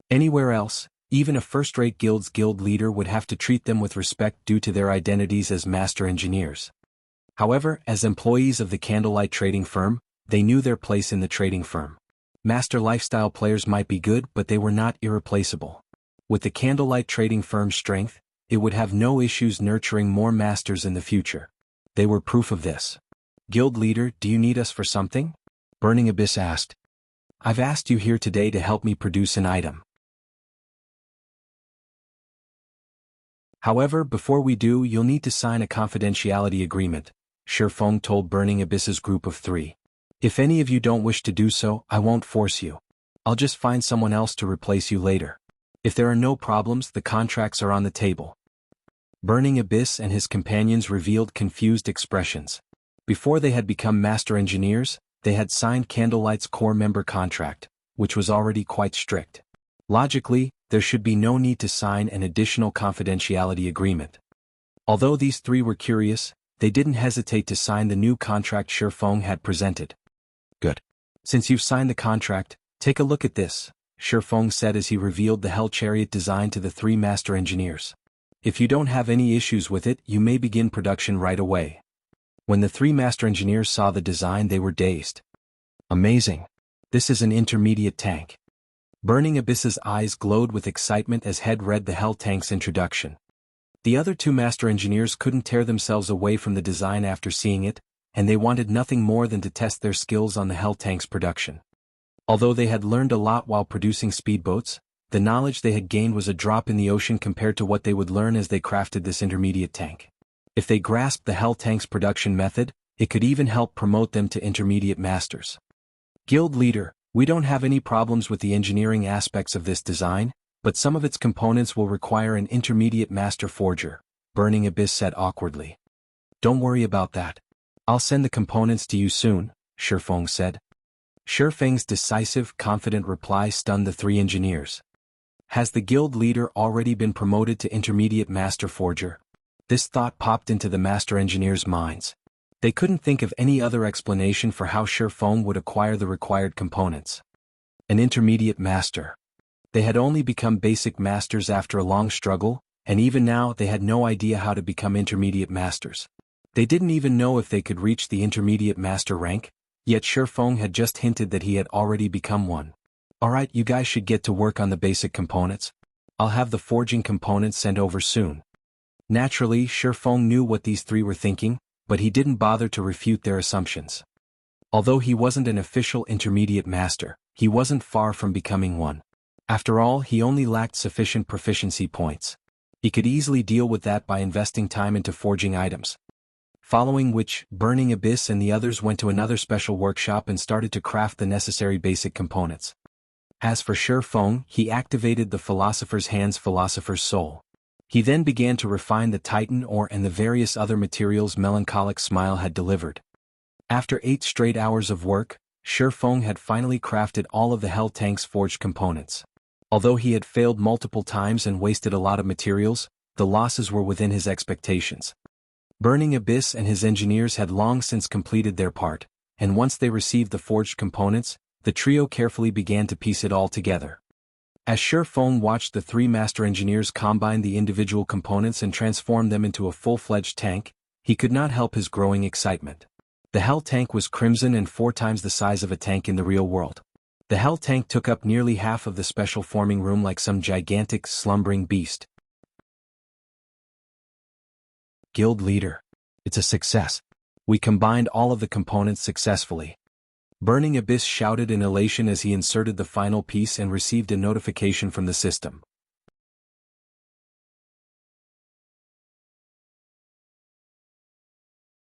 Anywhere else, even a first-rate guild's guild leader would have to treat them with respect due to their identities as master engineers. However, as employees of the Candlelight trading firm, they knew their place in the trading firm. Master lifestyle players might be good, but they were not irreplaceable. With the Candlelight trading firm's strength, it would have no issues nurturing more masters in the future. They were proof of this. Guild leader, do you need us for something? Burning Abyss asked. I've asked you here today to help me produce an item. However, before we do, you'll need to sign a confidentiality agreement, Shifeng told Burning Abyss's group of 3. If any of you don't wish to do so, I won't force you. I'll just find someone else to replace you later. If there are no problems, the contracts are on the table. Burning Abyss and his companions revealed confused expressions. Before they had become master engineers, they had signed Candlelight's core member contract, which was already quite strict. Logically, there should be no need to sign an additional confidentiality agreement. Although these 3 were curious, they didn't hesitate to sign the new contract Shifeng had presented. Good. Since you've signed the contract, take a look at this, Shifeng said as he revealed the Hell Chariot design to the 3 master engineers. If you don't have any issues with it, you may begin production right away. When the 3 master engineers saw the design, they were dazed. Amazing. This is an intermediate tank. Burning Abyss's eyes glowed with excitement as Head read the Hell Tank's introduction. The other 2 master engineers couldn't tear themselves away from the design after seeing it, and they wanted nothing more than to test their skills on the Hell Tank's production. Although they had learned a lot while producing speedboats, the knowledge they had gained was a drop in the ocean compared to what they would learn as they crafted this intermediate tank. If they grasped the Hell Tank's production method, it could even help promote them to intermediate masters. Guild leader, we don't have any problems with the engineering aspects of this design, but some of its components will require an intermediate master forger, Burning Abyss said awkwardly. Don't worry about that. I'll send the components to you soon, Shifeng said. Shifeng's decisive, confident reply stunned the 3 engineers. Has the guild leader already been promoted to intermediate master forger? This thought popped into the master engineers' minds. They couldn't think of any other explanation for how Shifeng would acquire the required components. An intermediate master. They had only become basic masters after a long struggle, and even now they had no idea how to become intermediate masters. They didn't even know if they could reach the intermediate master rank, yet Shifeng had just hinted that he had already become one. Alright, you guys should get to work on the basic components. I'll have the forging components sent over soon. Naturally, Shifeng knew what these 3 were thinking, but he didn't bother to refute their assumptions. Although he wasn't an official intermediate master, he wasn't far from becoming one. After all, he only lacked sufficient proficiency points. He could easily deal with that by investing time into forging items. Following which, Burning Abyss and the others went to another special workshop and started to craft the necessary basic components. As for Shifeng, he activated the Philosopher's Hand's Philosopher's Soul. He then began to refine the Titan ore and the various other materials Melancholic Smile had delivered. After 8 straight hours of work, Shifeng had finally crafted all of the Hell Tank's forged components. Although he had failed multiple times and wasted a lot of materials, the losses were within his expectations. Burning Abyss and his engineers had long since completed their part, and once they received the forged components, the trio carefully began to piece it all together. As Shifeng watched the three master engineers combine the individual components and transform them into a full-fledged tank, he could not help his growing excitement. The Hell tank was crimson and 4 times the size of a tank in the real world. The Hell tank took up nearly half of the special forming room like some gigantic, slumbering beast. Guild leader. It's a success. We combined all of the components successfully. Burning Abyss shouted in elation as he inserted the final piece and received a notification from the system.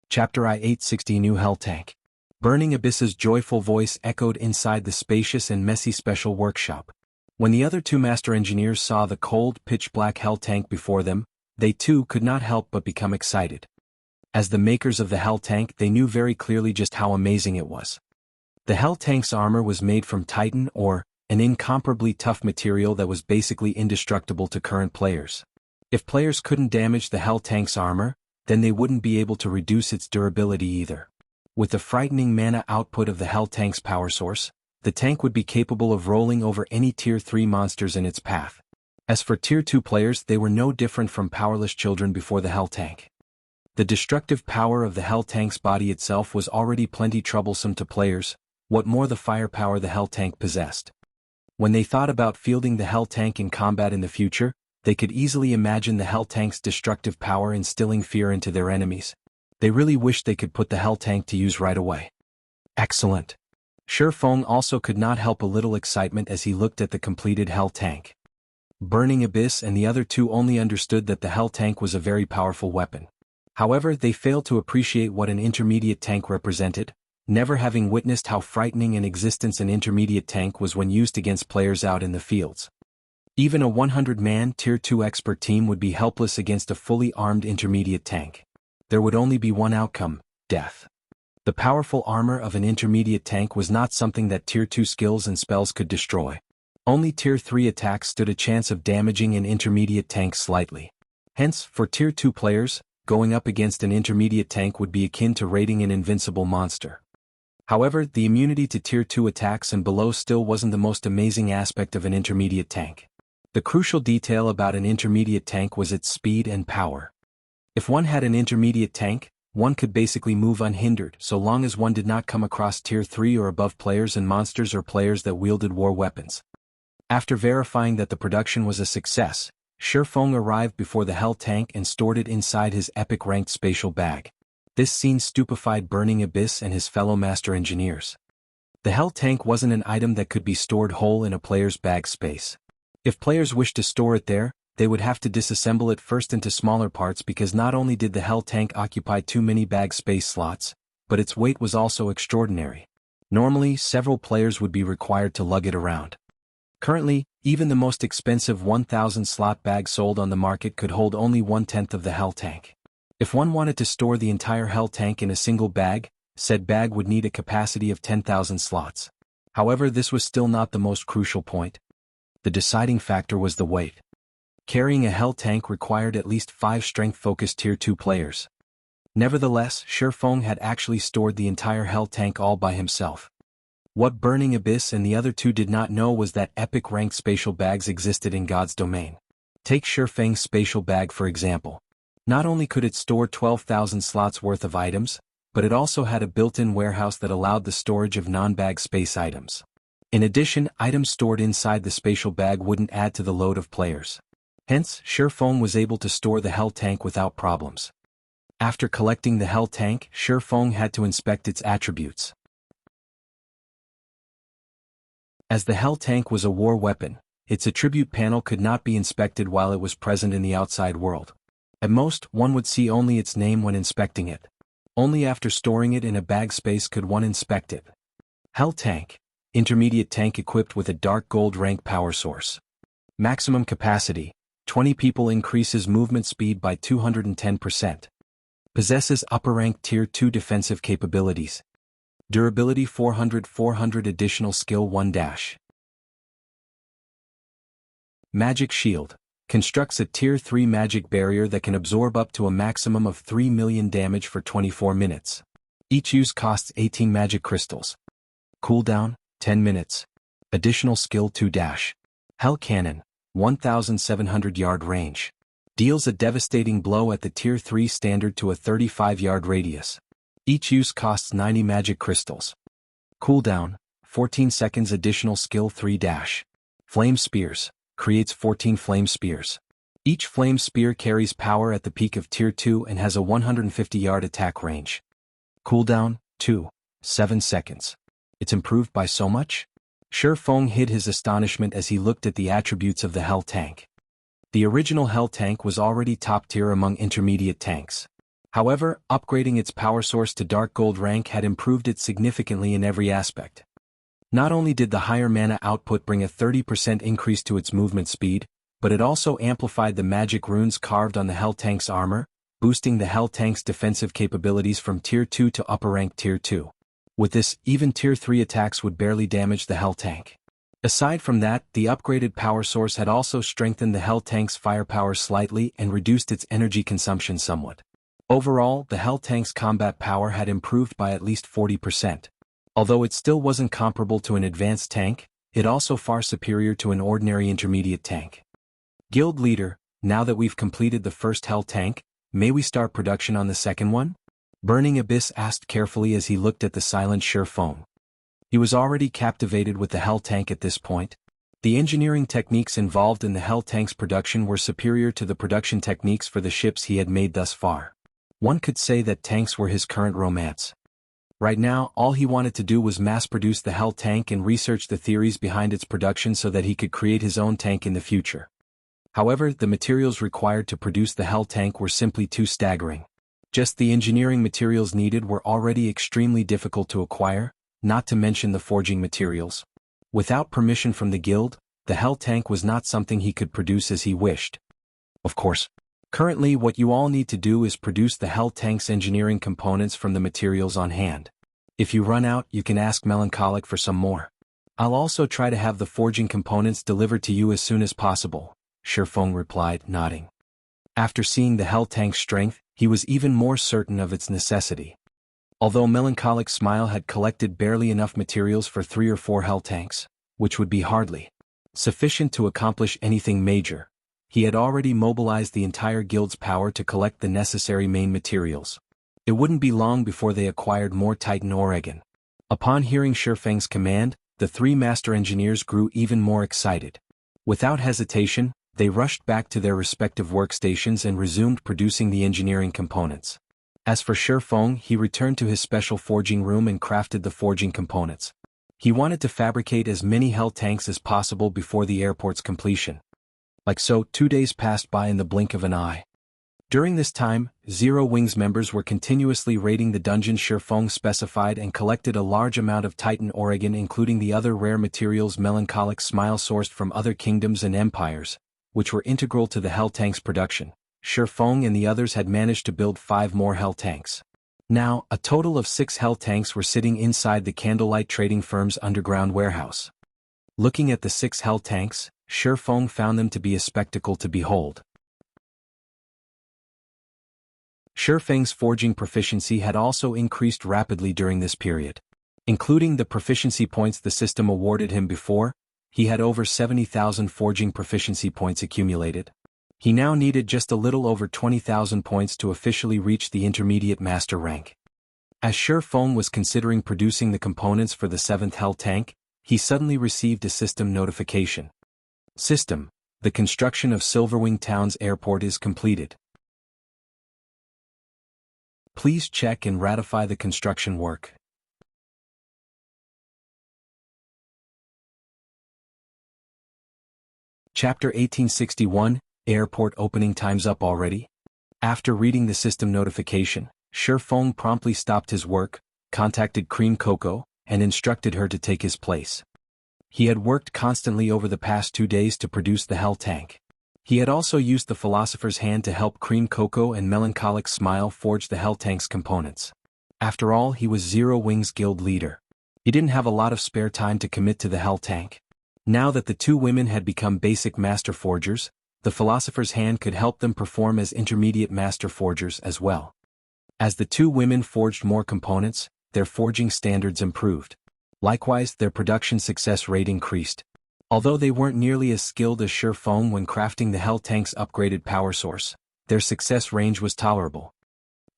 Chapter I-860 New Hell Tank. Burning Abyss's joyful voice echoed inside the spacious and messy special workshop. When the other 2 master engineers saw the cold, pitch-black Hell tank before them, they too could not help but become excited. As the makers of the Hell tank, they knew very clearly just how amazing it was. The Hell tank's armor was made from Titan ore, an incomparably tough material that was basically indestructible to current players. If players couldn't damage the Hell tank's armor, then they wouldn't be able to reduce its durability either. With the frightening mana output of the Hell tank's power source, the tank would be capable of rolling over any Tier 3 monsters in its path. As for Tier 2 players, they were no different from powerless children before the Hell tank. The destructive power of the Hell tank's body itself was already plenty troublesome to players, what more the firepower the Hell tank possessed. When they thought about fielding the Hell tank in combat in the future, they could easily imagine the Hell tank's destructive power instilling fear into their enemies. They really wished they could put the Hell tank to use right away. Excellent. Shifeng also could not help a little excitement as he looked at the completed Hell tank. Burning Abyss and the other 2 only understood that the Hell tank was a very powerful weapon. However, they failed to appreciate what an intermediate tank represented, never having witnessed how frightening an existence an intermediate tank was when used against players out in the fields. Even a 100-man Tier 2 expert team would be helpless against a fully armed intermediate tank. There would only be one outcome: death. The powerful armor of an intermediate tank was not something that Tier 2 skills and spells could destroy. Only Tier 3 attacks stood a chance of damaging an intermediate tank slightly. Hence, for Tier 2 players, going up against an intermediate tank would be akin to raiding an invincible monster. However, the immunity to Tier 2 attacks and below still wasn't the most amazing aspect of an intermediate tank. The crucial detail about an intermediate tank was its speed and power. If one had an intermediate tank, one could basically move unhindered so long as one did not come across Tier 3 or above players and monsters or players that wielded war weapons. After verifying that the production was a success, Shifeng arrived before the Hell tank and stored it inside his epic ranked spatial bag. This scene stupefied Burning Abyss and his fellow master engineers. The Hell tank wasn't an item that could be stored whole in a player's bag space. If players wished to store it there, they would have to disassemble it first into smaller parts because not only did the Hell tank occupy too many bag space slots, but its weight was also extraordinary. Normally, several players would be required to lug it around. Currently, even the most expensive 1,000-slot bag sold on the market could hold only 1/10 of the Hell tank. If one wanted to store the entire Hell tank in a single bag, said bag would need a capacity of 10,000 slots. However, this was still not the most crucial point. The deciding factor was the weight. Carrying a Hell tank required at least 5 strength-focused Tier 2 players. Nevertheless, Shifeng had actually stored the entire Hell tank all by himself. What Burning Abyss and the other 2 did not know was that epic ranked spatial bags existed in God's domain. Take Shifeng's spatial bag for example. Not only could it store 12,000 slots worth of items, but it also had a built-in warehouse that allowed the storage of non-bag space items. In addition, items stored inside the spatial bag wouldn't add to the load of players. Hence, Shifeng was able to store the Hell tank without problems. After collecting the Hell tank, Shifeng had to inspect its attributes. As the Hell tank was a war weapon, its attribute panel could not be inspected while it was present in the outside world. At most, one would see only its name when inspecting it. Only after storing it in a bag space could one inspect it. Hell tank. Intermediate tank equipped with a dark gold rank power source. Maximum capacity. 20 people increases movement speed by 210%. Possesses upper rank Tier 2 defensive capabilities. Durability 400 additional skill 1 dash. Magic shield. Constructs a Tier 3 magic barrier that can absorb up to a maximum of 3 million damage for 24 minutes. Each use costs 18 magic crystals. Cooldown, 10 minutes. Additional skill 2 dash. Hell Cannon, 1,700-yard range. Deals a devastating blow at the Tier 3 standard to a 35-yard radius. Each use costs 90 magic crystals. Cooldown, 14 seconds. Additional skill 3 dash. Flame Spears, creates 14 flame spears. Each flame spear carries power at the peak of Tier 2 and has a 150-yard attack range. Cooldown, 7 seconds. It's improved by so much? Shi Feng hid his astonishment as he looked at the attributes of the Hell Tank. The original Hell Tank was already top tier among intermediate tanks. However, upgrading its power source to Dark Gold rank had improved it significantly in every aspect. Not only did the higher mana output bring a 30% increase to its movement speed, but it also amplified the magic runes carved on the Hell Tank's armor, boosting the Hell Tank's defensive capabilities from Tier 2 to upper rank Tier 2. With this, even Tier 3 attacks would barely damage the Hell Tank. Aside from that, the upgraded power source had also strengthened the Hell Tank's firepower slightly and reduced its energy consumption somewhat. Overall, the Hell Tank's combat power had improved by at least 40%. Although it still wasn't comparable to an advanced tank, it also far superior to an ordinary intermediate tank. Guild Leader, now that we've completed the first Hell Tank, may we start production on the second one? Burning Abyss asked carefully as he looked at the silent Shi Feng. He was already captivated with the Hell Tank at this point. The engineering techniques involved in the Hell Tank's production were superior to the production techniques for the ships he had made thus far. One could say that tanks were his current romance. Right now, all he wanted to do was mass-produce the Hell Tank and research the theories behind its production so that he could create his own tank in the future. However, the materials required to produce the Hell Tank were simply too staggering. Just the engineering materials needed were already extremely difficult to acquire, not to mention the forging materials. Without permission from the guild, the Hell Tank was not something he could produce as he wished. Of course. Currently, what you all need to do is produce the Hell Tank's engineering components from the materials on hand. If you run out, you can ask Melancholic for some more. I'll also try to have the forging components delivered to you as soon as possible, Shi Feng replied, nodding. After seeing the Hell Tank's strength, he was even more certain of its necessity. Although Melancholic's Smile had collected barely enough materials for 3 or 4 Hell Tanks, which would be hardly sufficient to accomplish anything major, he had already mobilized the entire guild's power to collect the necessary main materials. It wouldn't be long before they acquired more Titan Oregon. Upon hearing Shi Feng's command, the 3 master engineers grew even more excited. Without hesitation, they rushed back to their respective workstations and resumed producing the engineering components. As for Shi Feng, he returned to his special forging room and crafted the forging components. He wanted to fabricate as many Hell Tanks as possible before the airport's completion. Like so, 2 days passed by in the blink of an eye. During this time, Zero Wings members were continuously raiding the dungeons Shi Feng specified and collected a large amount of Titan Oregon, including the other rare materials Melancholic Smile sourced from other kingdoms and empires, which were integral to the Hell Tank's production. Shi Feng and the others had managed to build 5 more Hell Tanks. Now, a total of 6 Hell Tanks were sitting inside the Candlelight Trading Firm's underground warehouse. Looking at the 6 Hell Tanks, Shi Feng found them to be a spectacle to behold. Shi Feng's forging proficiency had also increased rapidly during this period. Including the proficiency points the system awarded him before, he had over 70,000 forging proficiency points accumulated. He now needed just a little over 20,000 points to officially reach the intermediate master rank. As Shi Feng was considering producing the components for the 7th Hell Tank, he suddenly received a system notification. System: the construction of Silverwing Town's airport is completed. Please check and ratify the construction work. Chapter 1861, Airport Opening Time's Up Already? After reading the system notification, Shi Feng promptly stopped his work, contacted Cream Cocoa, and instructed her to take his place. He had worked constantly over the past 2 days to produce the Hell Tank. He had also used the Philosopher's Hand to help Cream Cocoa and Melancholic Smile forge the Hell Tank's components. After all, he was Zero Wings Guild leader. He didn't have a lot of spare time to commit to the Hell Tank. Now that the 2 women had become basic master forgers, the Philosopher's hand could help them perform as intermediate master forgers as well. As the two women forged more components, their forging standards improved. Likewise, their production success rate increased. Although they weren't nearly as skilled as Sure Feng when crafting the Hell Tank's upgraded power source, their success range was tolerable.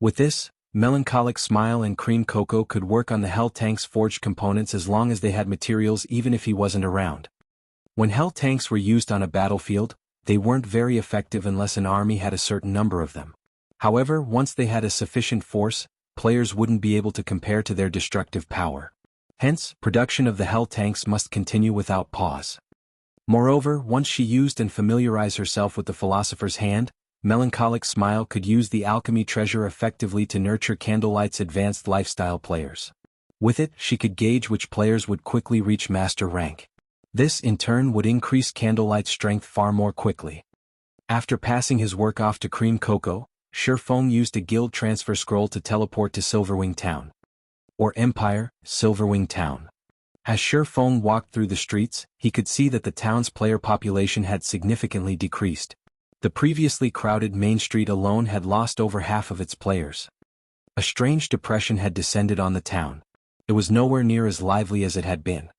With this, Melancholic Smile and Cream Cocoa could work on the Hell Tank's forged components as long as they had materials even if he wasn't around. When Hell Tanks were used on a battlefield, they weren't very effective unless an army had a certain number of them. However, once they had a sufficient force, players wouldn't be able to compare to their destructive power. Hence, production of the Hell Tanks must continue without pause. Moreover, once she used and familiarized herself with the Philosopher's hand, Melancholic Smile could use the alchemy treasure effectively to nurture Candlelight's advanced lifestyle players. With it, she could gauge which players would quickly reach master rank. This, in turn, would increase Candlelight's strength far more quickly. After passing his work off to Cream Cocoa, Sure Feng used a guild transfer scroll to teleport to Silverwing Town. Or Empire, Silverwing Town. As Sure Feng walked through the streets, he could see that the town's player population had significantly decreased. The previously crowded main street alone had lost over half of its players. A strange depression had descended on the town. It was nowhere near as lively as it had been.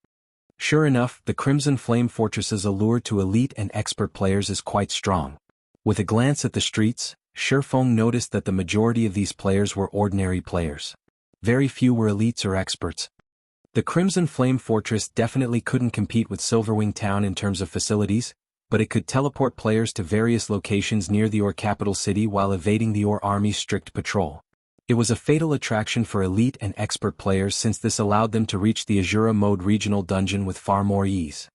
Sure enough, the Crimson Flame Fortress's allure to elite and expert players is quite strong. With a glance at the streets, Sure Feng noticed that the majority of these players were ordinary players. Very few were elites or experts. The Crimson Flame Fortress definitely couldn't compete with Silverwing Town in terms of facilities, but it could teleport players to various locations near the Ore capital city while evading the Ore army's strict patrol. It was a fatal attraction for elite and expert players since this allowed them to reach the Azura Mode regional dungeon with far more ease.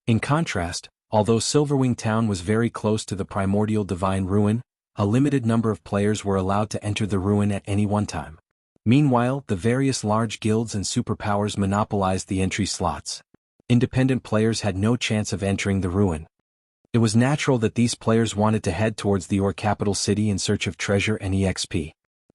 In contrast, although Silverwing Town was very close to the primordial divine ruin, a limited number of players were allowed to enter the ruin at any one time. Meanwhile, the various large guilds and superpowers monopolized the entry slots. Independent players had no chance of entering the ruin. It was natural that these players wanted to head towards the Ore capital city in search of treasure and EXP.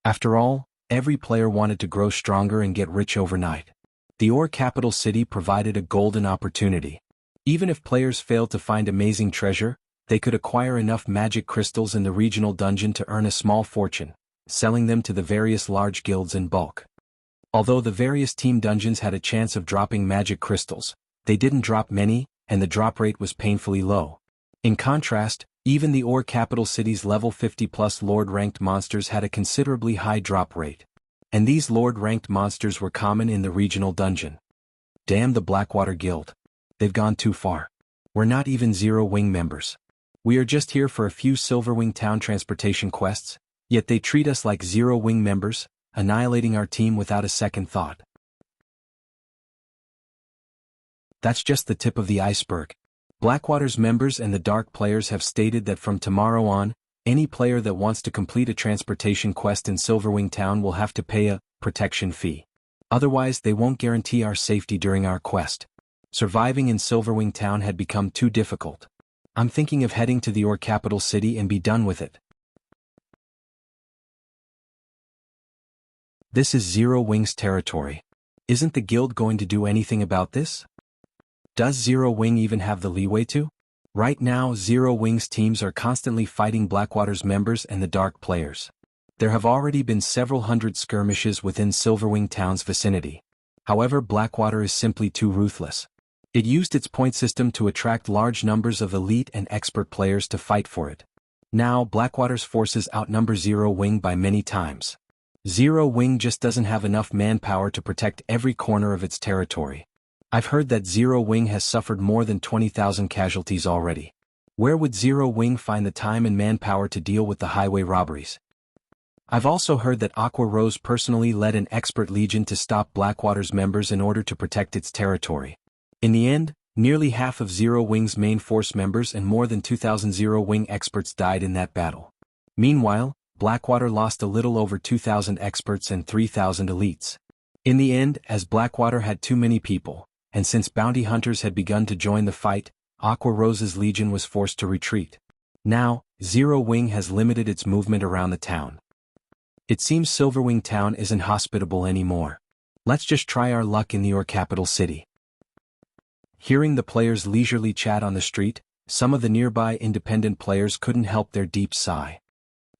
After all, every player wanted to grow stronger and get rich overnight. The Ore capital city provided a golden opportunity. Even if players failed to find amazing treasure, they could acquire enough magic crystals in the regional dungeon to earn a small fortune, selling them to the various large guilds in bulk. Although the various team dungeons had a chance of dropping magic crystals, they didn't drop many, and the drop rate was painfully low. In contrast, even the Ore capital city's level 50+ Lord-ranked monsters had a considerably high drop rate. And these Lord-ranked monsters were common in the regional dungeon. Damn the Blackwater Guild. They've gone too far. We're not even Zero Wing members. We are just here for a few Silverwing Town transportation quests, yet they treat us like Zero Wing members, annihilating our team without a second thought. That's just the tip of the iceberg. Blackwater's members and the Dark players have stated that from tomorrow on, any player that wants to complete a transportation quest in Silverwing Town will have to pay a protection fee. Otherwise, they won't guarantee our safety during our quest. Surviving in Silverwing Town had become too difficult. I'm thinking of heading to the Ore capital city and be done with it. This is Zero Wing's territory. Isn't the guild going to do anything about this? Does Zero Wing even have the leeway to? Right now, Zero Wing's teams are constantly fighting Blackwater's members and the Dark players. There have already been several hundred skirmishes within Silverwing Town's vicinity. However, Blackwater is simply too ruthless. It used its point system to attract large numbers of elite and expert players to fight for it. Now, Blackwater's forces outnumber Zero Wing by many times. Zero Wing just doesn't have enough manpower to protect every corner of its territory. I've heard that Zero Wing has suffered more than 20,000 casualties already. Where would Zero Wing find the time and manpower to deal with the highway robberies? I've also heard that Aqua Rose personally led an expert legion to stop Blackwater's members in order to protect its territory. In the end, nearly half of Zero Wing's main force members and more than 2,000 Zero Wing experts died in that battle. Meanwhile, Blackwater lost a little over 2,000 experts and 3,000 elites. In the end, as Blackwater had too many people, and since bounty hunters had begun to join the fight, Aqua Rose's legion was forced to retreat. Now, Zero Wing has limited its movement around the town. It seems Silverwing Town isn't hospitable anymore. Let's just try our luck in the Ore capital city. Hearing the players leisurely chat on the street, some of the nearby independent players couldn't help their deep sigh.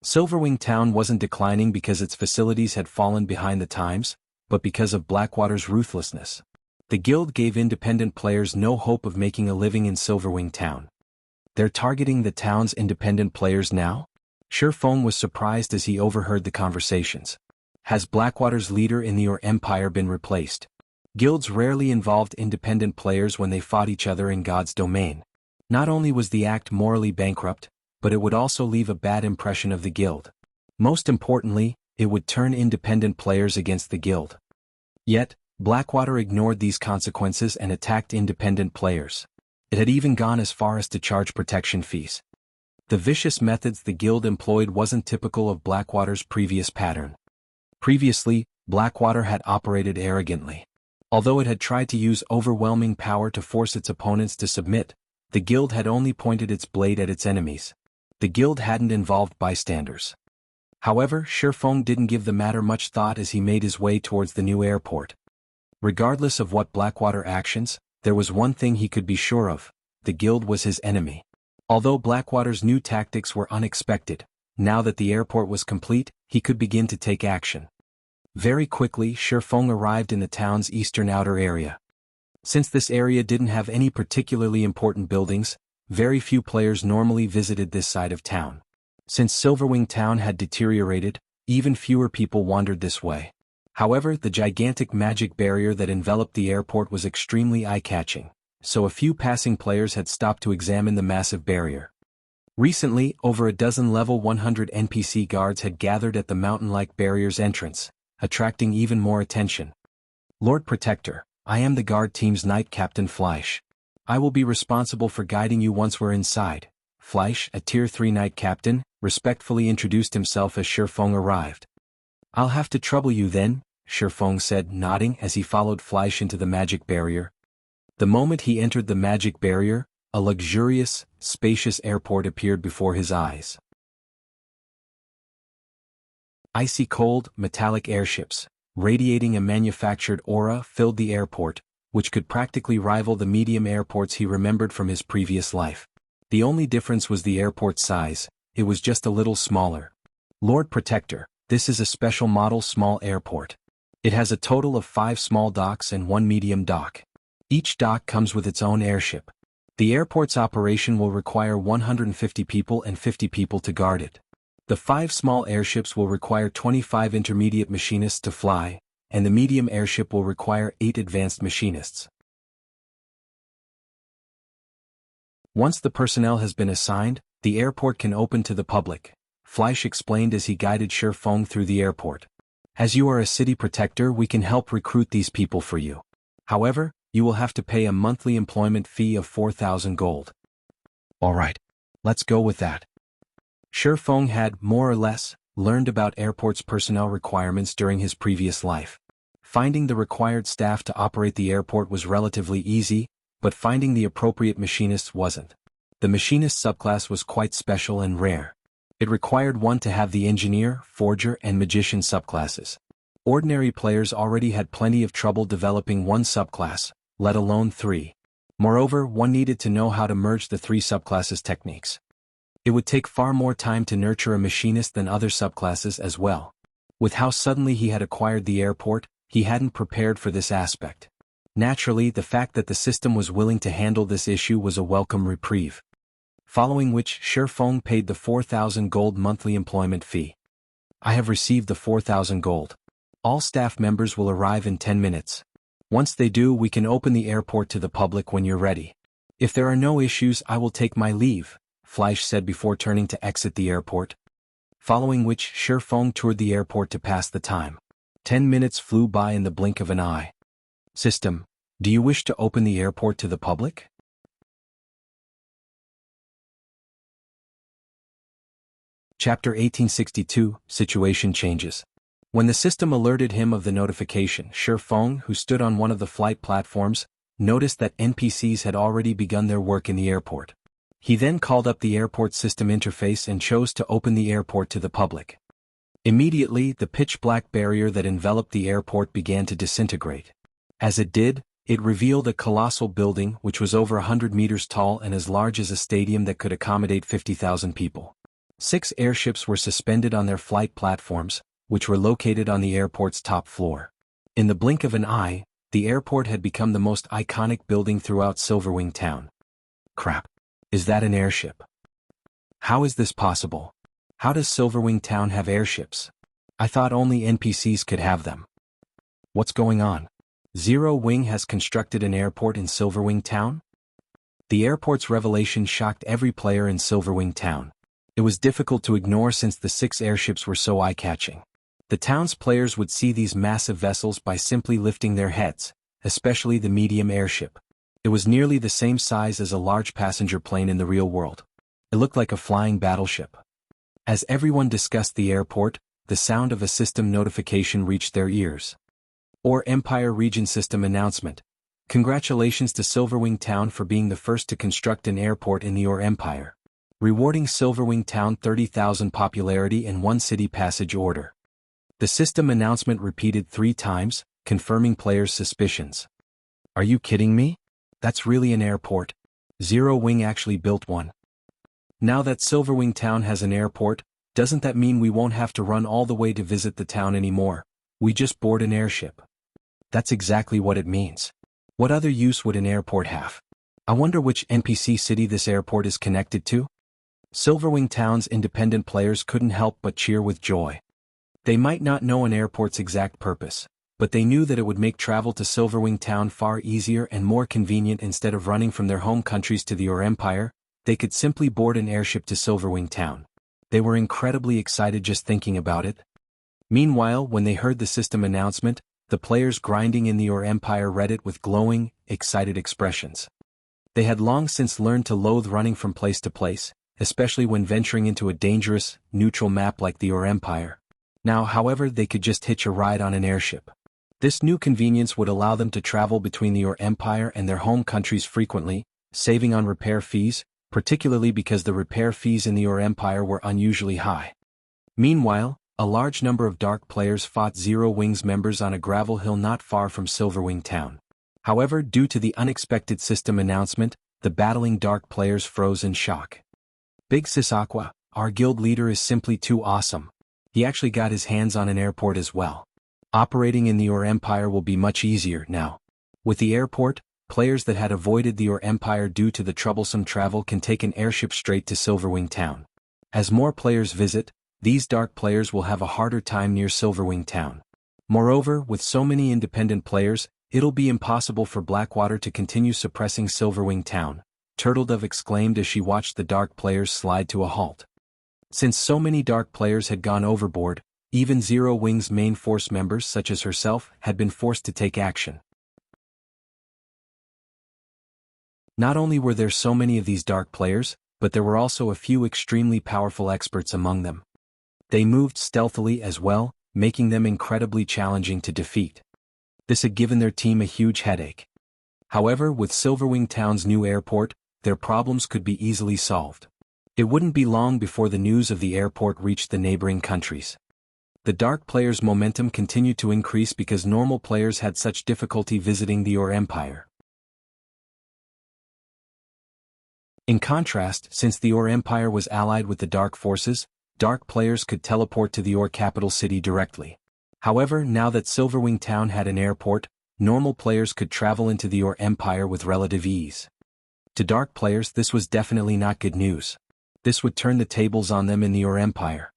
Silverwing Town wasn't declining because its facilities had fallen behind the times, but because of Blackwater's ruthlessness. The guild gave independent players no hope of making a living in Silverwing Town. They're targeting the town's independent players now? Shifeng was surprised as he overheard the conversations. Has Blackwater's leader in your empire been replaced? Guilds rarely involved independent players when they fought each other in God's domain. Not only was the act morally bankrupt, but it would also leave a bad impression of the guild. Most importantly, it would turn independent players against the guild. Yet, Blackwater ignored these consequences and attacked independent players. It had even gone as far as to charge protection fees. The vicious methods the guild employed wasn't typical of Blackwater's previous pattern. Previously, Blackwater had operated arrogantly. Although it had tried to use overwhelming power to force its opponents to submit, the guild had only pointed its blade at its enemies. The guild hadn't involved bystanders. However, Shifeng didn't give the matter much thought as he made his way towards the new airport. Regardless of what Blackwater actions, there was one thing he could be sure of: the guild was his enemy. Although Blackwater's new tactics were unexpected, now that the airport was complete, he could begin to take action. Very quickly, Shifeng arrived in the town's eastern outer area. Since this area didn't have any particularly important buildings, very few players normally visited this side of town. Since Silverwing Town had deteriorated, even fewer people wandered this way. However, the gigantic magic barrier that enveloped the airport was extremely eye-catching, so a few passing players had stopped to examine the massive barrier. Recently, over a dozen level 100 NPC guards had gathered at the mountain-like barrier's entrance, attracting even more attention. Lord Protector, I am the guard team's Knight Captain Fleisch. I will be responsible for guiding you once we're inside. Fleisch, a Tier 3 Knight Captain, respectfully introduced himself as Shifeng arrived. I'll have to trouble you then, Shifeng said, nodding as he followed Fleisch into the magic barrier. The moment he entered the magic barrier, a luxurious, spacious airport appeared before his eyes. Icy cold, metallic airships, radiating a manufactured aura, filled the airport, which could practically rival the medium airports he remembered from his previous life. The only difference was the airport's size. It was just a little smaller. Lord Protector, this is a special model small airport. It has a total of 5 small docks and 1 medium dock. Each dock comes with its own airship. The airport's operation will require 150 people and 50 people to guard it. The 5 small airships will require 25 intermediate machinists to fly, and the medium airship will require 8 advanced machinists. Once the personnel has been assigned, the airport can open to the public, Fleisch explained as he guided Shifeng through the airport. As you are a city protector, we can help recruit these people for you. However, you will have to pay a monthly employment fee of 4,000 gold. Alright. Let's go with that. Shifeng had, more or less, learned about airport's personnel requirements during his previous life. Finding the required staff to operate the airport was relatively easy, but finding the appropriate machinists wasn't. The machinist subclass was quite special and rare. It required one to have the engineer, forger, and magician subclasses. Ordinary players already had plenty of trouble developing one subclass, let alone 3. Moreover, one needed to know how to merge the 3 subclasses' techniques. It would take far more time to nurture a machinist than other subclasses as well. With how suddenly he had acquired the airport, he hadn't prepared for this aspect. Naturally, the fact that the system was willing to handle this issue was a welcome reprieve. Following which, Shifeng paid the 4,000 gold monthly employment fee. I have received the 4,000 gold. All staff members will arrive in 10 minutes. Once they do, we can open the airport to the public when you're ready. If there are no issues, I will take my leave, Fleisch said before turning to exit the airport. Following which, Shifeng toured the airport to pass the time. 10 minutes flew by in the blink of an eye. System, do you wish to open the airport to the public? Chapter 1862, Situation Changes. When the system alerted him of the notification, Shifeng, who stood on one of the flight platforms, noticed that NPCs had already begun their work in the airport. He then called up the airport system interface and chose to open the airport to the public. Immediately, the pitch-black barrier that enveloped the airport began to disintegrate. As it did, It revealed a colossal building which was over 100 meters tall and as large as a stadium that could accommodate 50,000 people. 6 airships were suspended on their flight platforms, which were located on the airport's top floor. In the blink of an eye, the airport had become the most iconic building throughout Silverwing Town. Crap. Is that an airship? How is this possible? How does Silverwing Town have airships? I thought only NPCs could have them. What's going on? Zero Wing has constructed an airport in Silverwing Town? The airport's revelation shocked every player in Silverwing Town. It was difficult to ignore since the 6 airships were so eye-catching. The town's players would see these massive vessels by simply lifting their heads, especially the medium airship. It was nearly the same size as a large passenger plane in the real world. It looked like a flying battleship. As everyone discussed the airport, the sound of a system notification reached their ears. Or Empire Region System announcement. Congratulations to Silverwing Town for being the first to construct an airport in the Or Empire. Rewarding Silverwing Town 30,000 popularity and 1 city passage order. The system announcement repeated 3 times, confirming players' suspicions. Are you kidding me? That's really an airport. Zero Wing actually built one. Now that Silverwing Town has an airport, doesn't that mean we won't have to run all the way to visit the town anymore? We just board an airship. That's exactly what it means. What other use would an airport have? I wonder which NPC city this airport is connected to? Silverwing Town's independent players couldn't help but cheer with joy. They might not know an airport's exact purpose, but they knew that it would make travel to Silverwing Town far easier and more convenient. Instead of running from their home countries to the Or Empire, they could simply board an airship to Silverwing Town. They were incredibly excited just thinking about it. Meanwhile, when they heard the system announcement, the players grinding in the Or Empire read it with glowing, excited expressions. They had long since learned to loathe running from place to place, especially when venturing into a dangerous, neutral map like the Or Empire. Now, however, they could just hitch a ride on an airship. This new convenience would allow them to travel between the Or Empire and their home countries frequently, saving on repair fees, particularly because the repair fees in the Or Empire were unusually high. Meanwhile, a large number of Dark players fought Zero Wing's members on a gravel hill not far from Silverwing Town. However, due to the unexpected system announcement, the battling Dark players froze in shock. Big Sis Aqua, our guild leader, is simply too awesome. He actually got his hands on an airport as well. Operating in the Or Empire will be much easier now. With the airport, players that had avoided the Or Empire due to the troublesome travel can take an airship straight to Silverwing Town. As more players visit, these Dark players will have a harder time near Silverwing Town. Moreover, with so many independent players, it'll be impossible for Blackwater to continue suppressing Silverwing Town, Turtledove exclaimed as she watched the Dark players slide to a halt. Since so many Dark players had gone overboard, even Zero Wing's main force members such as herself had been forced to take action. Not only were there so many of these Dark players, but there were also a few extremely powerful experts among them. They moved stealthily as well, making them incredibly challenging to defeat. This had given their team a huge headache. However, with Silverwing Town's new airport, their problems could be easily solved. It wouldn't be long before the news of the airport reached the neighboring countries. The Dark players' momentum continued to increase because normal players had such difficulty visiting the Or Empire. In contrast, since the Or Empire was allied with the Dark forces, Dark players could teleport to the Or capital city directly. However, now that Silverwing Town had an airport, normal players could travel into the Or Empire with relative ease. To Dark players, this was definitely not good news. This would turn the tables on them in the Or Empire.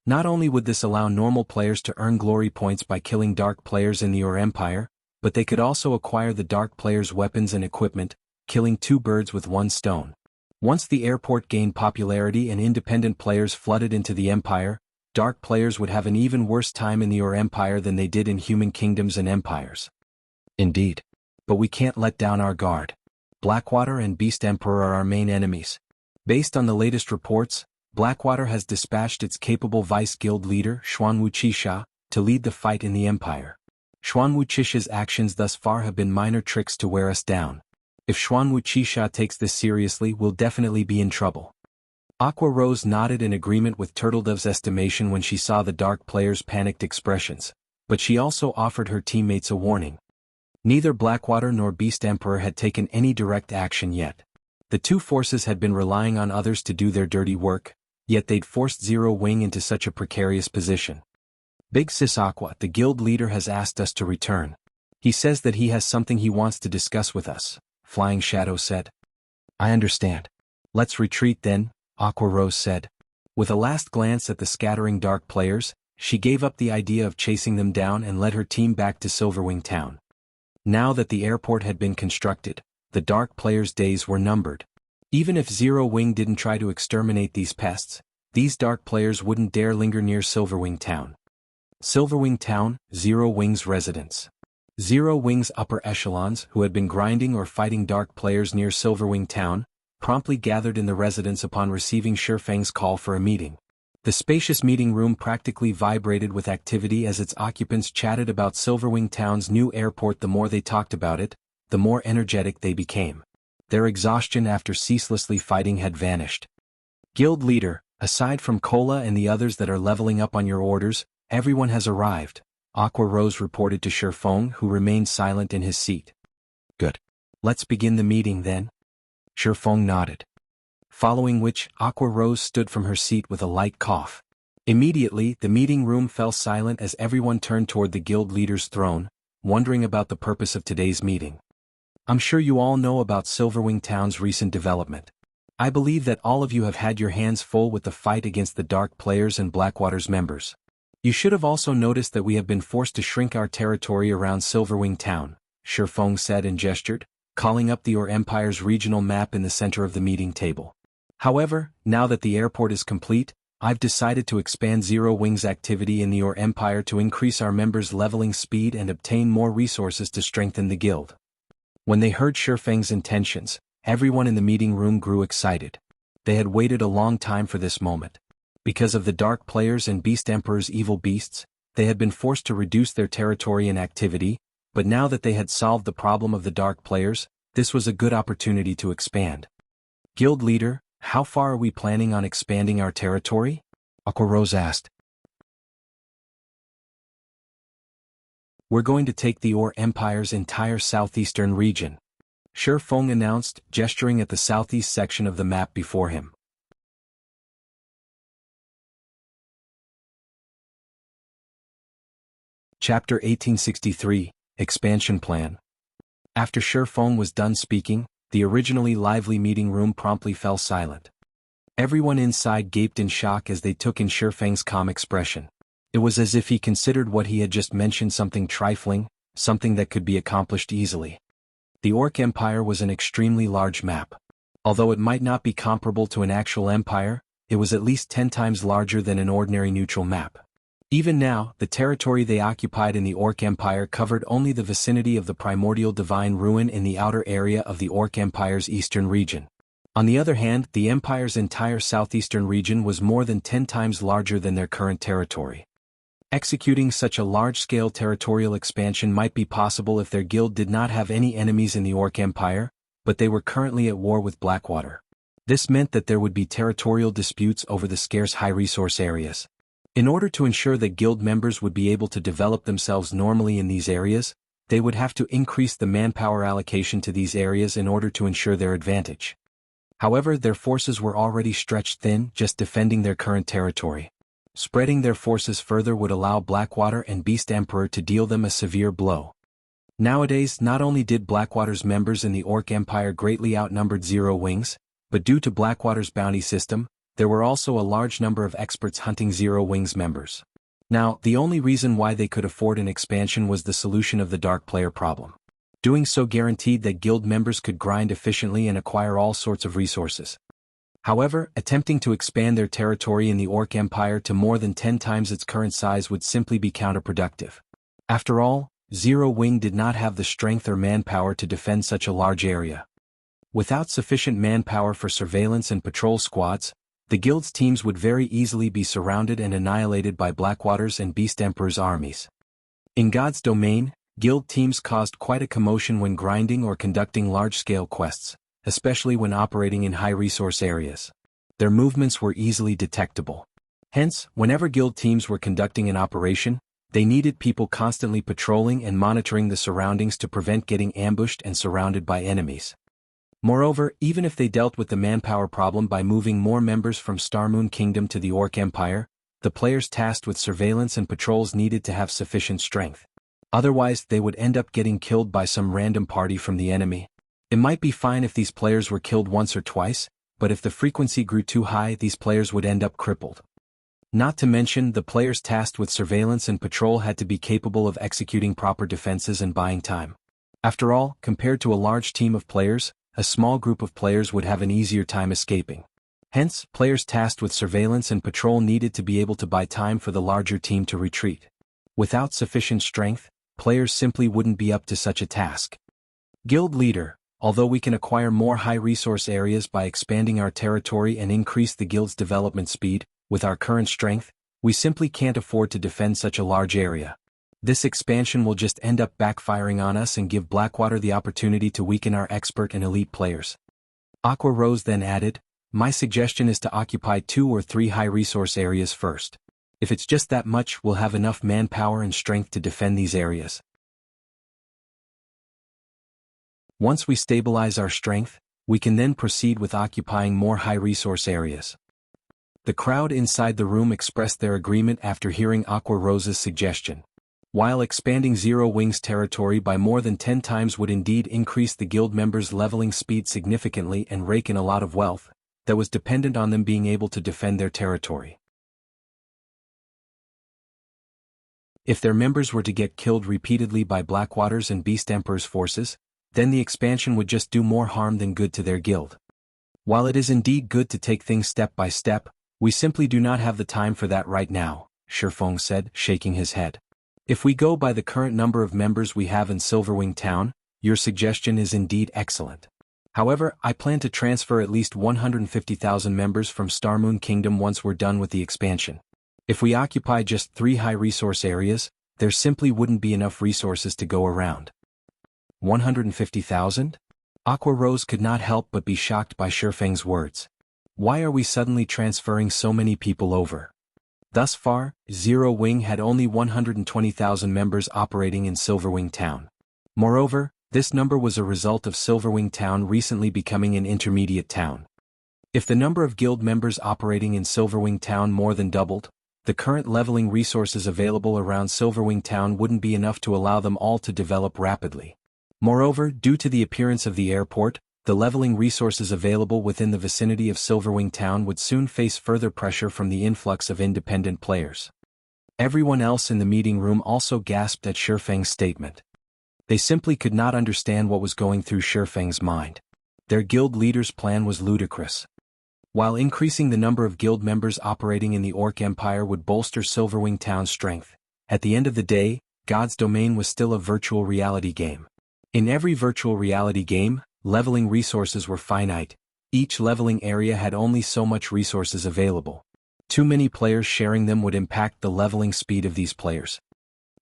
Not only would this allow normal players to earn glory points by killing Dark players in the Or Empire, but they could also acquire the Dark players' weapons and equipment, killing 2 birds with 1 stone. Once the airport gained popularity and independent players flooded into the Empire, Dark players would have an even worse time in the Or Empire than they did in human kingdoms and empires. Indeed. But we can't let down our guard. Blackwater and Beast Emperor are our main enemies. Based on the latest reports, Blackwater has dispatched its capable vice guild leader, Wuxia, to lead the fight in the Empire. Wuxia's actions thus far have been minor tricks to wear us down. If Wuxia takes this seriously, we'll definitely be in trouble. Aqua Rose nodded in agreement with Turtledove's estimation when she saw the Dark players' panicked expressions, but she also offered her teammates a warning. Neither Blackwater nor Beast Emperor had taken any direct action yet. The two forces had been relying on others to do their dirty work, yet they'd forced Zero Wing into such a precarious position. Big Sis Aqua, the guild leader, has asked us to return. He says that he has something he wants to discuss with us, Flying Shadow said. I understand. Let's retreat then, Aqua Rose said. With a last glance at the scattering dark players, she gave up the idea of chasing them down and led her team back to Silverwing Town. Now that the airport had been constructed, the dark players' days were numbered. Even if Zero Wing didn't try to exterminate these pests, these dark players wouldn't dare linger near Silverwing Town. Silverwing Town, Zero Wing's residence. Zero Wing's upper echelons, who had been grinding or fighting dark players near Silverwing Town, promptly gathered in the residence upon receiving Shifeng's call for a meeting. The spacious meeting room practically vibrated with activity as its occupants chatted about Silverwing Town's new airport. The more they talked about it, the more energetic they became. Their exhaustion after ceaselessly fighting had vanished. Guild leader, aside from Cola and the others that are leveling up on your orders, everyone has arrived, Aqua Rose reported to Shifeng, who remained silent in his seat. Good. Let's begin the meeting then. Shifeng nodded. Following which, Aqua Rose stood from her seat with a light cough. Immediately, the meeting room fell silent as everyone turned toward the guild leader's throne, wondering about the purpose of today's meeting. I'm sure you all know about Silverwing Town's recent development. I believe that all of you have had your hands full with the fight against the Dark players and Blackwater's members. You should have also noticed that we have been forced to shrink our territory around Silverwing Town, Shifeng said and gestured, calling up the Or Empire's regional map in the center of the meeting table. However, now that the airport is complete, I've decided to expand Zero Wing's activity in the Or Empire to increase our members' leveling speed and obtain more resources to strengthen the guild. When they heard Shifeng's intentions, everyone in the meeting room grew excited. They had waited a long time for this moment. Because of the Dark players and Beast Emperor's evil beasts, they had been forced to reduce their territory and activity, but now that they had solved the problem of the Dark players, this was a good opportunity to expand. Guild leader, how far are we planning on expanding our territory? Aqua Rose asked. We're going to take the Or Empire's entire southeastern region, Shifeng announced, gesturing at the southeast section of the map before him. Chapter 1863, Expansion Plan. After Shifeng was done speaking, the originally lively meeting room promptly fell silent. Everyone inside gaped in shock as they took in Shifeng's calm expression. It was as if he considered what he had just mentioned something trifling, something that could be accomplished easily. The Orc Empire was an extremely large map. Although it might not be comparable to an actual empire, it was at least 10 times larger than an ordinary neutral map. Even now, the territory they occupied in the Orc Empire covered only the vicinity of the primordial divine ruin in the outer area of the Orc Empire's eastern region. On the other hand, the Empire's entire southeastern region was more than 10 times larger than their current territory. Executing such a large-scale territorial expansion might be possible if their guild did not have any enemies in the Orc Empire, but they were currently at war with Blackwater. This meant that there would be territorial disputes over the scarce high-resource areas. In order to ensure that guild members would be able to develop themselves normally in these areas, they would have to increase the manpower allocation to these areas in order to ensure their advantage. However, their forces were already stretched thin just defending their current territory. Spreading their forces further would allow Blackwater and Beast Emperor to deal them a severe blow. Nowadays, not only did Blackwater's members in the Orc Empire greatly outnumbered Zero Wings, but due to Blackwater's bounty system, there were also a large number of experts hunting Zero Wings members. Now, the only reason why they could afford an expansion was the solution of the Dark player problem. Doing so guaranteed that guild members could grind efficiently and acquire all sorts of resources. However, attempting to expand their territory in the Orc Empire to more than 10 times its current size would simply be counterproductive. After all, Zero Wing did not have the strength or manpower to defend such a large area. Without sufficient manpower for surveillance and patrol squads, the guild's teams would very easily be surrounded and annihilated by Blackwater's and Beast Emperor's armies. In God's domain, guild teams caused quite a commotion when grinding or conducting large-scale quests, especially when operating in high-resource areas. Their movements were easily detectable. Hence, whenever guild teams were conducting an operation, They needed people constantly patrolling and monitoring the surroundings to prevent getting ambushed and surrounded by enemies. Moreover, even if they dealt with the manpower problem by moving more members from Starmoon Kingdom to the Orc Empire, the players tasked with surveillance and patrols needed to have sufficient strength. Otherwise, they would end up getting killed by some random party from the enemy. It might be fine if these players were killed once or twice, but if the frequency grew too high, these players would end up crippled. Not to mention, the players tasked with surveillance and patrol had to be capable of executing proper defenses and buying time. After all, compared to a large team of players, a small group of players would have an easier time escaping. Hence, players tasked with surveillance and patrol needed to be able to buy time for the larger team to retreat. Without sufficient strength, players simply wouldn't be up to such a task. Guild Leader. Although we can acquire more high-resource areas by expanding our territory and increase the guild's development speed, with our current strength, we simply can't afford to defend such a large area. This expansion will just end up backfiring on us and give Blackwater the opportunity to weaken our expert and elite players. Aqua Rose then added, "My suggestion is to occupy 2 or 3 high-resource areas first. If it's just that much, we'll have enough manpower and strength to defend these areas. Once we stabilize our strength, we can then proceed with occupying more high-resource areas." The crowd inside the room expressed their agreement after hearing Aqua Rose's suggestion. While expanding Zero Wing's territory by more than 10 times would indeed increase the guild members' leveling speed significantly and rake in a lot of wealth, that was dependent on them being able to defend their territory. If their members were to get killed repeatedly by Blackwater's and Beast Emperor's forces, then the expansion would just do more harm than good to their guild. While it is indeed good to take things step by step, we simply do not have the time for that right now, Shifeng said, shaking his head. If we go by the current number of members we have in Silverwing Town, your suggestion is indeed excellent. However, I plan to transfer at least 150,000 members from Starmoon Kingdom once we're done with the expansion. If we occupy just 3 high-resource areas, there simply wouldn't be enough resources to go around. 150,000? Aqua Rose could not help but be shocked by Shifeng's words. Why are we suddenly transferring so many people over? Thus far, Zero Wing had only 120,000 members operating in Silverwing Town. Moreover, this number was a result of Silverwing Town recently becoming an intermediate town. If the number of guild members operating in Silverwing Town more than doubled, the current leveling resources available around Silverwing Town wouldn't be enough to allow them all to develop rapidly. Moreover, due to the appearance of the airport, the leveling resources available within the vicinity of Silverwing Town would soon face further pressure from the influx of independent players. Everyone else in the meeting room also gasped at Shifeng's statement. They simply could not understand what was going through Shifeng's mind. Their guild leader's plan was ludicrous. While increasing the number of guild members operating in the Orc Empire would bolster Silverwing Town's strength, at the end of the day, God's Domain was still a virtual reality game. In every virtual reality game, leveling resources were finite. Each leveling area had only so much resources available. Too many players sharing them would impact the leveling speed of these players.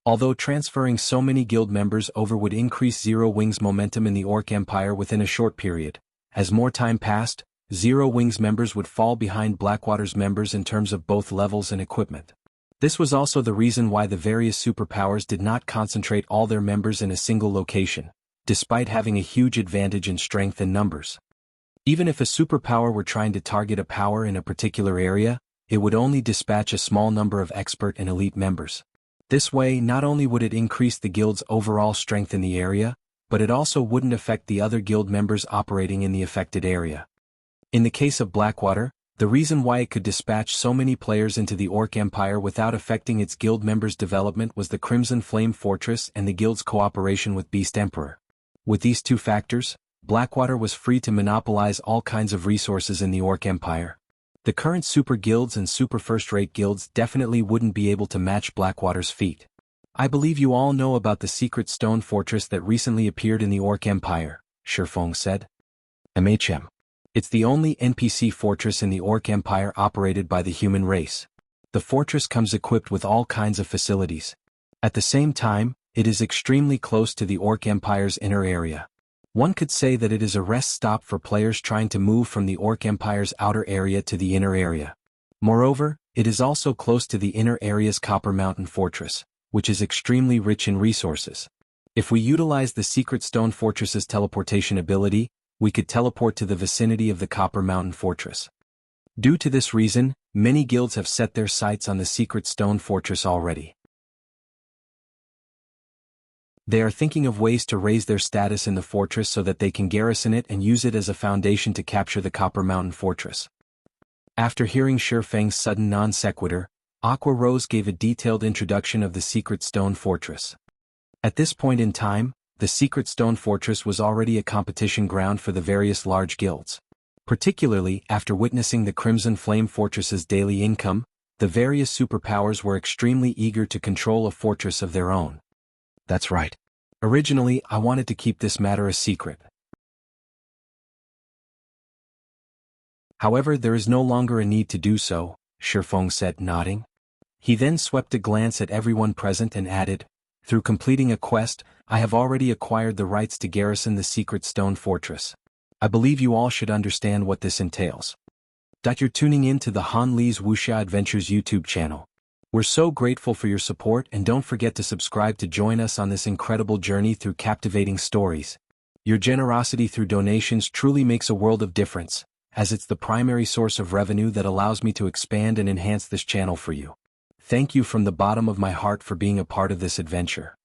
Although transferring so many guild members over would increase Zero Wing's momentum in the Orc Empire within a short period, as more time passed, Zero Wing's members would fall behind Blackwater's members in terms of both levels and equipment. This was also the reason why the various superpowers did not concentrate all their members in a single location, despite having a huge advantage in strength and numbers. Even if a superpower were trying to target a power in a particular area, it would only dispatch a small number of expert and elite members. This way, not only would it increase the guild's overall strength in the area, but it also wouldn't affect the other guild members operating in the affected area. In the case of Blackwater, the reason why it could dispatch so many players into the Orc Empire without affecting its guild members' development was the Crimson Flame Fortress and the guild's cooperation with Beast Emperor. With these two factors, Blackwater was free to monopolize all kinds of resources in the Orc Empire. The current super guilds and super first-rate guilds definitely wouldn't be able to match Blackwater's feat. I believe you all know about the secret stone fortress that recently appeared in the Orc Empire, Shifeng said. It's the only NPC fortress in the Orc Empire operated by the human race. The fortress comes equipped with all kinds of facilities. At the same time, it is extremely close to the Orc Empire's inner area. One could say that it is a rest stop for players trying to move from the Orc Empire's outer area to the inner area. Moreover, it is also close to the inner area's Copper Mountain Fortress, which is extremely rich in resources. If we utilize the Secret Stone Fortress's teleportation ability, we could teleport to the vicinity of the Copper Mountain Fortress. Due to this reason, many guilds have set their sights on the Secret Stone Fortress already. They are thinking of ways to raise their status in the fortress so that they can garrison it and use it as a foundation to capture the Copper Mountain Fortress. After hearing Shifeng's sudden non sequitur, Aqua Rose gave a detailed introduction of the Secret Stone Fortress. At this point in time, the Secret Stone Fortress was already a competition ground for the various large guilds. Particularly after witnessing the Crimson Flame Fortress's daily income, the various superpowers were extremely eager to control a fortress of their own. That's right. Originally, I wanted to keep this matter a secret. However, there is no longer a need to do so, Shifeng said, nodding. He then swept a glance at everyone present and added, through completing a quest, I have already acquired the rights to garrison the Secret Stone Fortress. I believe you all should understand what this entails. You're tuning in to the Han Li's Wuxia Adventures YouTube channel. We're so grateful for your support, and don't forget to subscribe to join us on this incredible journey through captivating stories. Your generosity through donations truly makes a world of difference, as it's the primary source of revenue that allows me to expand and enhance this channel for you. Thank you from the bottom of my heart for being a part of this adventure.